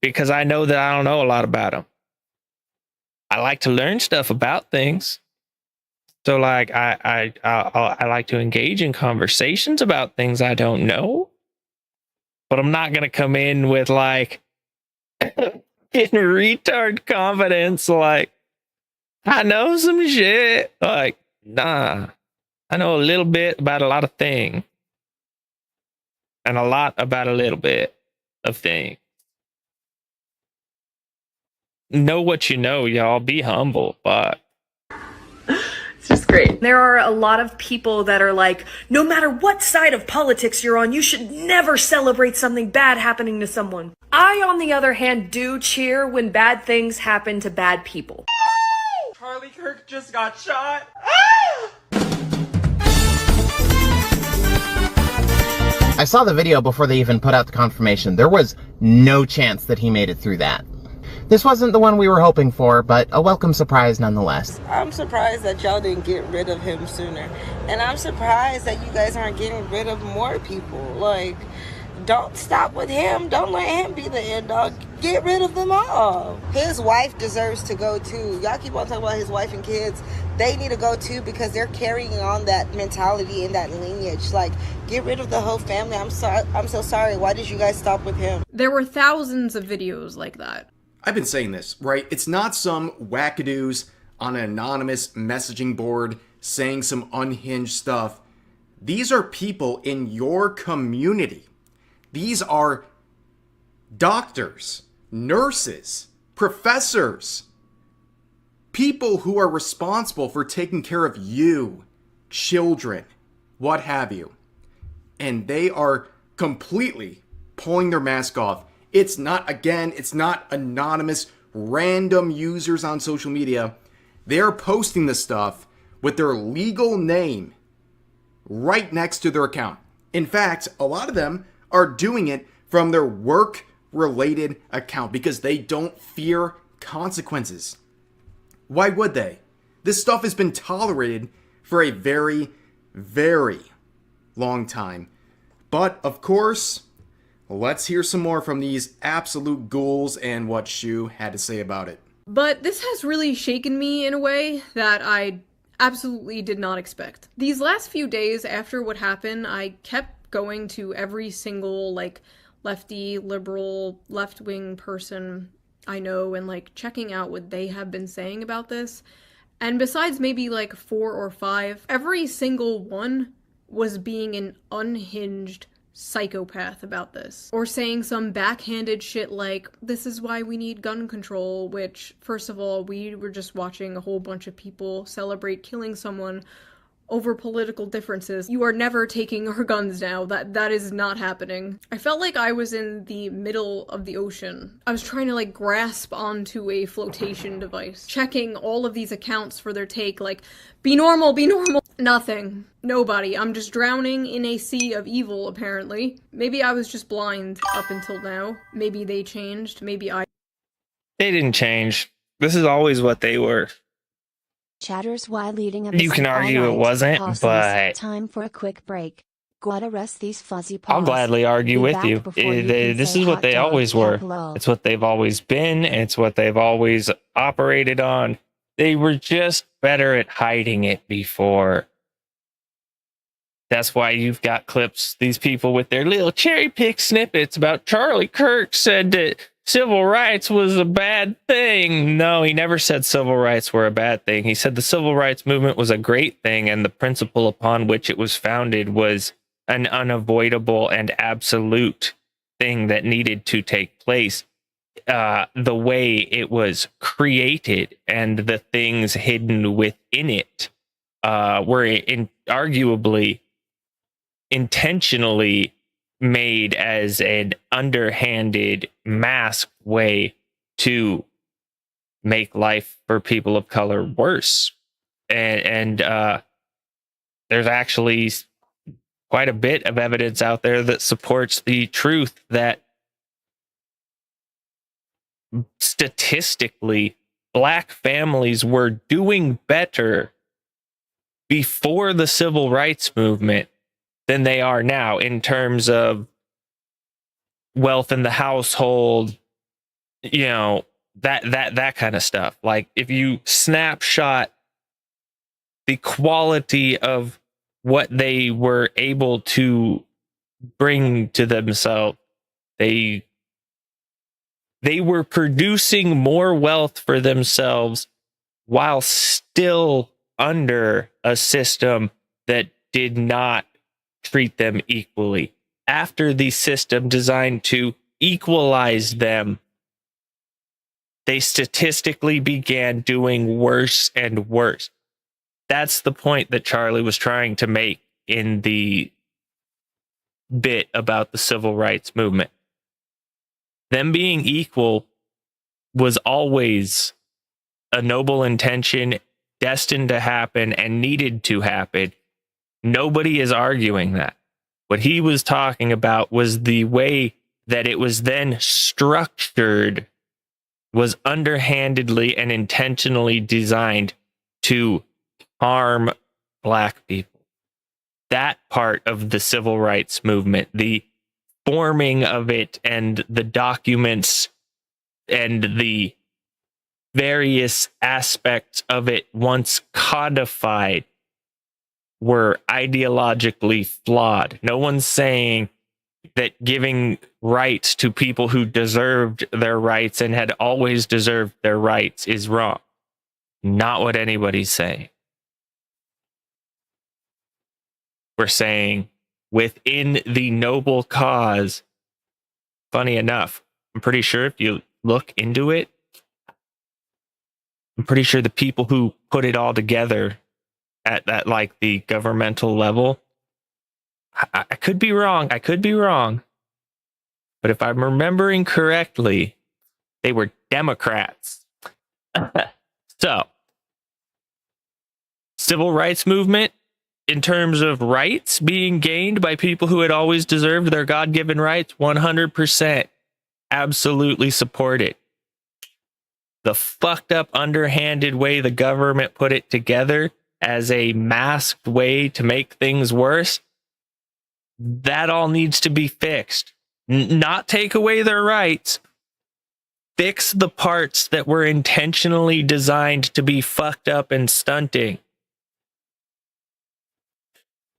because I know that I don't know a lot about them. I like to learn stuff about things. So like I like to engage in conversations about things I don't know. But I'm not going to come in with like in retard confidence like I know some shit. Like, nah. I know a little bit about a lot of things. And a lot about a little bit of things. Know what you know, y'all. Be humble, but It's just great. There are a lot of people that are like, no matter what side of politics you're on, you should never celebrate something bad happening to someone. I, on the other hand, do cheer when bad things happen to bad people. Charlie Kirk just got shot. I saw the video before they even put out the confirmation. There was no chance that he made it through that. This wasn't the one we were hoping for, but a welcome surprise nonetheless. I'm surprised that y'all didn't get rid of him sooner. And I'm surprised that you guys aren't getting rid of more people. Like, don't stop with him. Don't let him be the end dog. Get rid of them all. His wife deserves to go too. Y'all keep on talking about his wife and kids. They need to go too because they're carrying on that mentality and that lineage. Like, get rid of the whole family. I'm so sorry. Why did you guys stop with him? There were thousands of videos like that. I've been saying this, right? It's not some wackadoos on an anonymous messaging board saying some unhinged stuff. These are people in your community. These are doctors, nurses, professors, people who are responsible for taking care of you, children, what have you. And they are completely pulling their mask off. It's not, again, it's not anonymous, random users on social media. They're posting this stuff with their legal name right next to their account. In fact, a lot of them are doing it from their work related account because they don't fear consequences. Why would they? This stuff has been tolerated for a very, very long time. But, of course, let's hear some more from these absolute ghouls and what Shu had to say about it. But this has really shaken me in a way that I absolutely did not expect. These last few days after what happened, I kept going to every single, like, lefty, liberal, left-wing person I know and, like, checking out what they have been saying about this. And besides maybe, like, 4 or 5, every single one was being an unhinged psychopath about this. Or saying some backhanded shit like, this is why we need gun control, which, first of all, we were just watching a whole bunch of people celebrate killing someone over political differences. You are never taking our guns now. That is not happening. I felt like I was in the middle of the ocean. I was trying to, like, grasp onto a flotation device, checking all of these accounts for their take, like, be normal, be normal. Nothing. Nobody. I'm just drowning in a sea of evil, apparently. Maybe I was just blind up until now. Maybe they changed. Maybe I... They didn't change. This is always what they were. Chatters while leading a You can argue it wasn't, but time for a quick break. Gotta rest these fuzzy paws. I'll gladly argue Be with back you. before you can This say is what hot they dog, always were. capital. It's what they've always been. It's what they've always operated on. They were just better at hiding it before. That's why you've got clips, these people with their little cherry pick snippets about Charlie Kirk said that civil rights was a bad thing. No, he never said civil rights were a bad thing. He said the civil rights movement was a great thing, and the principle upon which it was founded was an unavoidable and absolute thing that needed to take place. The way it was created and the things hidden within it were arguably intentionally made as an underhanded, masked way to make life for people of color worse. And there's actually quite a bit of evidence out there that supports the truth that statistically, Black families were doing better before the civil rights movement than they are now in terms of wealth in the household, you know, that kind of stuff. Like, if you snapshot the quality of what they were able to bring to themselves, they were producing more wealth for themselves while still under a system that did not treat them equally. After the system designed to equalize them, they statistically began doing worse and worse. That's the point that Charlie was trying to make in the bit about the civil rights movement. Them being equal was always a noble intention, destined to happen and needed to happen. Nobody is arguing that. What he was talking about was the way that it was then structured was underhandedly and intentionally designed to harm Black people. That part of the civil rights movement, the forming of it and the documents and the various aspects of it once codified were ideologically flawed. No one's saying that giving rights to people who deserved their rights and had always deserved their rights is wrong. Not what anybody's saying. We're saying within the noble cause, funny enough, I'm pretty sure if you look into it, I'm pretty sure the people who put it all together at that, like, the governmental level, I could be wrong. I could be wrong. But if I'm remembering correctly, they were Democrats. So, civil rights movement, in terms of rights being gained by people who had always deserved their God-given rights, 100%. absolutely support it. The fucked up, underhanded way the government put it together as a masked way to make things worse, that all needs to be fixed. Not take away their rights. Fix the parts that were intentionally designed to be fucked up and stunting.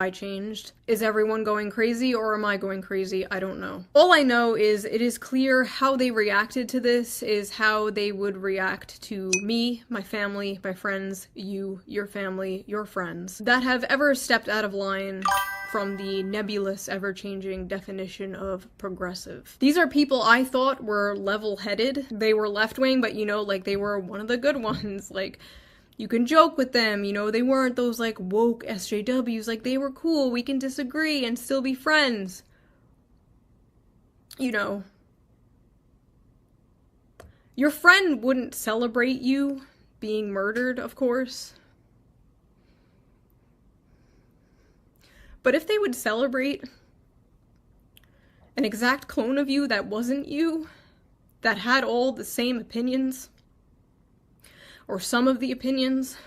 I changed. Is everyone going crazy or am I going crazy? I don't know. All I know is it is clear how they reacted to this is how they would react to me, my family, my friends, you, your family, your friends, that have ever stepped out of line from the nebulous, ever-changing definition of progressive. These are people I thought were level-headed. They were left-wing, but you know, like they were one of the good ones. Like, you can joke with them, you know, they weren't those, like, woke SJWs, like, they were cool, we can disagree and still be friends. You know. Your friend wouldn't celebrate you being murdered, of course. But if they would celebrate an exact clone of you that wasn't you, that had all the same opinions, or some of the opinions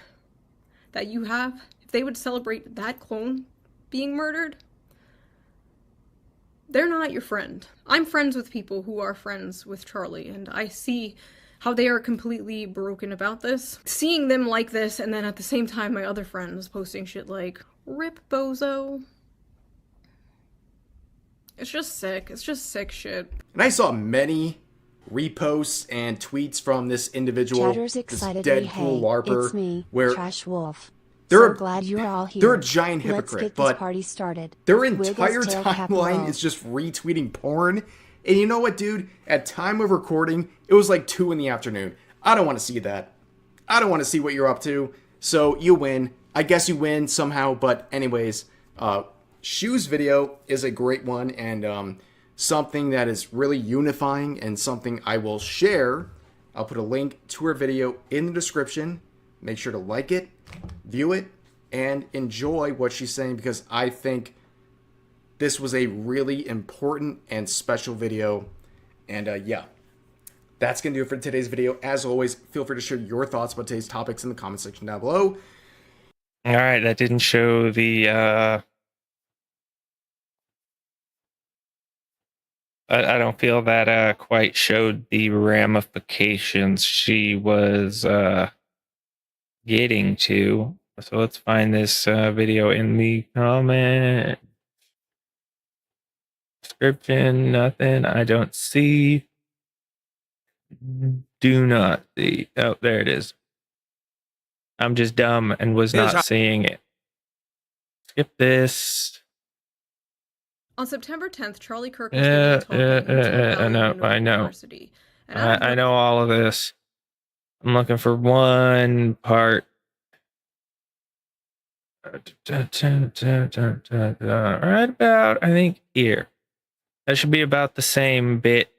that you have, if they would celebrate that clone being murdered, they're not your friend. I'm friends with people who are friends with Charlie, and I see how they are completely broken about this. Seeing them like this, and then at the same time my other friends posting shit like, "Rip bozo." It's just sick. It's just sick shit. And I saw many reposts and tweets from this individual, Chatters this excitedly, Deadpool hey, LARPer, it's me, where Trash Wolf. they're So glad you're all here. They're a giant Let's hypocrite, get this but party started. their Wig his entire tail cap timeline low. is just retweeting porn. And you know what, dude? At time of recording, it was like 2 in the afternoon. I don't want to see that. I don't want to see what you're up to. So you win. I guess you win somehow. But anyways, Shu's video is a great one and something that is really unifying and something I will share. I'll put a link to her video in the description. Make sure to like it, view it, and enjoy what she's saying because I think this was a really important and special video. And yeah, that's going to do it for today's video. As always, feel free to share your thoughts about today's topics in the comment section down below. All right, that didn't show the I don't feel that quite showed the ramifications she was getting to. So let's find this video in the comment description. Nothing. I don't see. Do not see. Oh, there it is. I'm just dumb and was not seeing it. Skip this. On September 10th, Charlie Kirk was giving a talk at I know. University. I know all of this. I'm looking for one part. Right about, I think, here. That should be about the same bit.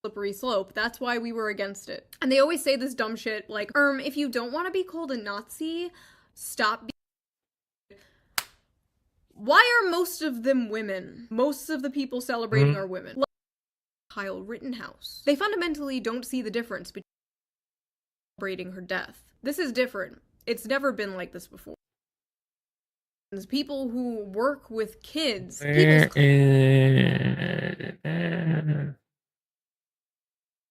Slippery slope. That's why we were against it. And they always say this dumb shit like, if you don't want to be called a Nazi, stop being. Why are most of them women? Most of the people celebrating are women. Like Kyle Rittenhouse. They fundamentally don't see the difference between celebrating her death. This is different. It's never been like this before. People who work with kids. I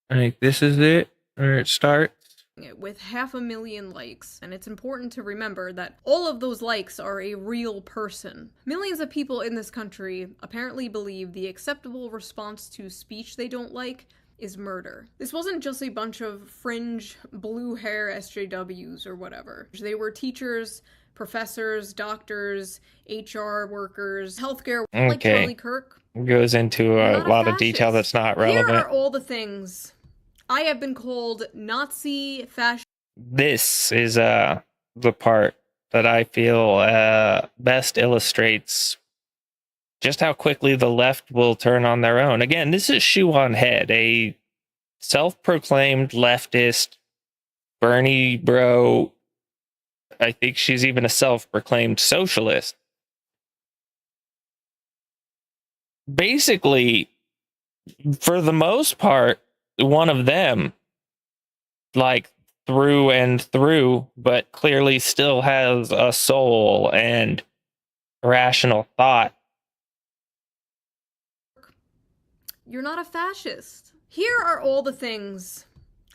think this is it, where it starts. With 500,000 likes, and it's important to remember that all of those likes are a real person. Millions of people in this country apparently believe the acceptable response to speech they don't like is murder. This wasn't just a bunch of fringe blue hair SJWs or whatever. They were teachers, professors, doctors, HR workers, healthcare, like Charlie Kirk. It goes into a lot of detail that's not relevant. Here are all the things. I have been called Nazi, fascist. This is the part that I feel best illustrates just how quickly the left will turn on their own. Again, this is Shoe on Head, a self-proclaimed leftist, Bernie bro. I think she's even a self-proclaimed socialist. Basically, for the most part, one of them, like through and through, but clearly still has a soul and rational thought. You're not a fascist. Here are all the things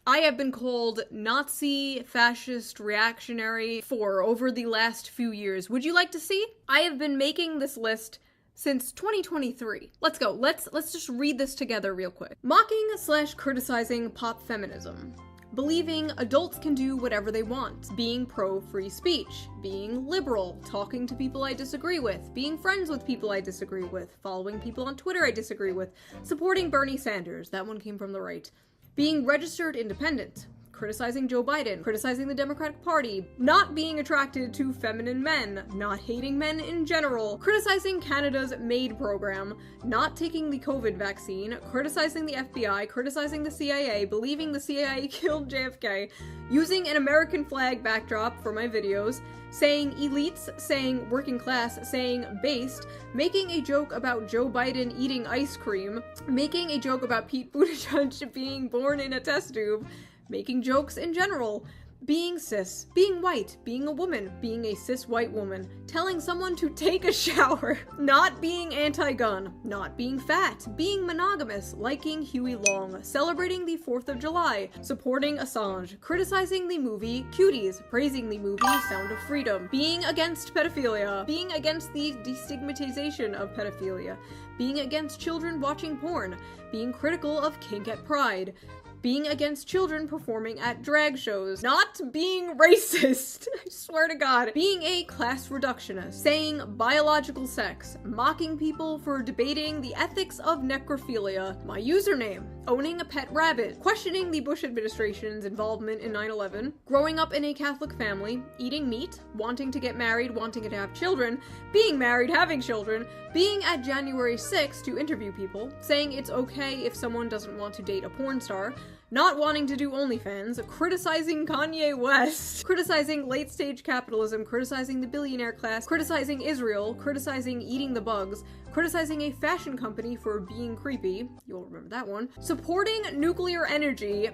I have been called Nazi, fascist, reactionary for over the last few years. Would you like to see? I have been making this list since 2023. Let's go. Let's just read this together real quick. Mocking/criticizing pop feminism. Believing adults can do whatever they want. Being pro-free speech. Being liberal. Talking to people I disagree with. Being friends with people I disagree with. Following people on Twitter I disagree with. Supporting Bernie Sanders. That one came from the right. Being registered independent. Criticizing Joe Biden, criticizing the Democratic Party, not being attracted to feminine men, not hating men in general, criticizing Canada's MAID program, not taking the COVID vaccine, criticizing the FBI, criticizing the CIA, believing the CIA killed JFK, using an American flag backdrop for my videos, saying elites, saying working class, saying based, making a joke about Joe Biden eating ice cream, making a joke about Pete Buttigieg being born in a test tube, making jokes in general, being cis, being white, being a woman, being a cis white woman, telling someone to take a shower, not being anti-gun, not being fat, being monogamous, liking Huey Long, celebrating the 4th of July, supporting Assange, criticizing the movie Cuties, praising the movie Sound of Freedom, being against pedophilia, being against the destigmatization of pedophilia, being against children watching porn, being critical of kink at Pride, being against children performing at drag shows, not being racist, I swear to God, being a class reductionist, saying biological sex, mocking people for debating the ethics of necrophilia, my username, owning a pet rabbit, questioning the Bush administration's involvement in 9/11, growing up in a Catholic family, eating meat, wanting to get married, wanting to have children, being married, having children, being at January 6th to interview people, saying it's okay if someone doesn't want to date a porn star, not wanting to do OnlyFans, criticizing Kanye West, criticizing late-stage capitalism, criticizing the billionaire class, criticizing Israel, criticizing eating the bugs, criticizing a fashion company for being creepy, you'll remember that one, supporting nuclear energy,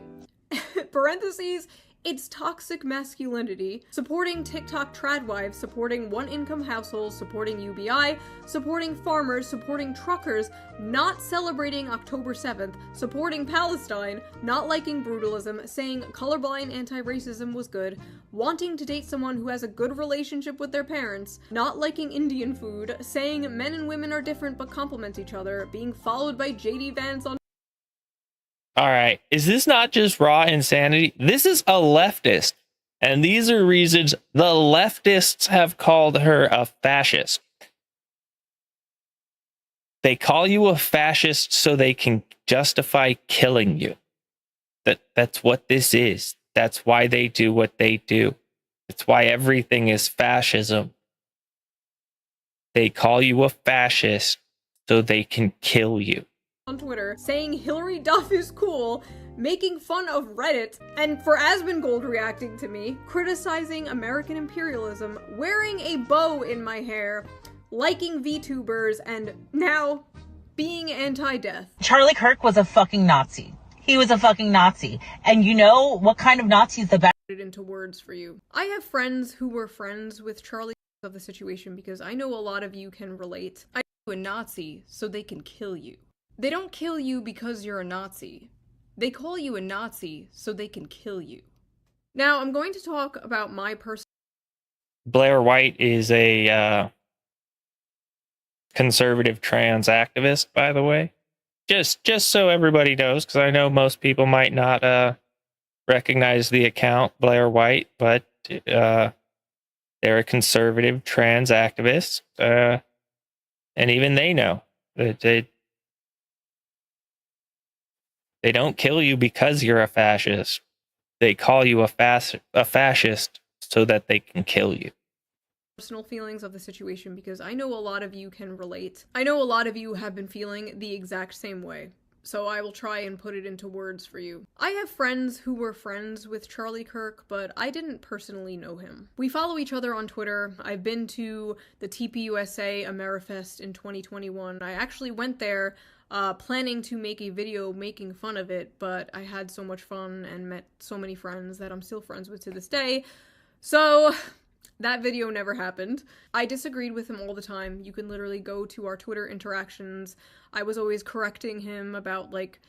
parentheses, its toxic masculinity, supporting TikTok tradwives, supporting one-income households, supporting UBI, supporting farmers, supporting truckers, not celebrating October 7th, supporting Palestine, not liking brutalism, saying colorblind anti-racism was good, wanting to date someone who has a good relationship with their parents, not liking Indian food, saying men and women are different but complement each other, being followed by JD Vance on All right. Is this not just raw insanity? This is a leftist. And these are reasons the leftists have called her a fascist. They call you a fascist so they can justify killing you. That's what this is. That's why they do what they do. It's why everything is fascism. They call you a fascist so they can kill you. On Twitter, saying Hillary Duff is cool, making fun of Reddit, and for Asmongold reacting to me, criticizing American imperialism, wearing a bow in my hair, liking VTubers, and now being anti-death. Charlie Kirk was a fucking Nazi. He was a fucking Nazi. And you know what kind of Nazi is the best? Put it into words for you. I have friends who were friends with Charlie of the situation because I know a lot of you can relate. I know a Nazi so they can kill you. They don't kill you because you're a Nazi. They call you a Nazi so they can kill you. Now, I'm going to talk about my personal... Blair White is a conservative trans activist, by the way. Just so everybody knows, because I know most people might not recognize the account, Blair White, but they're a conservative trans activist. And even they know that they don't kill you because you're a fascist. They call you a fascist so that they can kill you. Personal feelings of the situation because I know a lot of you can relate. I know a lot of you have been feeling the exact same way. So I will try and put it into words for you. I have friends who were friends with Charlie Kirk, but I didn't personally know him. We follow each other on Twitter. I've been to the TPUSA Amerifest in 2021. I actually went there planning to make a video making fun of it, but I had so much fun and met so many friends that I'm still friends with to this day. So that video never happened. I disagreed with him all the time. You can literally go to our Twitter interactions. I was always correcting him about, like,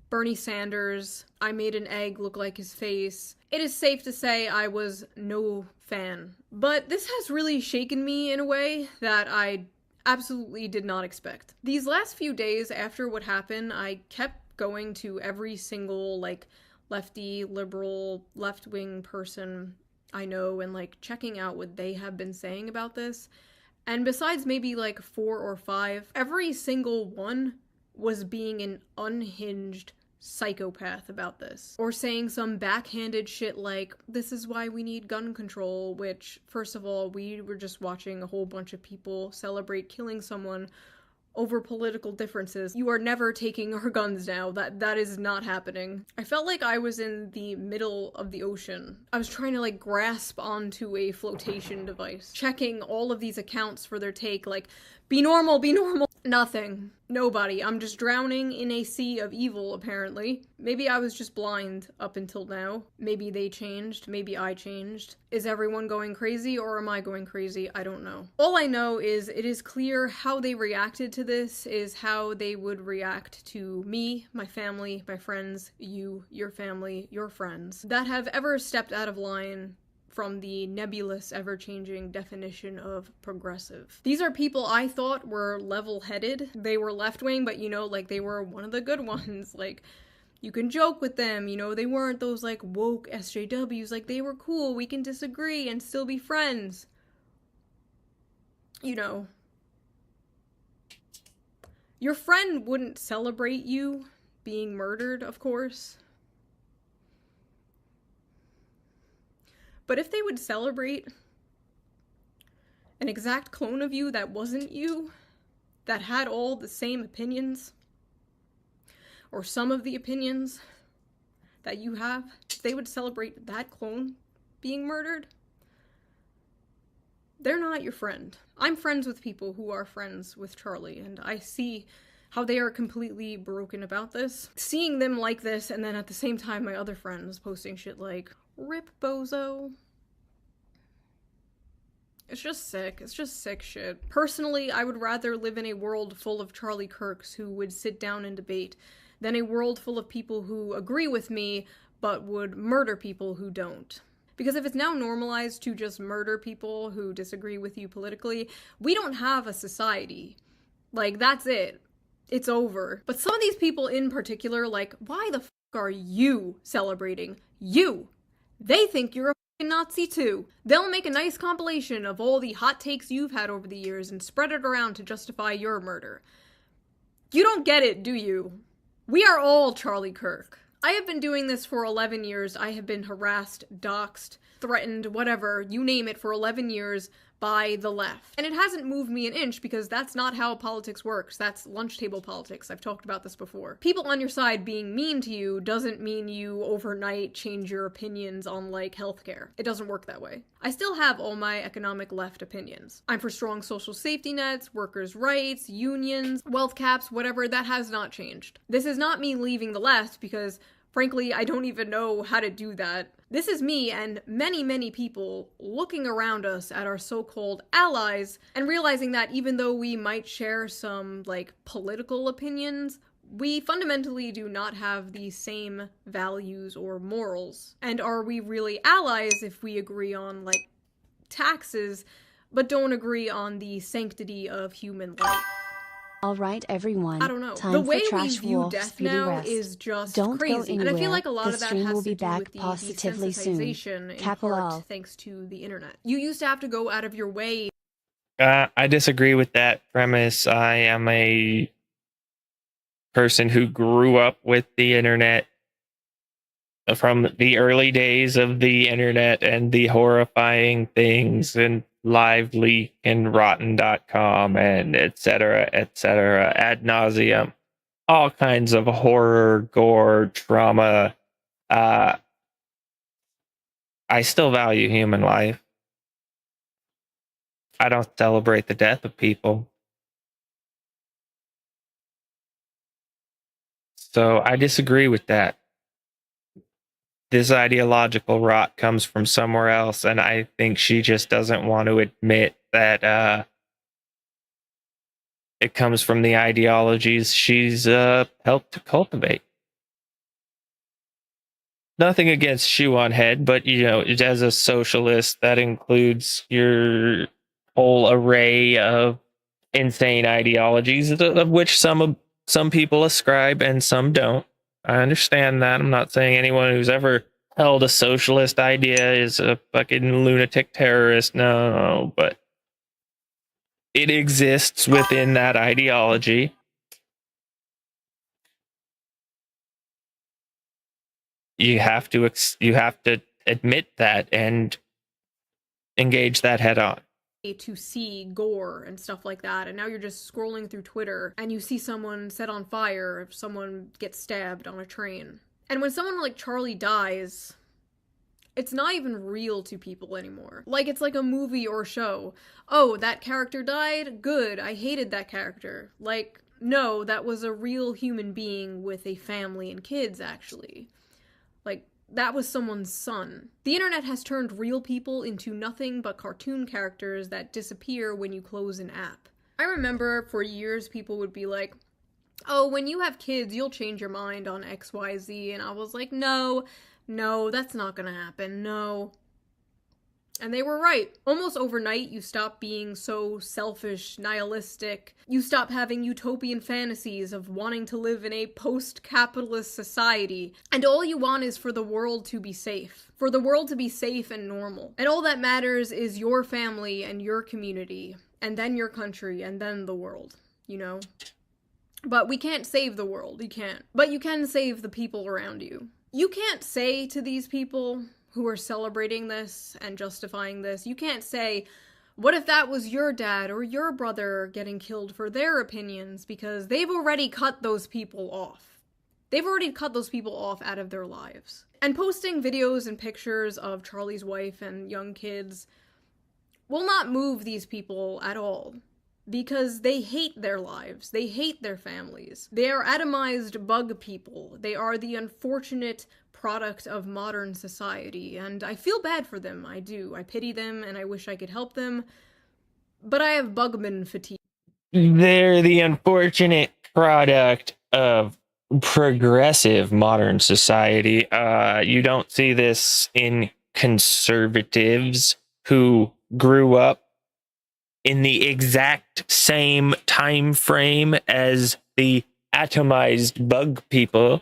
Bernie Sanders. I made an egg look like his face. It is safe to say I was no fan. But this has really shaken me in a way that I absolutely did not expect. These last few days after what happened, I kept going to every single, like, lefty, liberal, left-wing person I know and, like, checking out what they have been saying about this. And besides maybe, like, 4 or 5, every single one was being an unhinged psychopath about this. Or saying some backhanded shit like, this is why we need gun control, which, first of all, we were just watching a whole bunch of people celebrate killing someone over political differences. You are never taking our guns now. That is not happening. I felt like I was in the middle of the ocean. I was trying to, like, grasp onto a flotation device, checking all of these accounts for their take, like, be normal, be normal. Nothing. Nobody. I'm just drowning in a sea of evil, apparently. Maybe I was just blind up until now. Maybe they changed. Maybe I changed. Is everyone going crazy, or am I going crazy? I don't know. All I know is it is clear how they reacted to this is how they would react to me, my family, my friends, you, your family, your friends, that have ever stepped out of line from the nebulous, ever-changing definition of progressive. These are people I thought were level-headed. They were left-wing, but, you know, like, they were one of the good ones. Like, you can joke with them, you know, they weren't those, like, woke SJWs. Like, they were cool, we can disagree and still be friends. You know. Your friend wouldn't celebrate you being murdered, of course. But if they would celebrate an exact clone of you that wasn't you, that had all the same opinions, or some of the opinions that you have, if they would celebrate that clone being murdered, they're not your friend. I'm friends with people who are friends with Charlie, and I see how they are completely broken about this. Seeing them like this, and then at the same time my other friends posting shit like, rip bozo. It's just sick. It's just sick shit. Personally, I would rather live in a world full of Charlie Kirks who would sit down and debate than a world full of people who agree with me but would murder people who don't. Because if it's now normalized to just murder people who disagree with you politically, we don't have a society. Like, that's it. It's over. But some of these people in particular, like, why the f*** are you celebrating? You! They think you're a f***ing Nazi too. They'll make a nice compilation of all the hot takes you've had over the years and spread it around to justify your murder. You don't get it, do you? We are all Charlie Kirk. I have been doing this for 11 years. I have been harassed, doxxed, threatened, whatever, you name it, for 11 years by the left. And it hasn't moved me an inch because that's not how politics works. That's lunch table politics. I've talked about this before. People on your side being mean to you doesn't mean you overnight change your opinions on, like, healthcare. It doesn't work that way. I still have all my economic left opinions. I'm for strong social safety nets, workers' rights, unions, wealth caps, whatever. That has not changed. This is not me leaving the left because, frankly, I don't even know how to do that. This is me and many, many people looking around us at our so-called allies and realizing that even though we might share some, like, political opinions, we fundamentally do not have the same values or morals. And are we really allies if we agree on, like, taxes, but don't agree on the sanctity of human life? All right, everyone. I don't know. Time The way for Trash we view Wolf's death Beauty now Rest. is just Don't crazy. go anywhere. And I feel like a lot the of that stream has will to be do back with the positively soon. desensitization in Capital part L. thanks to the internet. You used to have to go out of your way. I disagree with that premise. I am a person who grew up with the internet from the early days of the internet and the horrifying things and live leak and rotten.com and etc ad nauseum, all kinds of horror, gore, trauma. I still value human life. I don't celebrate the death of people. So I disagree with that. This ideological rot comes from somewhere else, and I think she just doesn't want to admit that it comes from the ideologies she's helped to cultivate. Nothing against shoe on head, but as a socialist, that includes your whole array of insane ideologies, of which some people ascribe and some don't. I understand that. I'm not saying anyone who's ever held a socialist idea is a fucking lunatic terrorist. No, but it exists within that ideology. You have to admit that and engage that head on. To see gore and stuff like that, and now you're just scrolling through Twitter and you see someone set on fire if someone gets stabbed on a train. And when someone like Charlie dies, it's not even real to people anymore. Like, it's like a movie or show. Oh, that character died? Good, I hated that character. Like, no, that was a real human being with a family and kids, actually. Like, that was someone's son. The internet has turned real people into nothing but cartoon characters that disappear when you close an app. I remember for years people would be like, oh, when you have kids, you'll change your mind on XYZ, and I was like, no, that's not gonna happen, no. And they were right. Almost overnight, you stop being so selfish, nihilistic. You stop having utopian fantasies of wanting to live in a post-capitalist society. And all you want is for the world to be safe. For the world to be safe and normal. And all that matters is your family and your community. And then your country, and then the world. You know? But we can't save the world. You can't. But you can save the people around you. You can't say to these people who are celebrating this and justifying this, you can't say, what if that was your dad or your brother getting killed for their opinions, because they've already cut those people off. They've already cut those people off out of their lives. And posting videos and pictures of Charlie's wife and young kids will not move these people at all. Because they hate their lives. They hate their families. They are atomized bug people. They are the unfortunate product of modern society, and I feel bad for them, I do. I pity them, and I wish I could help them, but I have bugman fatigue. They're the unfortunate product of progressive modern society. You don't see this in conservatives who grew up in the exact same time frame as the atomized bug people.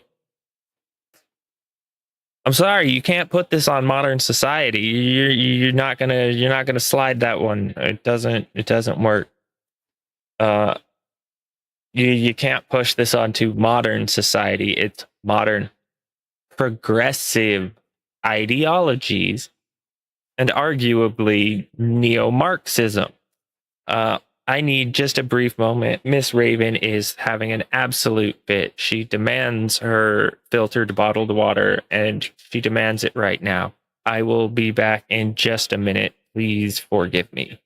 I'm sorry, you can't put this on modern society. You're not gonna slide that one. It doesn't work. You can't push this onto modern society. It's modern progressive ideologies and arguably neo-Marxism. I need just a brief moment. Miss Raven is having an absolute fit. She demands her filtered bottled water, and she demands it right now. I will be back in just a minute. Please forgive me.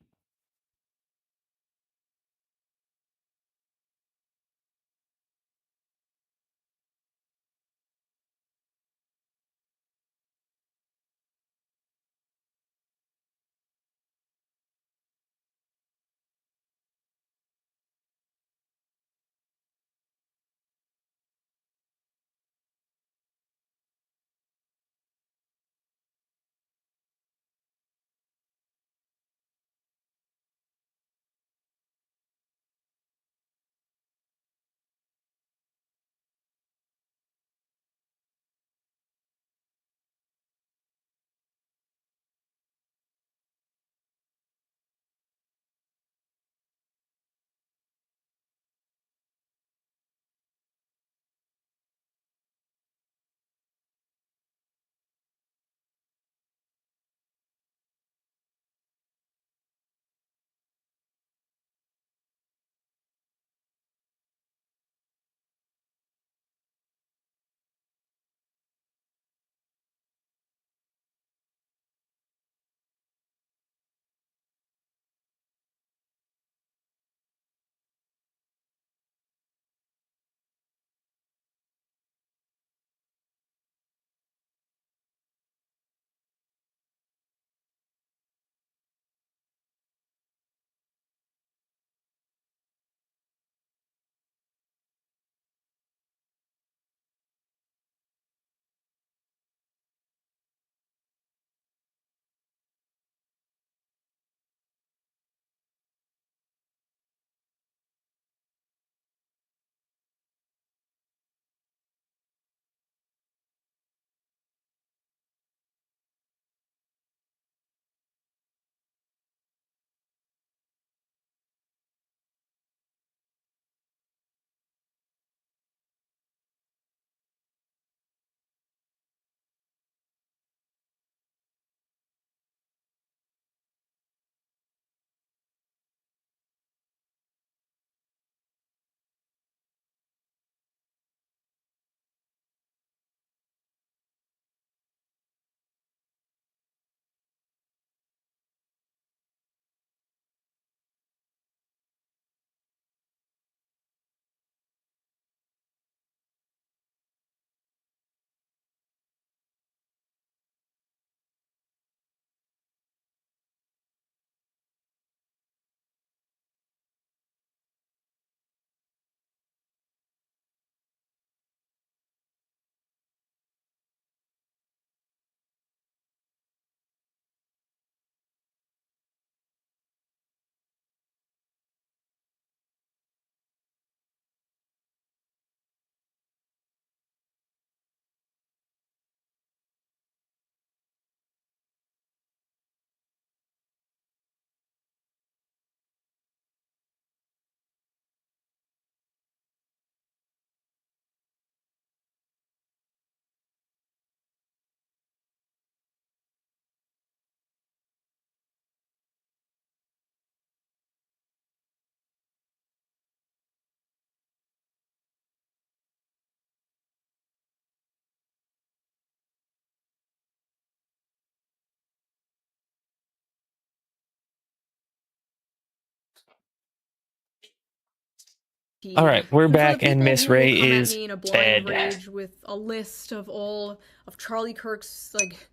All right, we're And for the back, and people Miss who will Ray come at is me in a blind dead. rage with a list of all of Charlie Kirk's like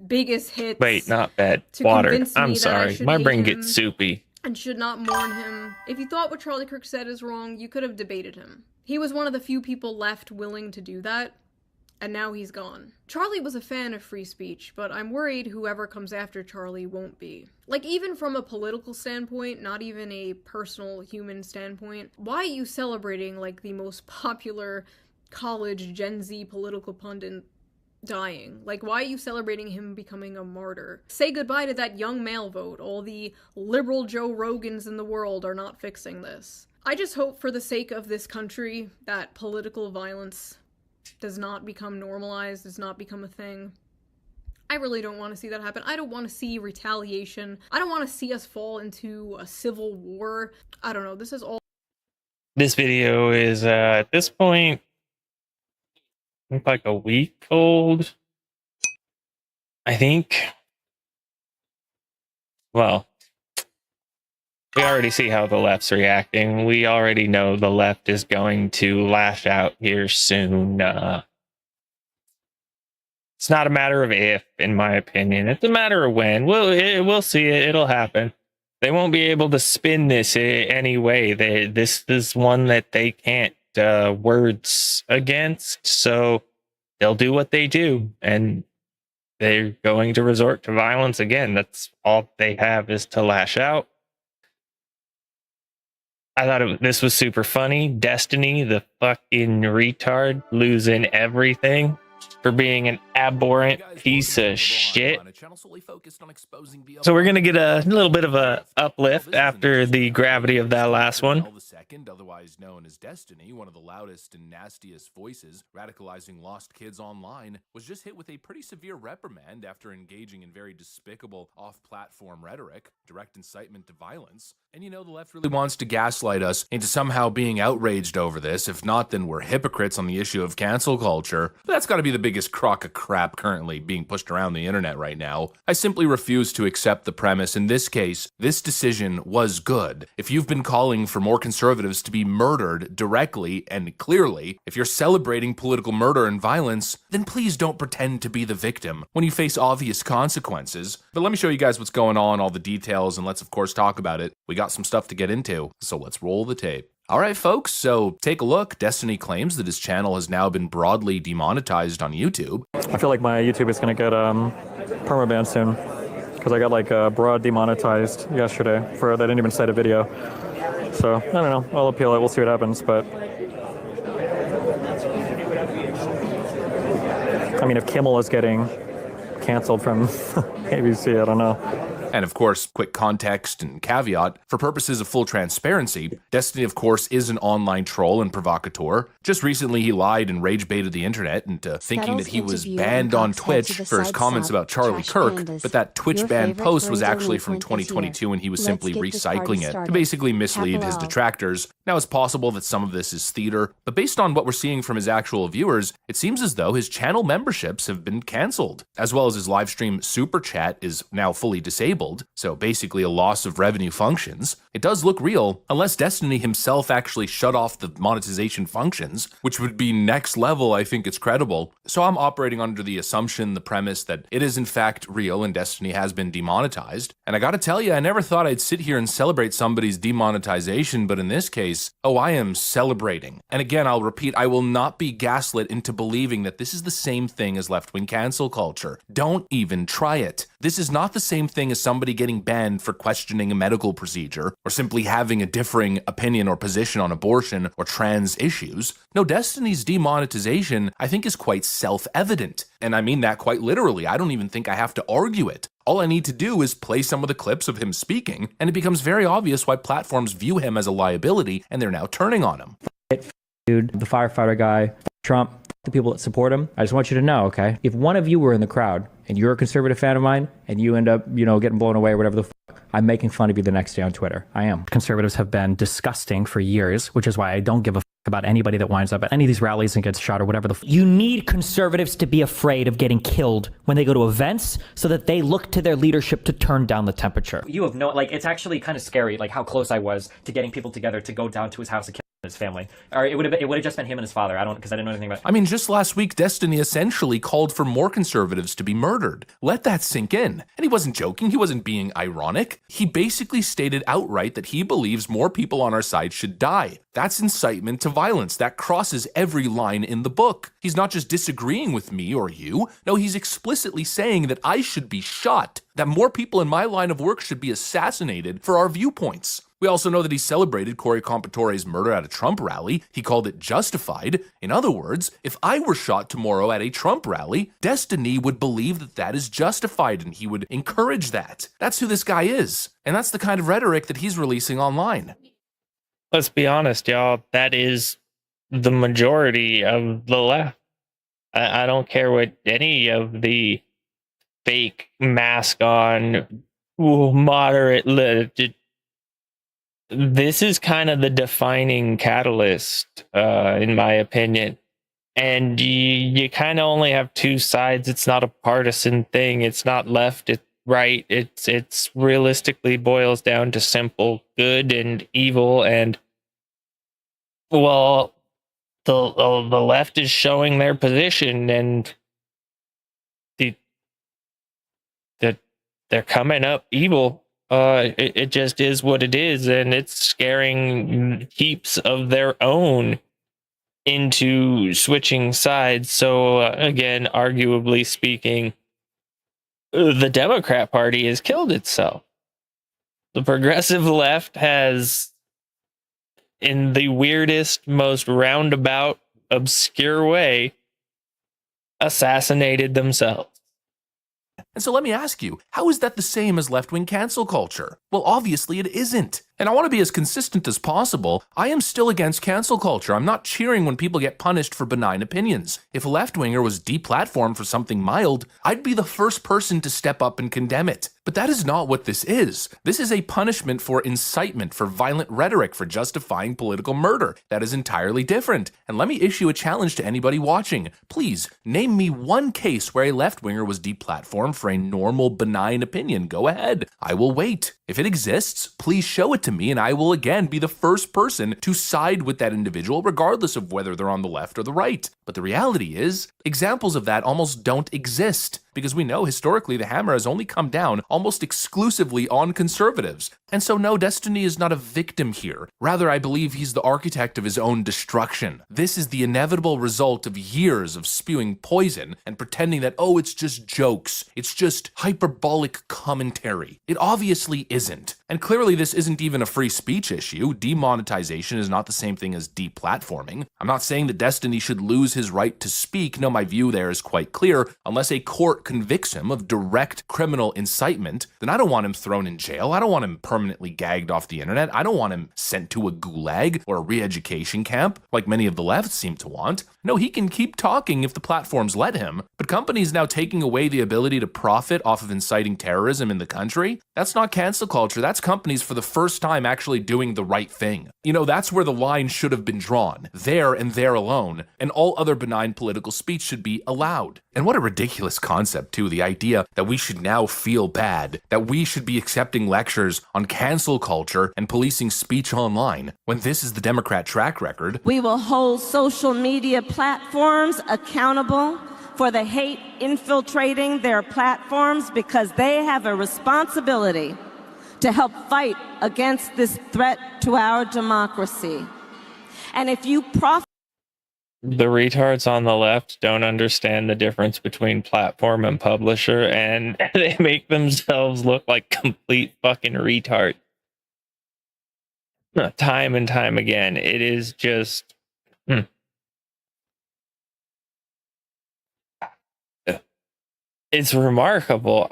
biggest hits. Wait, not bad. To Water. convince me I'm that I sorry. should My hate brain him gets soupy. and should not mourn him. If you thought what Charlie Kirk said is wrong, you could have debated him. He was one of the few people left willing to do that, and now he's gone. Charlie was a fan of free speech, but I'm worried whoever comes after Charlie won't be. Like, even from a political standpoint, not even a personal human standpoint, why are you celebrating, like, the most popular college Gen Z political pundit dying? Like, why are you celebrating him becoming a martyr? Say goodbye to that young male vote. All the liberal Joe Rogans in the world are not fixing this. I just hope for the sake of this country that political violence does not become normalized, does not become a thing. I really don't want to see that happen. I don't want to see retaliation. I don't want to see us fall into a civil war. I don't know, this is all... This video is, at this point, I think like a week old. I think. Well, we already see how the left's reacting. We already know the left is going to lash out here soon. It's not a matter of if, in my opinion. It's a matter of when. We'll see it. It'll happen. They won't be able to spin this any way. This is one that they can't words against. So they'll do what they do, and they're going to resort to violence again. That's all they have, is to lash out. I thought this was super funny. Destiny, the fucking retard, losing everything for being an abhorrent piece of shit. So we're gonna get a little bit of a uplift after the gravity of that last one. Otherwise known as Destiny, one of the loudest and nastiest voices radicalizing lost kids online, was just hit with a pretty severe reprimand after engaging in very despicable off-platform rhetoric, direct incitement to violence. And you know, the left really wants to gaslight us into somehow being outraged over this. If not, then we're hypocrites on the issue of cancel culture. But that's got to be the biggest crock of crap currently being pushed around the internet right now. I simply refuse to accept the premise. In this case, this decision was good. If you've been calling for more conservatives to be murdered directly and clearly, if you're celebrating political murder and violence, then please don't pretend to be the victim when you face obvious consequences. But let me show you guys what's going on, all the details, and let's of course talk about it. We got some stuff to get into, so let's roll the tape. Alright folks, so take a look. Destiny claims that his channel has now been broadly demonetized on YouTube. I feel like my YouTube is going to get permaban soon, because I got like broad demonetized yesterday for that didn't even cite a video. So, I don't know, I'll appeal it, we'll see what happens, but... I mean, if Kimmel is getting canceled from ABC, I don't know. And of course, quick context and caveat, for purposes of full transparency, Destiny of course is an online troll and provocateur. Just recently he lied and rage baited the internet into thinking that he was banned on Twitch for his comments about Charlie Kirk, but that Twitch ban post was actually from 2022 and he was simply recycling it to basically mislead his detractors. Now it's possible that some of this is theater, but based on what we're seeing from his actual viewers, it seems as though his channel memberships have been cancelled, as well as his live stream super chat is now fully disabled, so basically a loss of revenue functions. It does look real, unless Destiny himself actually shut off the monetization functions, which would be next level. I think it's credible. So I'm operating under the assumption, the premise that it is in fact real and Destiny has been demonetized. And I gotta tell you, I never thought I'd sit here and celebrate somebody's demonetization, but in this case, oh, I am celebrating. And again, I'll repeat, I will not be gaslit into believing that this is the same thing as left-wing cancel culture. Don't even try it. This is not the same thing as somebody getting banned for questioning a medical procedure, or simply having a differing opinion or position on abortion or trans issues. No, Destiny's demonetization, I think, is quite self-evident. And I mean that quite literally. I don't even think I have to argue it. All I need to do is play some of the clips of him speaking, and it becomes very obvious why platforms view him as a liability, and they're now turning on him. Dude, the firefighter guy, Trump, the people that support him, I just want you to know, okay? If one of you were in the crowd, and you're a conservative fan of mine, and you end up, getting blown away or whatever the fuck, I'm making fun of you the next day on Twitter. I am. Conservatives have been disgusting for years, which is why I don't give a fuck about anybody that winds up at any of these rallies and gets shot or whatever the fuck. You need conservatives to be afraid of getting killed when they go to events so that they look to their leadership to turn down the temperature. You have no, it's actually kind of scary, how close I was to getting people together to go down to his house and kill his family. Or it would have just been him and his father. Because I didn't know anything about it. I mean, just last week, Destiny essentially called for more conservatives to be murdered. Let that sink in. And he wasn't joking. He wasn't being ironic. He basically stated outright that he believes more people on our side should die. That's incitement to violence. That crosses every line in the book. He's not just disagreeing with me or you. No, he's explicitly saying that I should be shot, that more people in my line of work should be assassinated for our viewpoints. We also know that he celebrated Cory Compatore's murder at a Trump rally. He called it justified. In other words, if I were shot tomorrow at a Trump rally, Destiny would believe that that is justified and he would encourage that. That's who this guy is. And that's the kind of rhetoric that he's releasing online. Let's be honest, y'all. That is the majority of the left. I don't care what any of the fake mask on moderate this is kind of the defining catalyst, in my opinion. And you kind of only have two sides. It's not a partisan thing. It's not left, it's right. It's realistically boils down to simple good and evil. And well, the left is showing their position, and they're coming up evil. It just is what it is, and it's scaring heaps of their own into switching sides. So again, arguably speaking, the Democrat Party has killed itself. The progressive left has, in the weirdest, most roundabout, obscure way, assassinated themselves. And so let me ask you, how is that the same as left-wing cancel culture? Well, obviously it isn't. And I want to be as consistent as possible. I am still against cancel culture. I'm not cheering when people get punished for benign opinions. If a left-winger was deplatformed for something mild, I'd be the first person to step up and condemn it. But that is not what this is. This is a punishment for incitement, for violent rhetoric, for justifying political murder. That is entirely different. And let me issue a challenge to anybody watching. Please, name me one case where a left-winger was deplatformed for a normal, benign opinion. Go ahead. I will wait. If it exists, please show it to me, and I will again be the first person to side with that individual, regardless of whether they're on the left or the right. But the reality is, examples of that almost don't exist, because we know historically the hammer has only come down almost exclusively on conservatives. And so no, Destiny is not a victim here. Rather, I believe he's the architect of his own destruction. This is the inevitable result of years of spewing poison and pretending that, oh, it's just jokes. It's just hyperbolic commentary. It obviously isn't. And clearly this isn't even a free speech issue. Demonetization is not the same thing as deplatforming. I'm not saying that Destiny should lose his right to speak. No, my view there is quite clear. Unless a court convicts him of direct criminal incitement, then I don't want him thrown in jail. I don't want him permanently gagged off the internet. I don't want him sent to a gulag or a re-education camp, like many of the left seem to want. No, he can keep talking if the platforms let him, but companies now taking away the ability to profit off of inciting terrorism in the country? That's not cancel culture. That's companies for the first time actually doing the right thing. You know, that's where the line should have been drawn. There and there alone, and all other benign political speech should be allowed. And what a ridiculous concept, too, the idea that we should now feel bad, that we should be accepting lectures on cancel culture and policing speech online, when this is the Democrat track record. We will hold social media platforms accountable for the hate infiltrating their platforms, because they have a responsibility to help fight against this threat to our democracy. And if you the retards on the left don't understand the difference between platform and publisher, and they make themselves look like complete fucking retards. Time and time again. It is just... It's remarkable.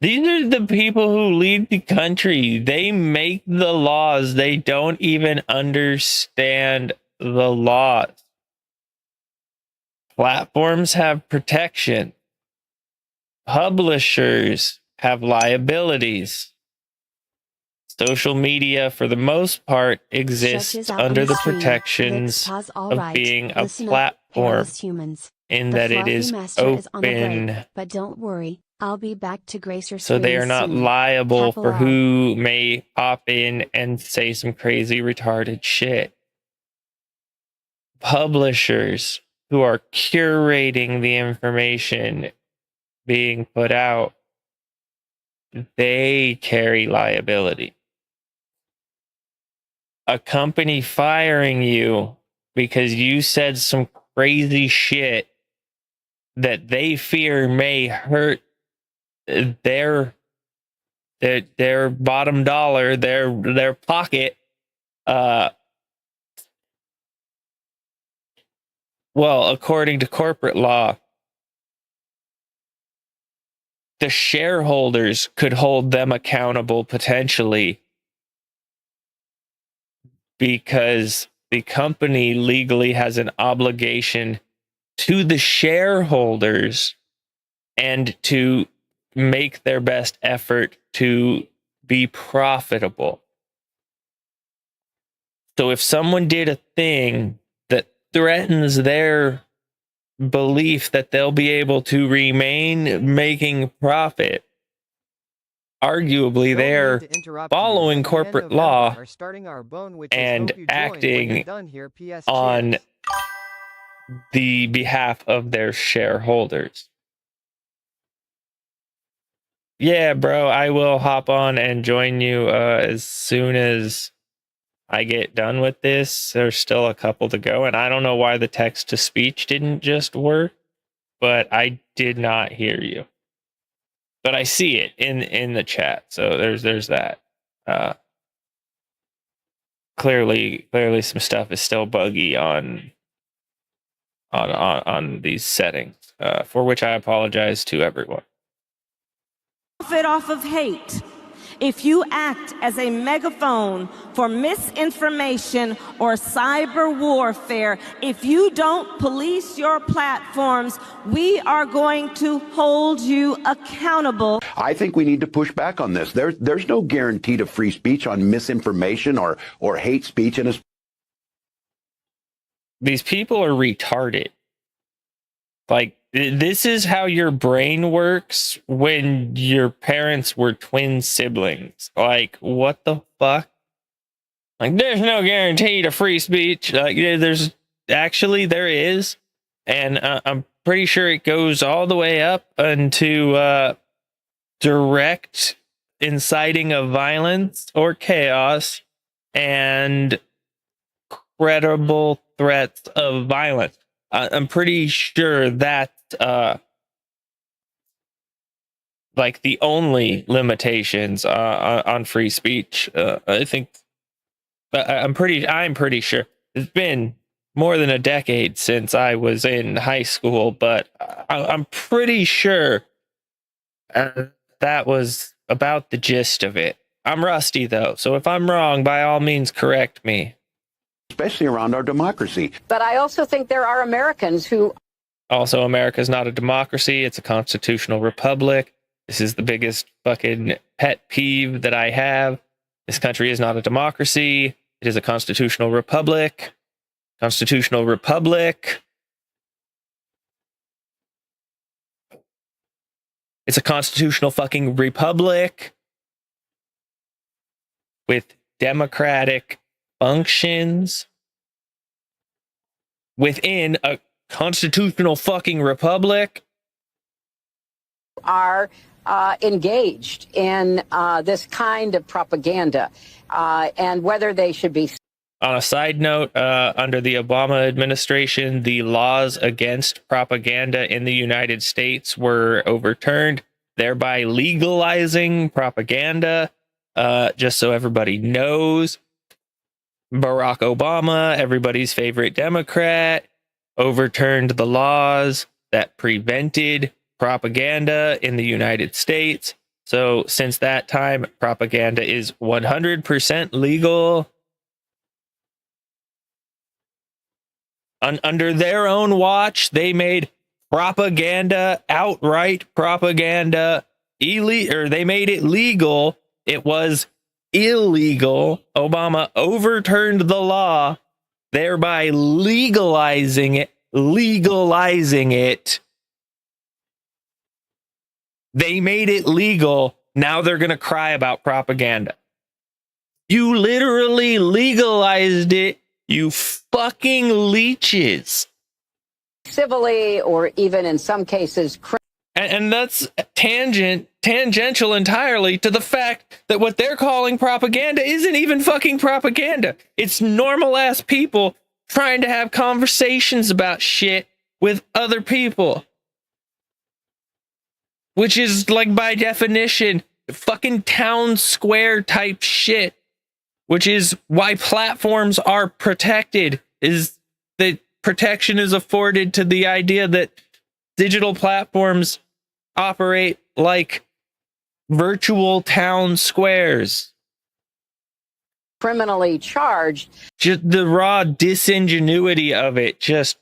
These are the people who lead the country. They make the laws. They don't even understand the laws. Platforms have protection. Publishers have liabilities. Social media, for the most part, exists under the protections of being a platform, in that it is open. But don't worry, I'll be back to grace your So they screen are not soon. liable Capital for R. who may pop in and say some crazy retarded shit. Publishers who are curating the information being put out, they carry liability. A company firing you because you said some crazy shit that they fear may hurt their bottom dollar, their pocket. Well, according to corporate law, the shareholders could hold them accountable potentially because the company legally has an obligation to the shareholders and to make their best effort to be profitable. So if someone did a thing that threatens their belief that they'll be able to remain making profit, arguably they're following corporate law and acting on the behalf of their shareholders. Yeah, bro, I will hop on and join you as soon as I get done with this. There's still a couple to go, and I don't know why the text to speech didn't just work, but I did not hear you. But I see it in the chat, so there's that. Clearly some stuff is still buggy on these settings, for which I apologize to everyone. Profit off of hate. If you act as a megaphone for misinformation or cyber warfare, if you don't police your platforms, we are going to hold you accountable. I think we need to push back on this. There's no guarantee to free speech on misinformation or hate speech. And these people are retarded. Like, this is how your brain works when your parents were twin siblings. Like, what the fuck? Like, there's no guarantee to free speech. Like, there is. And I'm pretty sure it goes all the way up into direct inciting of violence or chaos and credible threats of violence. I'm pretty sure that like the only limitations on free speech. I think I'm pretty sure it's been more than a decade since I was in high school, but I'm pretty sure that was about the gist of it. I'm rusty though, so if I'm wrong, by all means correct me. especially around our democracy. But I also think there are Americans who... Also, America's not a democracy. It's a constitutional republic. This is the biggest fucking pet peeve that I have. This country is not a democracy. It is a constitutional republic. Constitutional republic. It's a constitutional fucking republic with democratic functions within a constitutional fucking republic. Are engaged in this kind of propaganda, and whether they should be... On a side note, under the Obama administration, the laws against propaganda in the United States were overturned, thereby legalizing propaganda. Just so everybody knows, Barack Obama, everybody's favorite Democrat, overturned the laws that prevented propaganda in the United States. So since that time, propaganda is 100% legal. Under their own watch, they made propaganda, outright propaganda, or they made it legal. It was illegal. Obama overturned the law, thereby legalizing it. They made it legal. Now they're going to cry about propaganda. You literally legalized it, you fucking leeches. Civilly, or even in some cases, And that's tangential entirely to the fact that what they're calling propaganda isn't even fucking propaganda. It's normal ass people trying to have conversations about shit with other people. Which is, like, by definition, fucking town square type shit. Which is why platforms are protected, is that protection is afforded to the idea that digital platforms operate like virtual town squares. criminally charged. Just the raw disingenuity of it just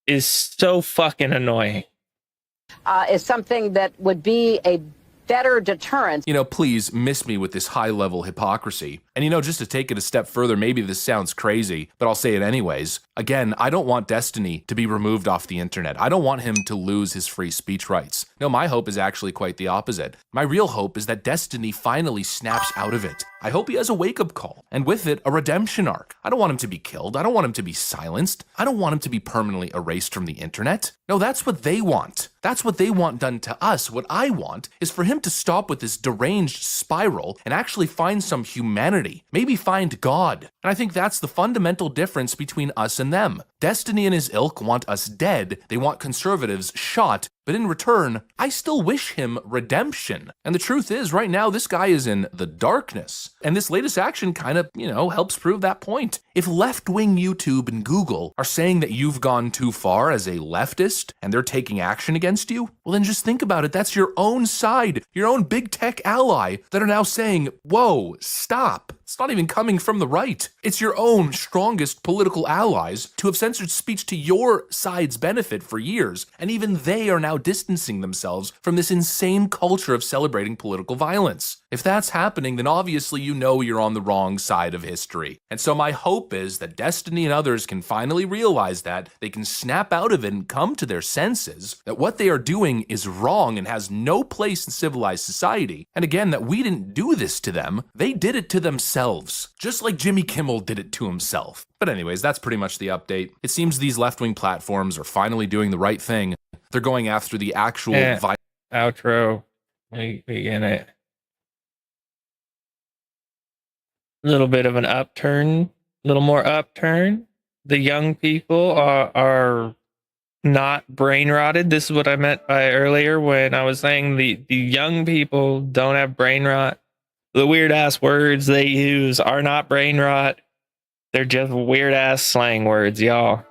is so fucking annoying. Is something that would be a better deterrent. You know, please miss me with this high-level hypocrisy. And you know, just to take it a step further, maybe this sounds crazy, but I'll say it anyways. Again, I don't want Destiny to be removed off the internet. I don't want him to lose his free speech rights. No, my hope is actually quite the opposite. My real hope is that Destiny finally snaps out of it. I hope he has a wake-up call, and with it, a redemption arc. I don't want him to be killed. I don't want him to be silenced. I don't want him to be permanently erased from the internet. No, that's what they want. That's what they want done to us. What I want is for him to stop with this deranged spiral and actually find some humanity. Maybe find God. And I think that's the fundamental difference between us and them. Destiny and his ilk want us dead. They want conservatives shot. But in return, I still wish him redemption. And the truth is, right now, this guy is in the darkness. And this latest action kind of, helps prove that point. If left-wing YouTube and Google are saying that you've gone too far as a leftist and they're taking action against you, well then just think about it. That's your own side, your own big tech ally that are now saying, whoa, stop. It's not even coming from the right. It's your own strongest political allies to have censored speech to your side's benefit for years, and even they are now distancing themselves from this insane culture of celebrating political violence. If that's happening, then obviously you know you're on the wrong side of history. And so my hope is that Destiny and others can finally realize that, they can snap out of it and come to their senses, that what they are doing is wrong and has no place in civilized society. And again, that we didn't do this to them, they did it to themselves, just like Jimmy Kimmel did it to himself. But anyways, that's pretty much the update. It seems these left-wing platforms are finally doing the right thing. They're going after the actual outro. We begin it. A little bit of an upturn, a little more upturn. The young people are not brain rotted. This is what I meant by earlier when I was saying the young people don't have brain rot. The weird ass words they use are not brain rot. They're just weird ass slang words, y'all.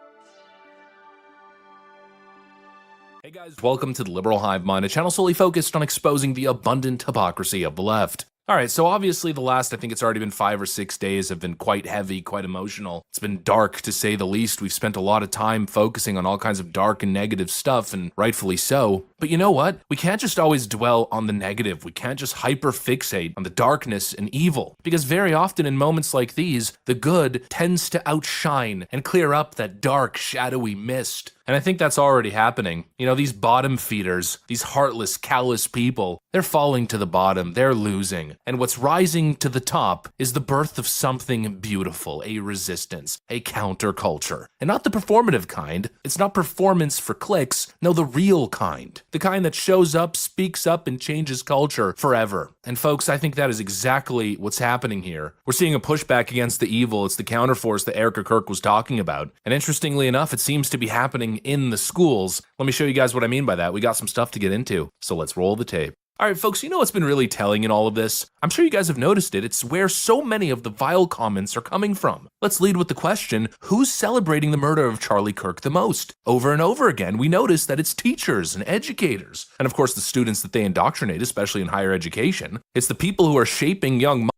Hey guys, welcome to the Liberal Hive Mind, a channel solely focused on exposing the abundant hypocrisy of the left. Alright, so obviously the last, I think it's already been 5 or 6 days, have been quite heavy, quite emotional. It's been dark, to say the least. We've spent a lot of time focusing on all kinds of dark and negative stuff, and rightfully so. But you know what? We can't just always dwell on the negative. We can't just hyper-fixate on the darkness and evil. Because very often in moments like these, the good tends to outshine and clear up that dark, shadowy mist. And I think that's already happening. You know, these bottom feeders, these heartless, callous people, they're falling to the bottom, they're losing. And what's rising to the top is the birth of something beautiful, a resistance, a counterculture. And not the performative kind. It's not performance for clicks, no, the real kind. The kind that shows up, speaks up, and changes culture forever. And folks, I think that is exactly what's happening here. We're seeing a pushback against the evil. It's the counterforce that Erica Kirk was talking about. And interestingly enough, it seems to be happening in the schools. Let me show you guys what I mean by that. We got some stuff to get into, so let's roll the tape. Alright folks, you know what's been really telling in all of this? I'm sure you guys have noticed it. It's where so many of the vile comments are coming from. Let's lead with the question, who's celebrating the murder of Charlie Kirk the most? Over and over again, we notice that it's teachers and educators. And of course the students that they indoctrinate, especially in higher education. It's the people who are shaping young minds.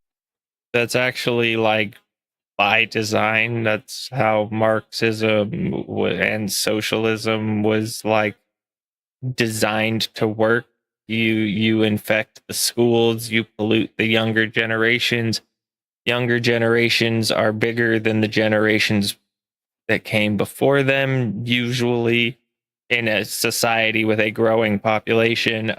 That's actually like by design. That's how Marxism and socialism was like designed to work. You infect the schools, you pollute the younger generations. Younger generations are bigger than the generations that came before them, usually. in a society with a growing population.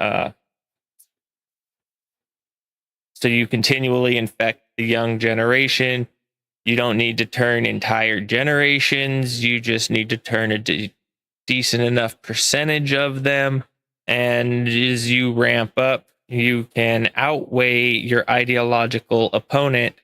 So you continually infect the young generation. You don't need to turn entire generations. You just need to turn a decent enough percentage of them. And as you ramp up, you can outweigh your ideological opponent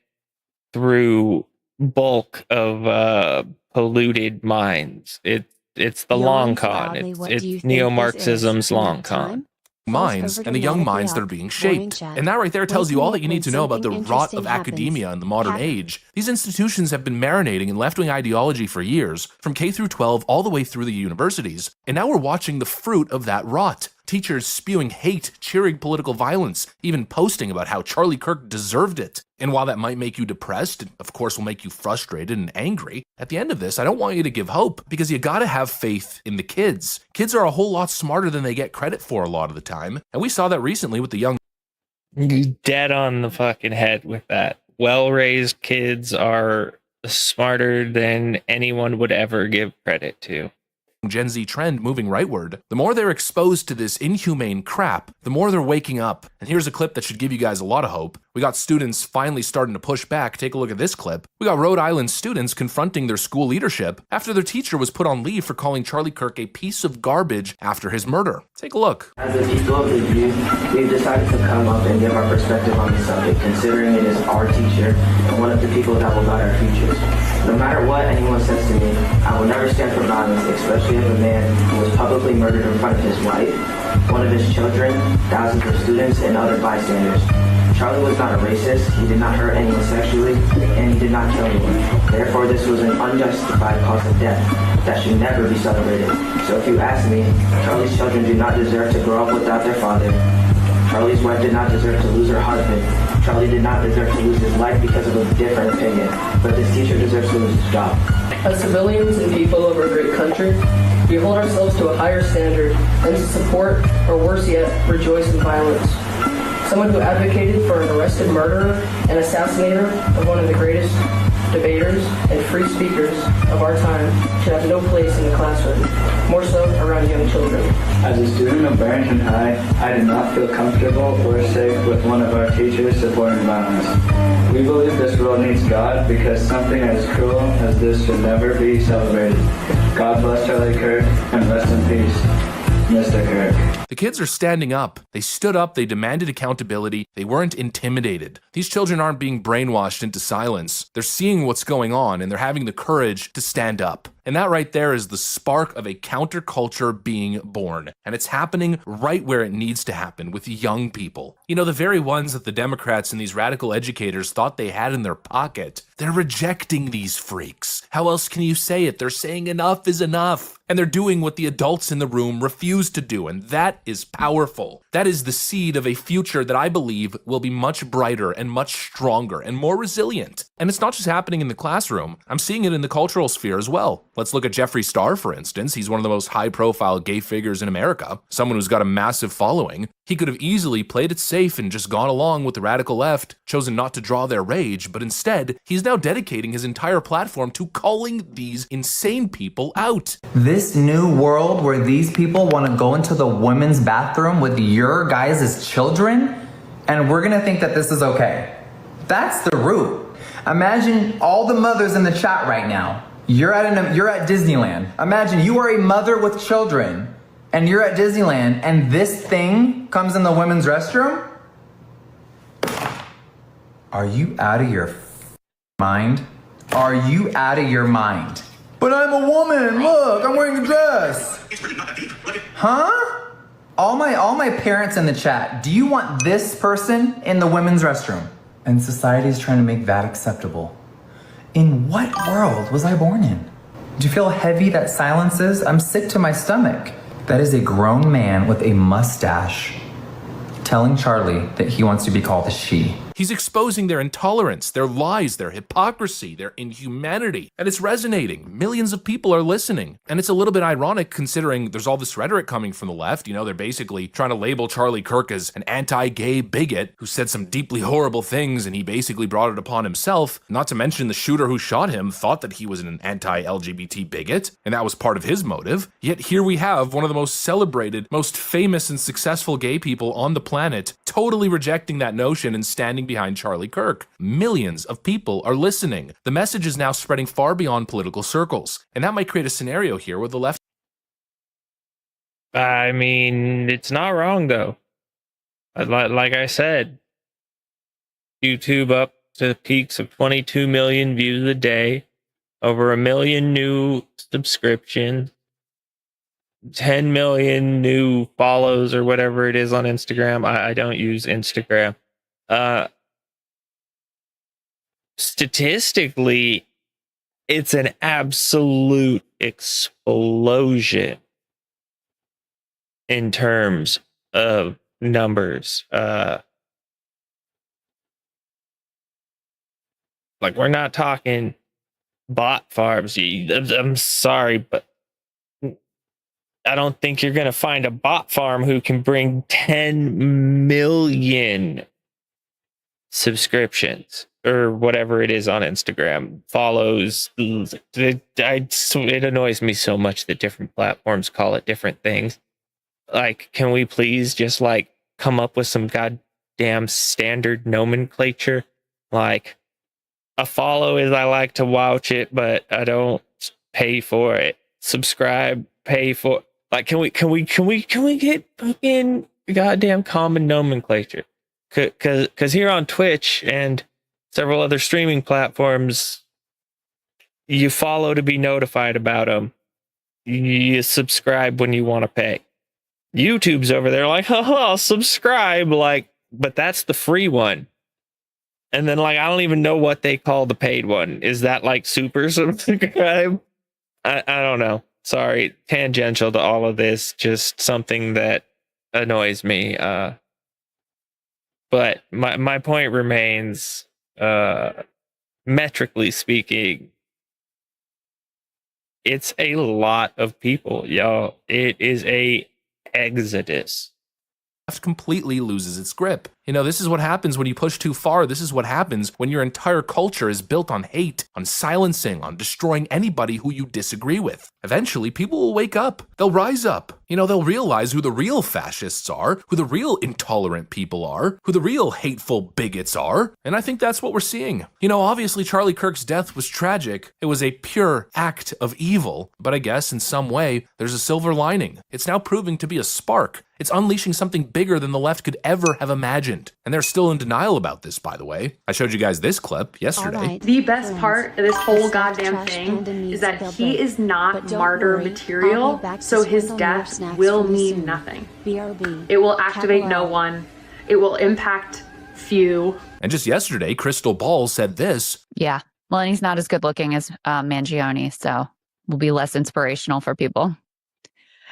through bulk of polluted minds. It's the long con. It's neo-Marxism's long con. Minds and the young minds that are being shaped. And that right there tells you all that you need to know about the rot of academia in the modern age. These institutions have been marinating in left-wing ideology for years, from K through 12 all the way through the universities. And now we're watching the fruit of that rot. Teachers spewing hate, cheering political violence, even posting about how Charlie Kirk deserved it. And while that might make you depressed, and of course will make you frustrated and angry, at the end of this, I don't want you to give hope, because you gotta have faith in the kids. Kids are a whole lot smarter than they get credit for a lot of the time, and we saw that recently with the young... Dead on the fucking head with that. Well-raised kids are smarter than anyone would ever give credit to. Gen Z trend moving rightward, the more they're exposed to this inhumane crap, the more they're waking up. And here's a clip that should give you guys a lot of hope. We got students finally starting to push back. Take a look at this clip. We got Rhode Island students confronting their school leadership after their teacher was put on leave for calling Charlie Kirk a piece of garbage after his murder. Take a look. As a people of review, we've decided to come up and give our perspective on the subject, considering it is our teacher and one of the people that will guide our futures. No matter what anyone says to me, I will never stand for violence, especially of a man who was publicly murdered in front of his wife, one of his children, thousands of students, and other bystanders. Charlie was not a racist, he did not hurt anyone sexually, and he did not kill anyone. Therefore, this was an unjustified cause of death that should never be celebrated. So if you ask me, Charlie's children do not deserve to grow up without their father. Charlie's wife did not deserve to lose her husband. Charlie did not deserve to lose his life because of a different opinion. But this teacher deserves to lose his job. As civilians and people of our great country, we hold ourselves to a higher standard and to support, or worse yet, rejoice in violence. Someone who advocated for an arrested murderer and assassinator of one of the greatest debaters and free speakers of our time should have no place in the classroom, more so around young children. As a student of Barrington High, I did not feel comfortable or safe with one of our teachers supporting violence. We believe this world needs God because something as cruel as this should never be celebrated. God bless Charlie Kirk and rest in peace, Mr. Kirk. The kids are standing up. They stood up, they demanded accountability, they weren't intimidated. These children aren't being brainwashed into silence. They're seeing what's going on and they're having the courage to stand up. And that right there is the spark of a counterculture being born. And it's happening right where it needs to happen, with young people. You know, the very ones that the Democrats and these radical educators thought they had in their pocket. They're rejecting these freaks. How else can you say it? They're saying enough is enough. And they're doing what the adults in the room refuse to do, and that is powerful. That is the seed of a future that I believe will be much brighter and much stronger and more resilient. And it's not just happening in the classroom. I'm seeing it in the cultural sphere as well. Let's look at Jeffree Star, for instance. He's one of the most high-profile gay figures in America, someone who's got a massive following. He could have easily played it safe and just gone along with the radical left, chosen not to draw their rage, but instead, he's now dedicating his entire platform to calling these insane people out. This new world where these people want to go into the women's bathroom with your guys' children, and we're gonna think that this is okay. That's the root. Imagine all the mothers in the chat right now. You're at Disneyland. Imagine you are a mother with children and you're at Disneyland and this thing comes in the women's restroom? Are you out of your mind? Are you out of your mind? But I'm a woman, look, I'm wearing a dress. Huh? All my parents in the chat, do you want this person in the women's restroom? And society's trying to make that acceptable. In what world was I born in? Do you feel heavy that silences? I'm sick to my stomach. That is a grown man with a mustache telling Charlie that he wants to be called a she. He's exposing their intolerance, their lies, their hypocrisy, their inhumanity, and it's resonating. Millions of people are listening. And it's a little bit ironic considering there's all this rhetoric coming from the left. You know, they're basically trying to label Charlie Kirk as an anti-gay bigot who said some deeply horrible things, and he basically brought it upon himself. Not to mention the shooter who shot him thought that he was an anti-LGBT bigot, and that was part of his motive. Yet here we have one of the most celebrated, most famous and successful gay people on the planet totally rejecting that notion and standing behind Charlie Kirk. Millions of people are listening. The message is now spreading far beyond political circles, and that might create a scenario here where the left... I mean, it's not wrong though. Like I said, YouTube up to peaks of 22 million views a day, over 1 million new subscriptions, 10 million new follows or whatever it is on Instagram. I don't use Instagram. Statistically, it's an absolute explosion in terms of numbers. Like, we're not talking bot farms. I'm sorry, but I don't think you're going to find a bot farm who can bring 10 million subscriptions or whatever it is on Instagram, follows. It annoys me so much that different platforms call it different things. Like, can we please just like come up with some goddamn standard nomenclature? Like, a follow is I like to watch it, but I don't pay for it. Subscribe, pay for. Like, can we get fucking goddamn common nomenclature? Because here on Twitch and several other streaming platforms, you follow to be notified about them. You subscribe when you want to pay. YouTube's over there like, haha, subscribe, like, but that's the free one. And then, like, I don't even know what they call the paid one. Is that like super subscribe? I don't know. Sorry, tangential to all of this, just something that annoys me. But my point remains, metrically speaking, it's a lot of people, y'all. It is a exodus. Completely loses its grip. You know, this is what happens when you push too far. This is what happens when your entire culture is built on hate, on silencing, on destroying anybody who you disagree with. Eventually, people will wake up. They'll rise up. You know, they'll realize who the real fascists are, who the real intolerant people are, who the real hateful bigots are. And I think that's what we're seeing. You know, obviously, Charlie Kirk's death was tragic. It was a pure act of evil. But I guess in some way, there's a silver lining. It's now proving to be a spark. It's unleashing something bigger than the left could ever have imagined. And they're still in denial about this, by the way. I showed you guys this clip yesterday. Right. The best part of this whole goddamn thing is that he is not martyr material, so his death will mean nothing. It will activate no one. It will impact few. And just yesterday, Crystal Ball said this. Yeah, well, and he's not as good looking as Mangione, so will be less inspirational for people.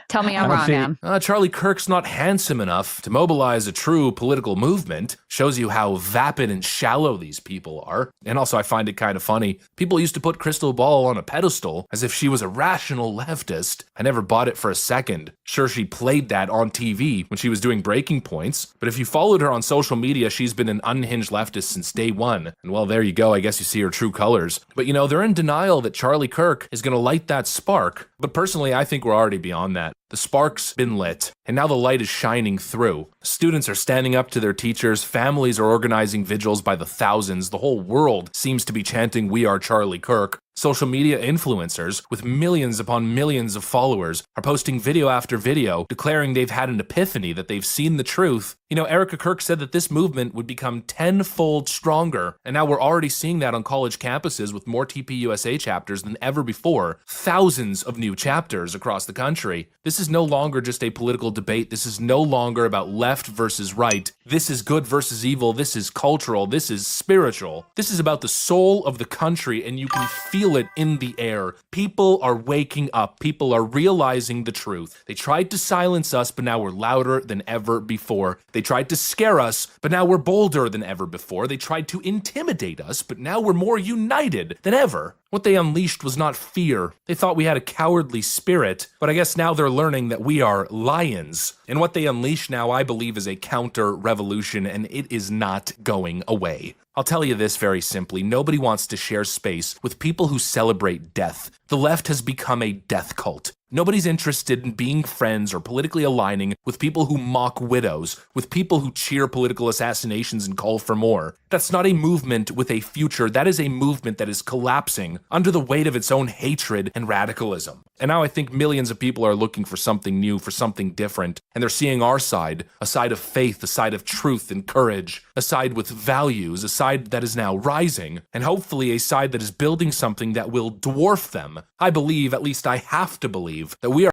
Tell me I'm wrong, Em. Charlie Kirk's not handsome enough to mobilize a true political movement. Shows you how vapid and shallow these people are. And also, I find it kind of funny. People used to put Crystal Ball on a pedestal as if she was a rational leftist. I never bought it for a second. Sure, she played that on TV when she was doing Breaking Points. But if you followed her on social media, she's been an unhinged leftist since day one. And well, there you go. I guess you see her true colors. But you know, they're in denial that Charlie Kirk is going to light that spark. But personally, I think we're already beyond that. The spark's been lit, and now the light is shining through. Students are standing up to their teachers, families are organizing vigils by the thousands, the whole world seems to be chanting, "We are Charlie Kirk." Social media influencers with millions upon millions of followers are posting video after video declaring they've had an epiphany, that they've seen the truth. You know, Erica Kirk said that this movement would become tenfold stronger, and now we're already seeing that on college campuses with more TPUSA chapters than ever before. Thousands of new chapters across the country. This is no longer just a political debate. This is no longer about left versus right. This is good versus evil. This is cultural. This is spiritual. This is about the soul of the country, and you can feel feel it in the air. People are waking up. People are realizing the truth. They tried to silence us, but now we're louder than ever before. They tried to scare us, but now we're bolder than ever before. They tried to intimidate us, but now we're more united than ever. What they unleashed was not fear. They thought we had a cowardly spirit, but I guess now they're learning that we are lions. And what they unleash now, I believe, is a counter-revolution, and it is not going away. I'll tell you this very simply. Nobody wants to share space with people who celebrate death. The left has become a death cult. Nobody's interested in being friends or politically aligning with people who mock widows, with people who cheer political assassinations and call for more. That's not a movement with a future. That is a movement that is collapsing under the weight of its own hatred and radicalism. And now I think millions of people are looking for something new, for something different, and they're seeing our side, a side of faith, a side of truth and courage, a side with values, a side that is now rising, and hopefully a side that is building something that will dwarf them. I believe, at least I have to believe, that we are.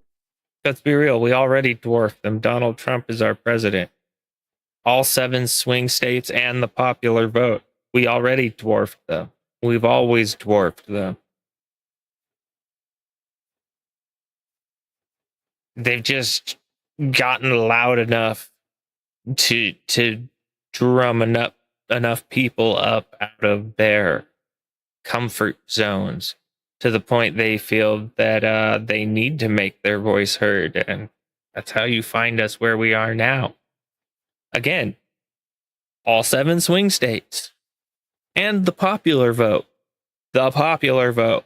Let's be real, we already dwarfed them. Donald Trump is our president. All 7 swing states and the popular vote. We already dwarfed them. We've always dwarfed them. They've just gotten loud enough to drum enough people up out of their comfort zones to the point they feel that they need to make their voice heard. And that's how you find us where we are now. Again, all 7 swing states and the popular vote. The popular vote.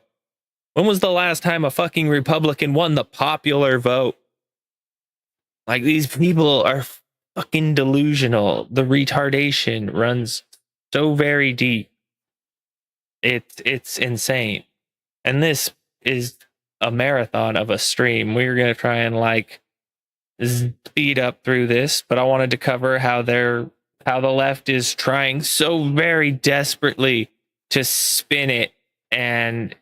When was the last time a fucking Republican won the popular vote? Like, these people are fucking delusional. The retardation runs so very deep. It's insane. And this is a marathon of a stream. We're going to try and speed up through this, but I wanted to cover how the left is trying so very desperately to spin it, and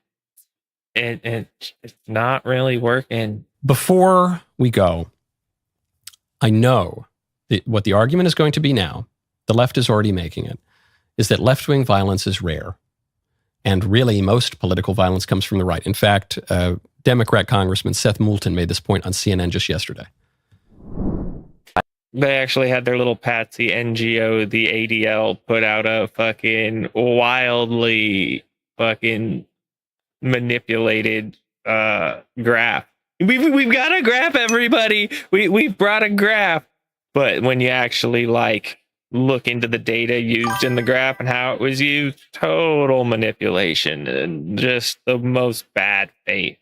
it's not really working. Before we go, I know that what the argument is going to be now, the left is already making it, is that left-wing violence is rare. And really, most political violence comes from the right. In fact, Democrat Congressman Seth Moulton made this point on CNN just yesterday. They actually had their little patsy NGO, the ADL, put out a fucking wildly fucking manipulated graph. We've got a graph, everybody. We've brought a graph. But when you actually look into the data used in the graph and how it was used, total manipulation and just the most bad faith.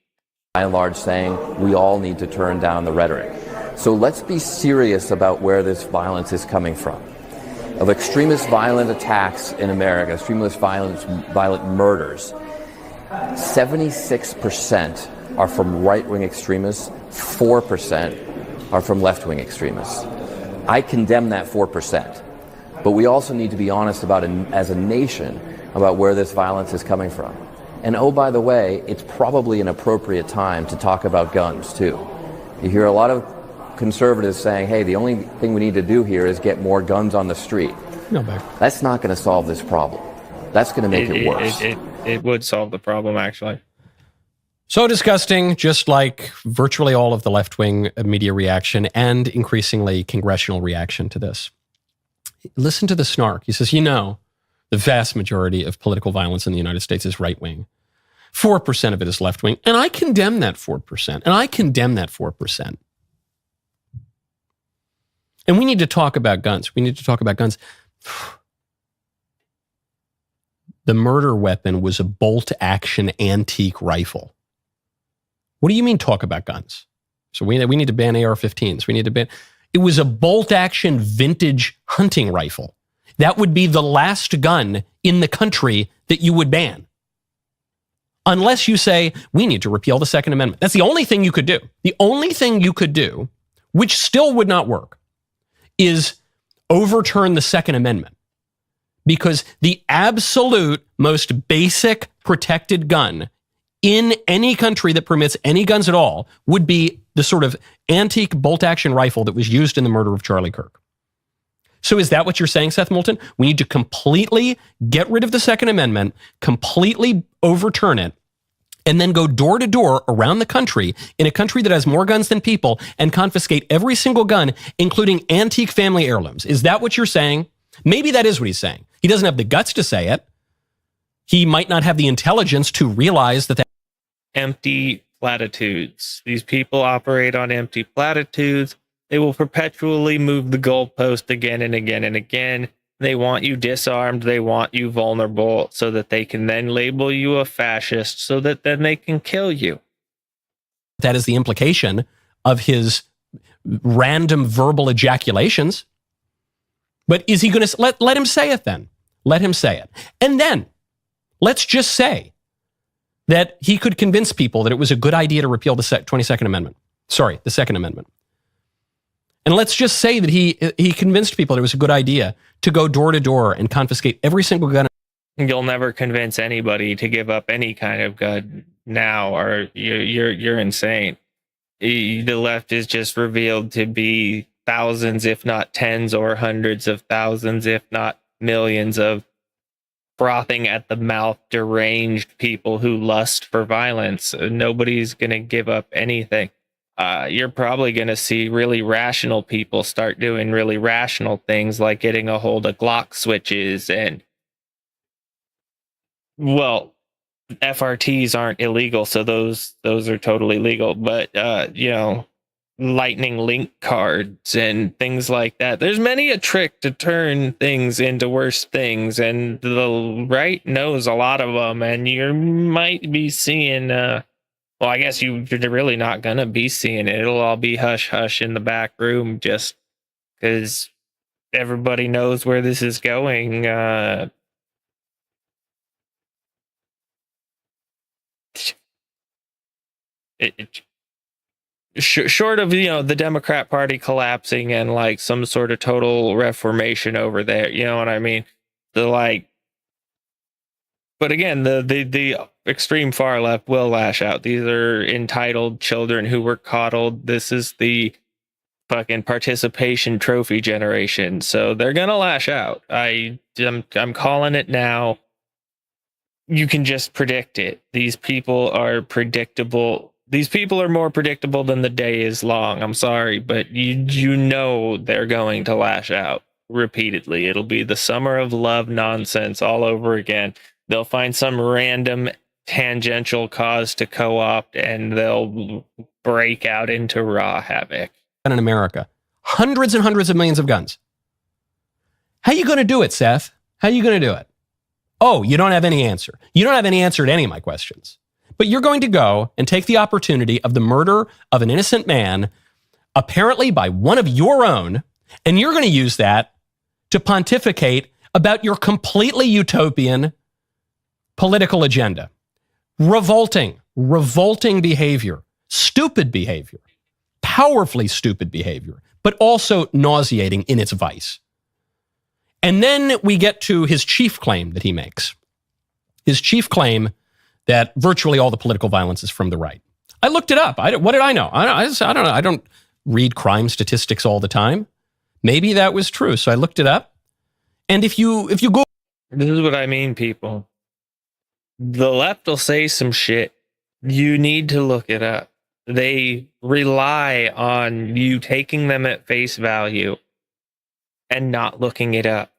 By and large, saying we all need to turn down the rhetoric. So let's be serious about where this violence is coming from. Of extremist violent attacks in America, extremist violent murders, 76% are from right-wing extremists, 4% are from left-wing extremists. I condemn that 4%. But we also need to be honest about, as a nation, about where this violence is coming from. And oh, by the way, it's probably an appropriate time to talk about guns, too. You hear a lot of conservatives saying, hey, the only thing we need to do here is get more guns on the street. No, babe. That's not going to solve this problem. That's going to make it worse. It would solve the problem, actually. So disgusting, just like virtually all of the left-wing media reaction and increasingly congressional reaction to this. Listen to the snark. He says, the vast majority of political violence in the United States is right-wing. 4% of it is left-wing. And I condemn that 4%. And I condemn that 4%. And we need to talk about guns. The murder weapon was a bolt-action antique rifle. What do you mean talk about guns? So we need to ban AR-15s. We need to ban... It was a bolt-action vintage hunting rifle. That would be the last gun in the country that you would ban. Unless you say, we need to repeal the Second Amendment. That's the only thing you could do. The only thing you could do, which still would not work, is overturn the Second Amendment. Because the absolute most basic protected gun in any country that permits any guns at all would be the sort of antique bolt-action rifle that was used in the murder of Charlie Kirk. So is that what you're saying, Seth Moulton? We need to completely get rid of the Second Amendment, completely overturn it, and then go door to door around the country in a country that has more guns than people and confiscate every single gun, including antique family heirlooms. Is that what you're saying? Maybe that is what he's saying. He doesn't have the guts to say it. He might not have the intelligence to realize that empty platitudes. These people operate on empty platitudes. They will perpetually move the goalpost again and again and again. They want you disarmed. They want you vulnerable so that they can then label you a fascist so that then they can kill you. that is the implication of his random verbal ejaculations. But is he going to let him say it then? Let him say it. And then let's just say that he could convince people that it was a good idea to repeal the 22nd Amendment. Sorry, the Second Amendment. And let's just say that he convinced people that it was a good idea to go door to door and confiscate every single gun. You'll never convince anybody to give up any kind of gun now, or you're insane. The left is just revealed to be thousands, if not tens or hundreds of thousands, if not millions of frothing at the mouth, deranged people who lust for violence. Nobody's going to give up anything. You're probably going to see really rational people start doing really rational things like getting a hold of Glock switches and, well, FRTs aren't illegal, so those are totally legal. But, lightning link cards and things like that. There's many a trick to turn things into worse things, and the right knows a lot of them, and you might be seeing... well, I guess you're really not going to be seeing it. It'll all be hush-hush in the back room just because everybody knows where this is going. Short of, the Democrat Party collapsing and, like, some sort of total reformation over there, you know what I mean? But again, the extreme far left will lash out. These are entitled children who were coddled. This is the fucking participation trophy generation. So they're gonna lash out. I'm calling it now. You can just predict it. These people are predictable. These people are more predictable than the day is long. I'm sorry, but you know they're going to lash out repeatedly. It'll be the summer of love nonsense all over again. They'll find some random tangential cause to co-opt and they'll break out into raw havoc. In America, hundreds and hundreds of millions of guns. How are you going to do it, Seth? How are you going to do it? Oh, you don't have any answer. You don't have any answer to any of my questions. But you're going to go and take the opportunity of the murder of an innocent man, apparently by one of your own, and you're going to use that to pontificate about your completely utopian political agenda. Revolting behavior, stupid behavior, powerfully stupid behavior, but also nauseating in its vice. And then we get to his chief claim that he makes. His chief claim that virtually all the political violence is from the right. I looked it up. What did I know? I don't know. I don't read crime statistics all the time. Maybe that was true. So I looked it up. And if you go... This is what I mean, people. The left will say some shit. You need to look it up. They rely on you taking them at face value and not looking it up.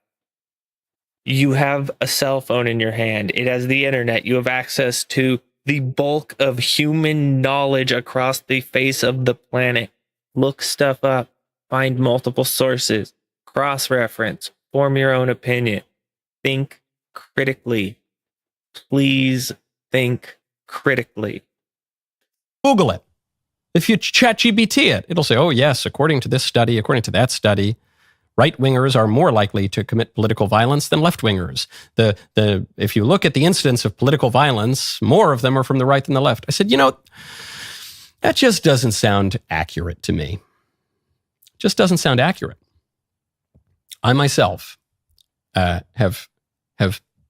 You have a cell phone in your hand. It has the internet. You have access to the bulk of human knowledge across the face of the planet. Look stuff up. Find multiple sources. Cross-reference. Form your own opinion. Think critically. Please think critically. Google it. If you ChatGPT it, it'll say, oh yes, according to this study, according to that study, right-wingers are more likely to commit political violence than left-wingers. If you look at the incidence of political violence, more of them are from the right than the left. I said, that just doesn't sound accurate to me. Just doesn't sound accurate. I myself have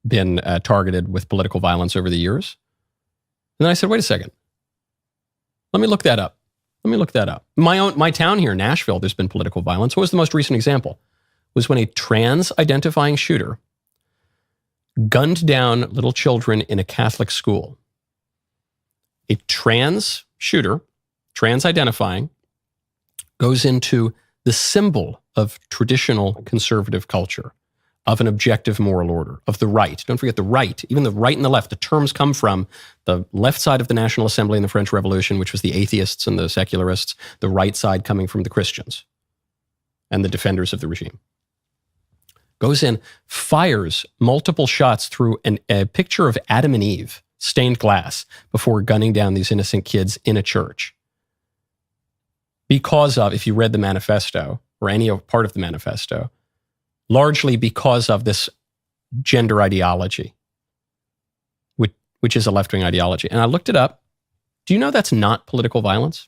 been targeted with political violence over the years. And then I said, wait a second. Let me look that up. My town here, Nashville, there's been political violence. What was the most recent example? It was when a trans-identifying shooter gunned down little children in a Catholic school. A trans shooter, trans identifying, goes into the symbol of traditional conservative culture, of an objective moral order, of the right. Don't forget the right, even the right and the left. The terms come from the left side of the National Assembly in the French Revolution, which was the atheists and the secularists, the right side coming from the Christians and the defenders of the regime. Goes in, fires multiple shots through a picture of Adam and Eve, stained glass, before gunning down these innocent kids in a church. Because of, if you read the manifesto, or any part of the manifesto, largely because of this gender ideology, which is a left-wing ideology. And I looked it up. Do you know that's not political violence?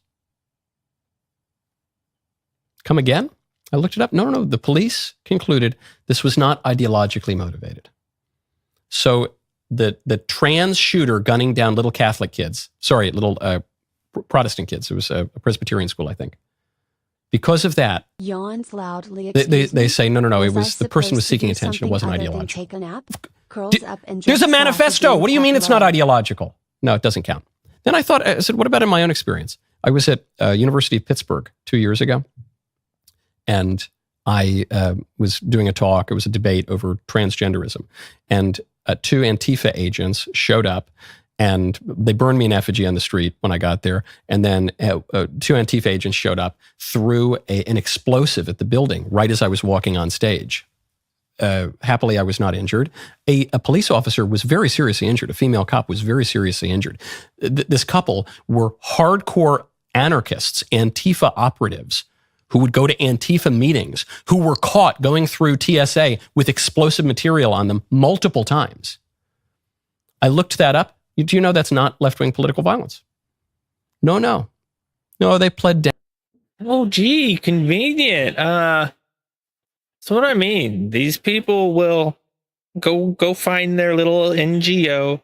Come again? I looked it up. No. The police concluded this was not ideologically motivated. So the trans shooter gunning down little Catholic kids, little Protestant kids. It was a Presbyterian school, I think. Because of that, yawns loudly. They say, no. It was the person was seeking attention. It wasn't ideological. There's a manifesto. What do you mean it's not ideological? No, it doesn't count. Then I said, what about in my own experience? I was at University of Pittsburgh 2 years ago, and I was doing a talk. It was a debate over transgenderism, and 2 Antifa agents showed up. And they burned me in effigy on the street when I got there. And then 2 Antifa agents showed up, threw an explosive at the building right as I was walking on stage. Happily, I was not injured. A police officer was very seriously injured. A female cop was very seriously injured. This couple were hardcore anarchists, Antifa operatives, who would go to Antifa meetings, who were caught going through TSA with explosive material on them multiple times. I looked that up. Do you know that's not left-wing political violence? No, they pled down. Oh, gee, convenient. So what I mean, these people will go find their little NGO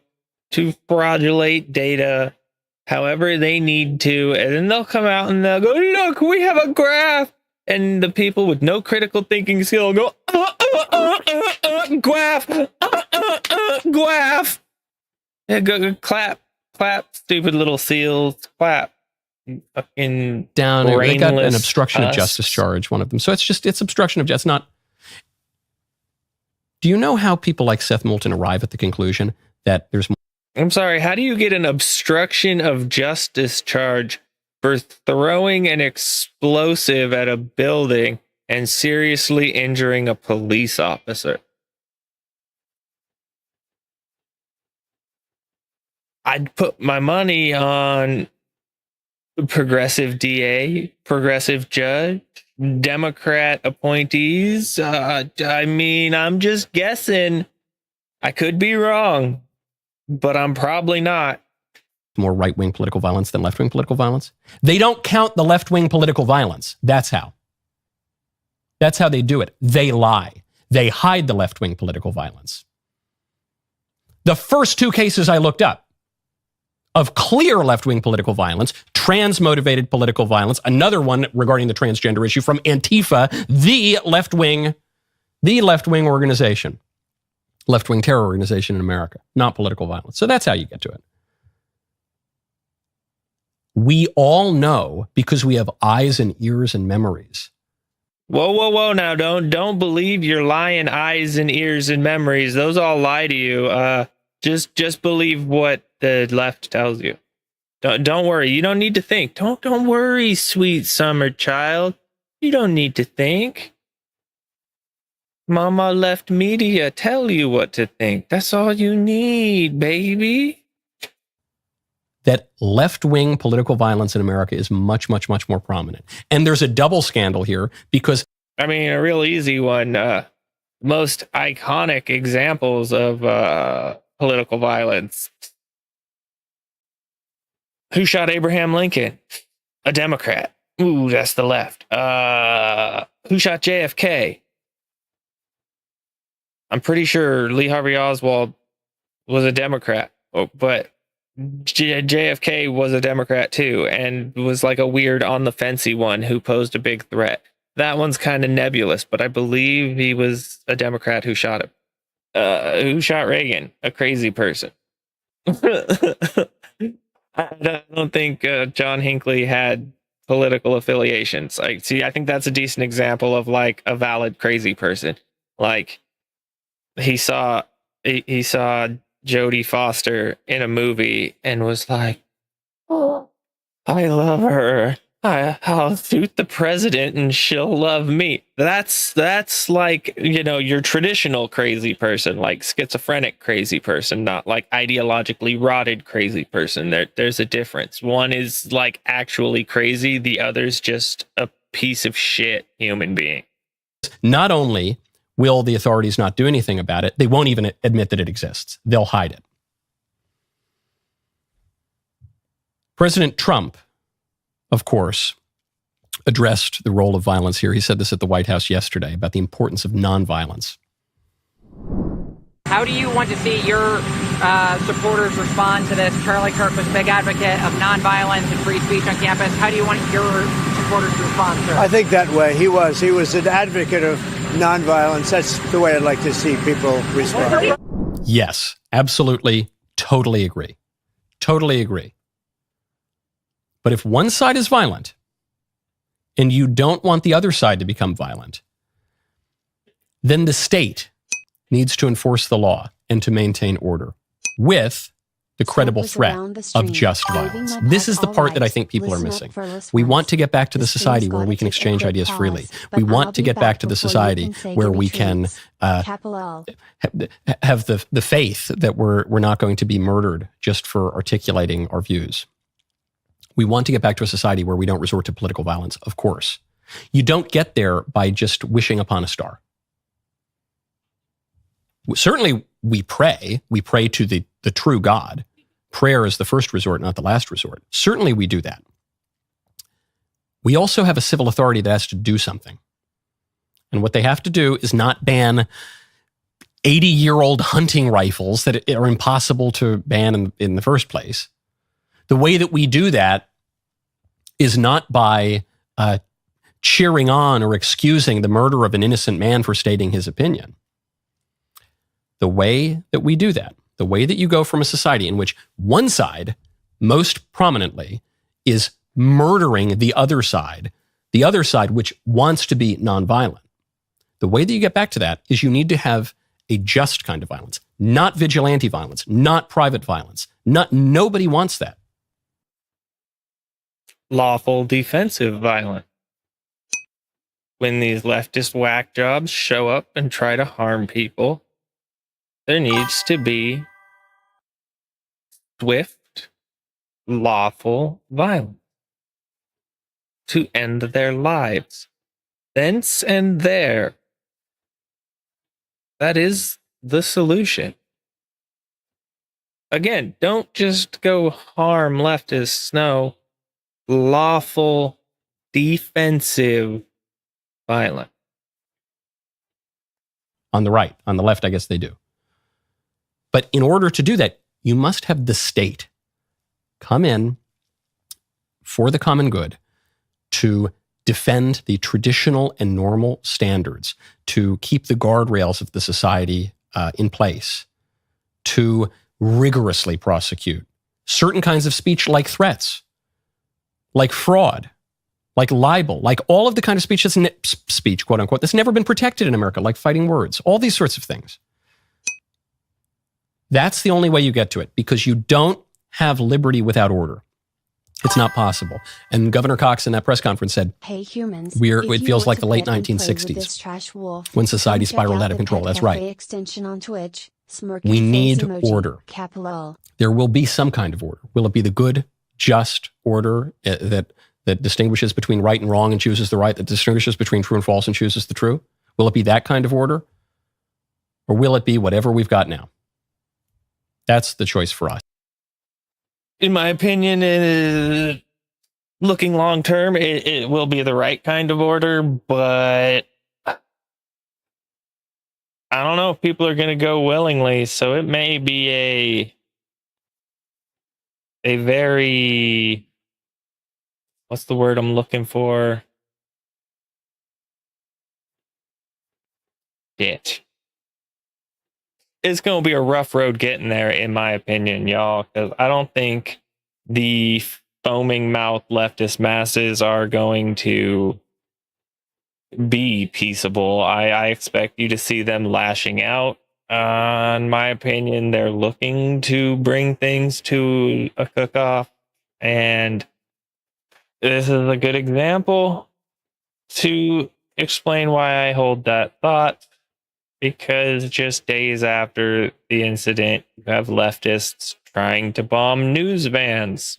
to fraudulate data however they need to, and then they'll come out and they'll go, look, we have a graph. And the people with no critical thinking skill go, graph, graph. Yeah, go clap, stupid little seals, clap. Fucking down. They got an obstruction of us. Justice charge, one of them. So it's obstruction of justice. Not. Do you know how people like Seth Moulton arrive at the conclusion that there's more? I'm sorry, how do you get an obstruction of justice charge for throwing an explosive at a building and seriously injuring a police officer? I'd put my money on progressive DA, progressive judge, Democrat appointees. I mean, I'm just guessing. I could be wrong, but I'm probably not. More right-wing political violence than left-wing political violence? They don't count the left-wing political violence. That's how. That's how they do it. They lie. They hide the left-wing political violence. The first 2 cases I looked up of clear left-wing political violence, trans-motivated political violence, another one regarding the transgender issue from Antifa, the left-wing organization, left-wing terror organization in America, not political violence. So that's how you get to it. We all know, because we have eyes and ears and memories. Whoa! Now, don't believe your lying eyes and ears and memories. Those all lie to you. Just believe what the left tells you. Don't worry. You don't need to think. Don't worry, sweet summer child. You don't need to think. Mama left media tell you what to think. That's all you need, baby. That left-wing political violence in America is much, much, much more prominent. And there's a double scandal here because... I mean, a real easy one. Most iconic examples of political violence. Who shot Abraham Lincoln? A Democrat. Ooh, that's the left. Who shot JFK? I'm pretty sure Lee Harvey Oswald was a Democrat, but JFK was a Democrat too, and was like a weird on the fencey one who posed a big threat. That one's kind of nebulous, but I believe he was a Democrat who shot him. Who shot Reagan? A crazy person. I don't think John Hinckley had political affiliations. Like, see, I think that's a decent example of like a valid crazy person. Like, he saw Jodie Foster in a movie and was like, "Oh, I love her. I'll shoot the president and she'll love me." That's like, your traditional crazy person, like schizophrenic crazy person, not like ideologically rotted crazy person. There's a difference. One is like actually crazy, the other's just a piece of shit human being. Not only will the authorities not do anything about it, they won't even admit that it exists. They'll hide it. President Trump, of course, addressed the role of violence here. He said this at the White House yesterday about the importance of nonviolence. How do you want to see your supporters respond to this? Charlie Kirk was a big advocate of nonviolence and free speech on campus. How do you want your supporters to respond to it? I think that way. He was an advocate of nonviolence. That's the way I'd like to see people respond. Yes, absolutely. Totally agree. Totally agree. But if one side is violent and you don't want the other side to become violent, then the state needs to enforce the law and to maintain order with the credible threat of just violence. This is the part that I think people are missing. We want to get back to the society where we can exchange ideas freely. We want to get back to the society where we can have the faith that we're not going to be murdered just for articulating our views. We want to get back to a society where we don't resort to political violence, of course. You don't get there by just wishing upon a star. Certainly, we pray. We pray to the true God. Prayer is the first resort, not the last resort. Certainly, we do that. We also have a civil authority that has to do something. And what they have to do is not ban 80-year-old hunting rifles that are impossible to ban in the first place. The way that we do that is not by cheering on or excusing the murder of an innocent man for stating his opinion. The way that we do that, the way that you go from a society in which one side, most prominently, is murdering the other side which wants to be nonviolent. The way that you get back to that is you need to have a just kind of violence, not vigilante violence, not private violence. Nobody wants that. Lawful defensive violence. When these leftist whack jobs show up and try to harm people, there needs to be swift, lawful violence to end their lives. Thence and there. That is the solution. Again, don't just go harm leftists. No. Lawful, defensive violence. On the right. On the left, I guess they do. But in order to do that, you must have the state come in for the common good to defend the traditional and normal standards, to keep the guardrails of the society in place, to rigorously prosecute certain kinds of speech like threats, like fraud, like libel, like all of the kind of speech speech, quote unquote, that's never been protected in America, like fighting words, all these sorts of things. That's the only way you get to it, because you don't have liberty without order. It's not possible. And Governor Cox in that press conference said, "Hey humans, it feels like the late 1960s when society spiraled out of control." That's right. Extension on Twitch, we need order. There will be some kind of order. Will it be the good, just order that distinguishes between right and wrong and chooses the right, that distinguishes between true and false and chooses the true? Will it be that kind of order? Or will it be whatever we've got now? That's the choice for us. In my opinion, looking long term, it will be the right kind of order, but I don't know if people are going to go willingly, so it may be a very, what's the word I'm looking for? Shit. It's going to be a rough road getting there, in my opinion, y'all, because I don't think the foaming mouth leftist masses are going to be peaceable. I expect you to see them lashing out. In my opinion, they're looking to bring things to a cook-off, and this is a good example to explain why I hold that thought, because just days after the incident, you have leftists trying to bomb news vans.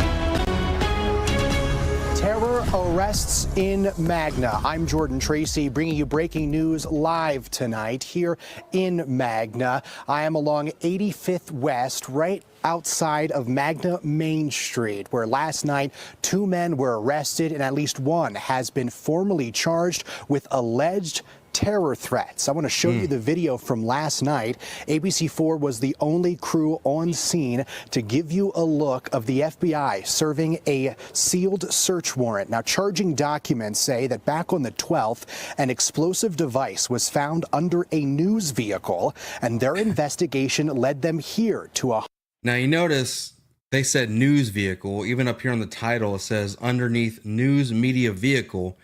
Terror arrests in Magna. I'm Jordan Tracy, bringing you breaking news live tonight here in Magna. I am along 85th West, right outside of Magna Main Street, where last night 2 men were arrested and at least 1 has been formally charged with alleged terror threats. I want to show you the video from last night. ABC4 was the only crew on scene to give you a look of the FBI serving a sealed search warrant. Now, charging documents say that back on the 12th, an explosive device was found under a news vehicle, and their investigation led them here to a... Now, you notice they said news vehicle. Even up here on the title, it says underneath news media vehicle.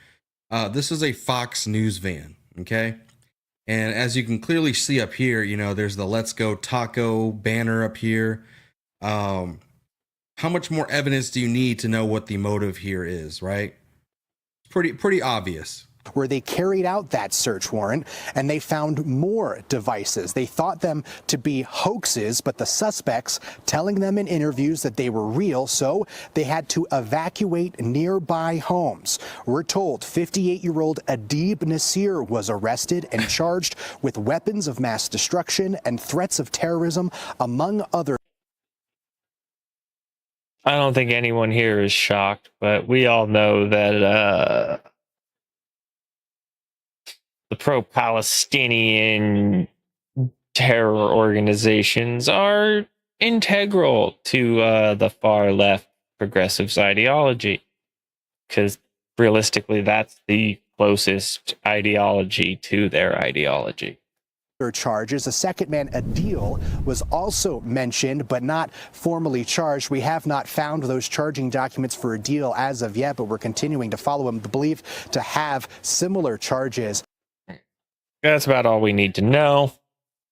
This is a Fox News van. Okay. And as you can clearly see up here, you know, there's the Let's Go Taco banner up here. How much more evidence do you need to know what the motive here is, right? Pretty obvious. Where they carried out that search warrant and they found more devices. They thought them to be hoaxes, but the suspects telling them in interviews that they were real, so they had to evacuate nearby homes. We're told 58-year-old Adib Nasir was arrested and charged with weapons of mass destruction and threats of terrorism, among other. I don't think anyone here is shocked, but we all know that the pro-Palestinian terror organizations are integral to the far left progressives ideology, because realistically that's the closest ideology to their ideology. Charges. A second man, Adil, was also mentioned but not formally charged. We have not found those charging documents for Adil as of yet, but we're continuing to follow him, believed to have similar charges. That's about all we need to know.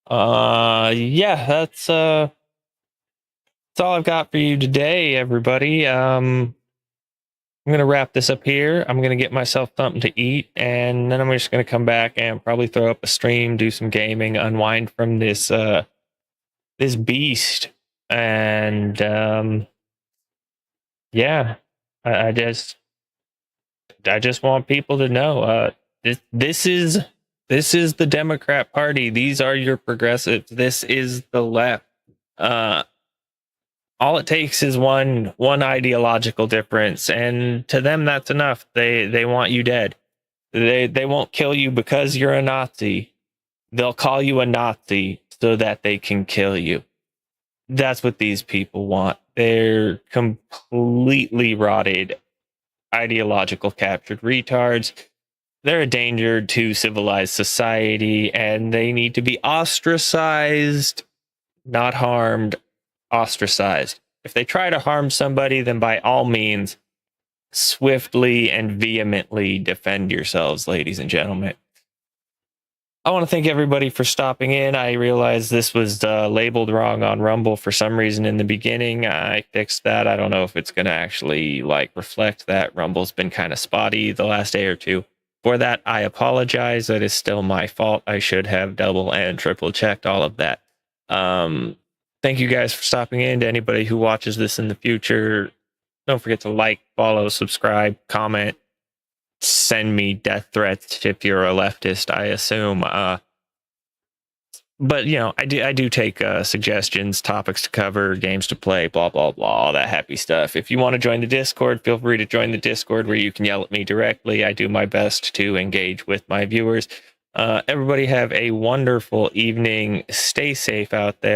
Yeah, that's all I've got for you today, everybody. I'm gonna wrap this up here. I'm gonna get myself something to eat, and then I'm just gonna come back and probably throw up a stream, do some gaming, unwind from this this beast. And yeah, I just want people to know this is the Democrat Party. These are your progressives. This is the left. All it takes is one ideological difference, and to them that's enough. They want you dead. They won't kill you because you're a Nazi. They'll call you a Nazi so that they can kill you. That's what these people want. They're completely rotted, ideological captured retards. They're a danger to civilized society, and they need to be ostracized, not harmed. Ostracized. If they try to harm somebody, then by all means, swiftly and vehemently defend yourselves, ladies and gentlemen. I want to thank everybody for stopping in. I realized this was labeled wrong on Rumble for some reason in the beginning. I fixed that. I don't know if it's going to actually reflect that. Rumble's been kind of spotty the last day or two. For that, I apologize. That is still my fault. I should have double and triple checked all of that. Thank you guys for stopping in. To anybody who watches this in the future, don't forget to like, follow, subscribe, comment, send me death threats if you're a leftist, I assume. But, you know, I do take suggestions, topics to cover, games to play, blah, blah, blah, all that happy stuff. If you want to join the Discord, feel free to join the Discord where you can yell at me directly. I do my best to engage with my viewers. Everybody have a wonderful evening. Stay safe out there.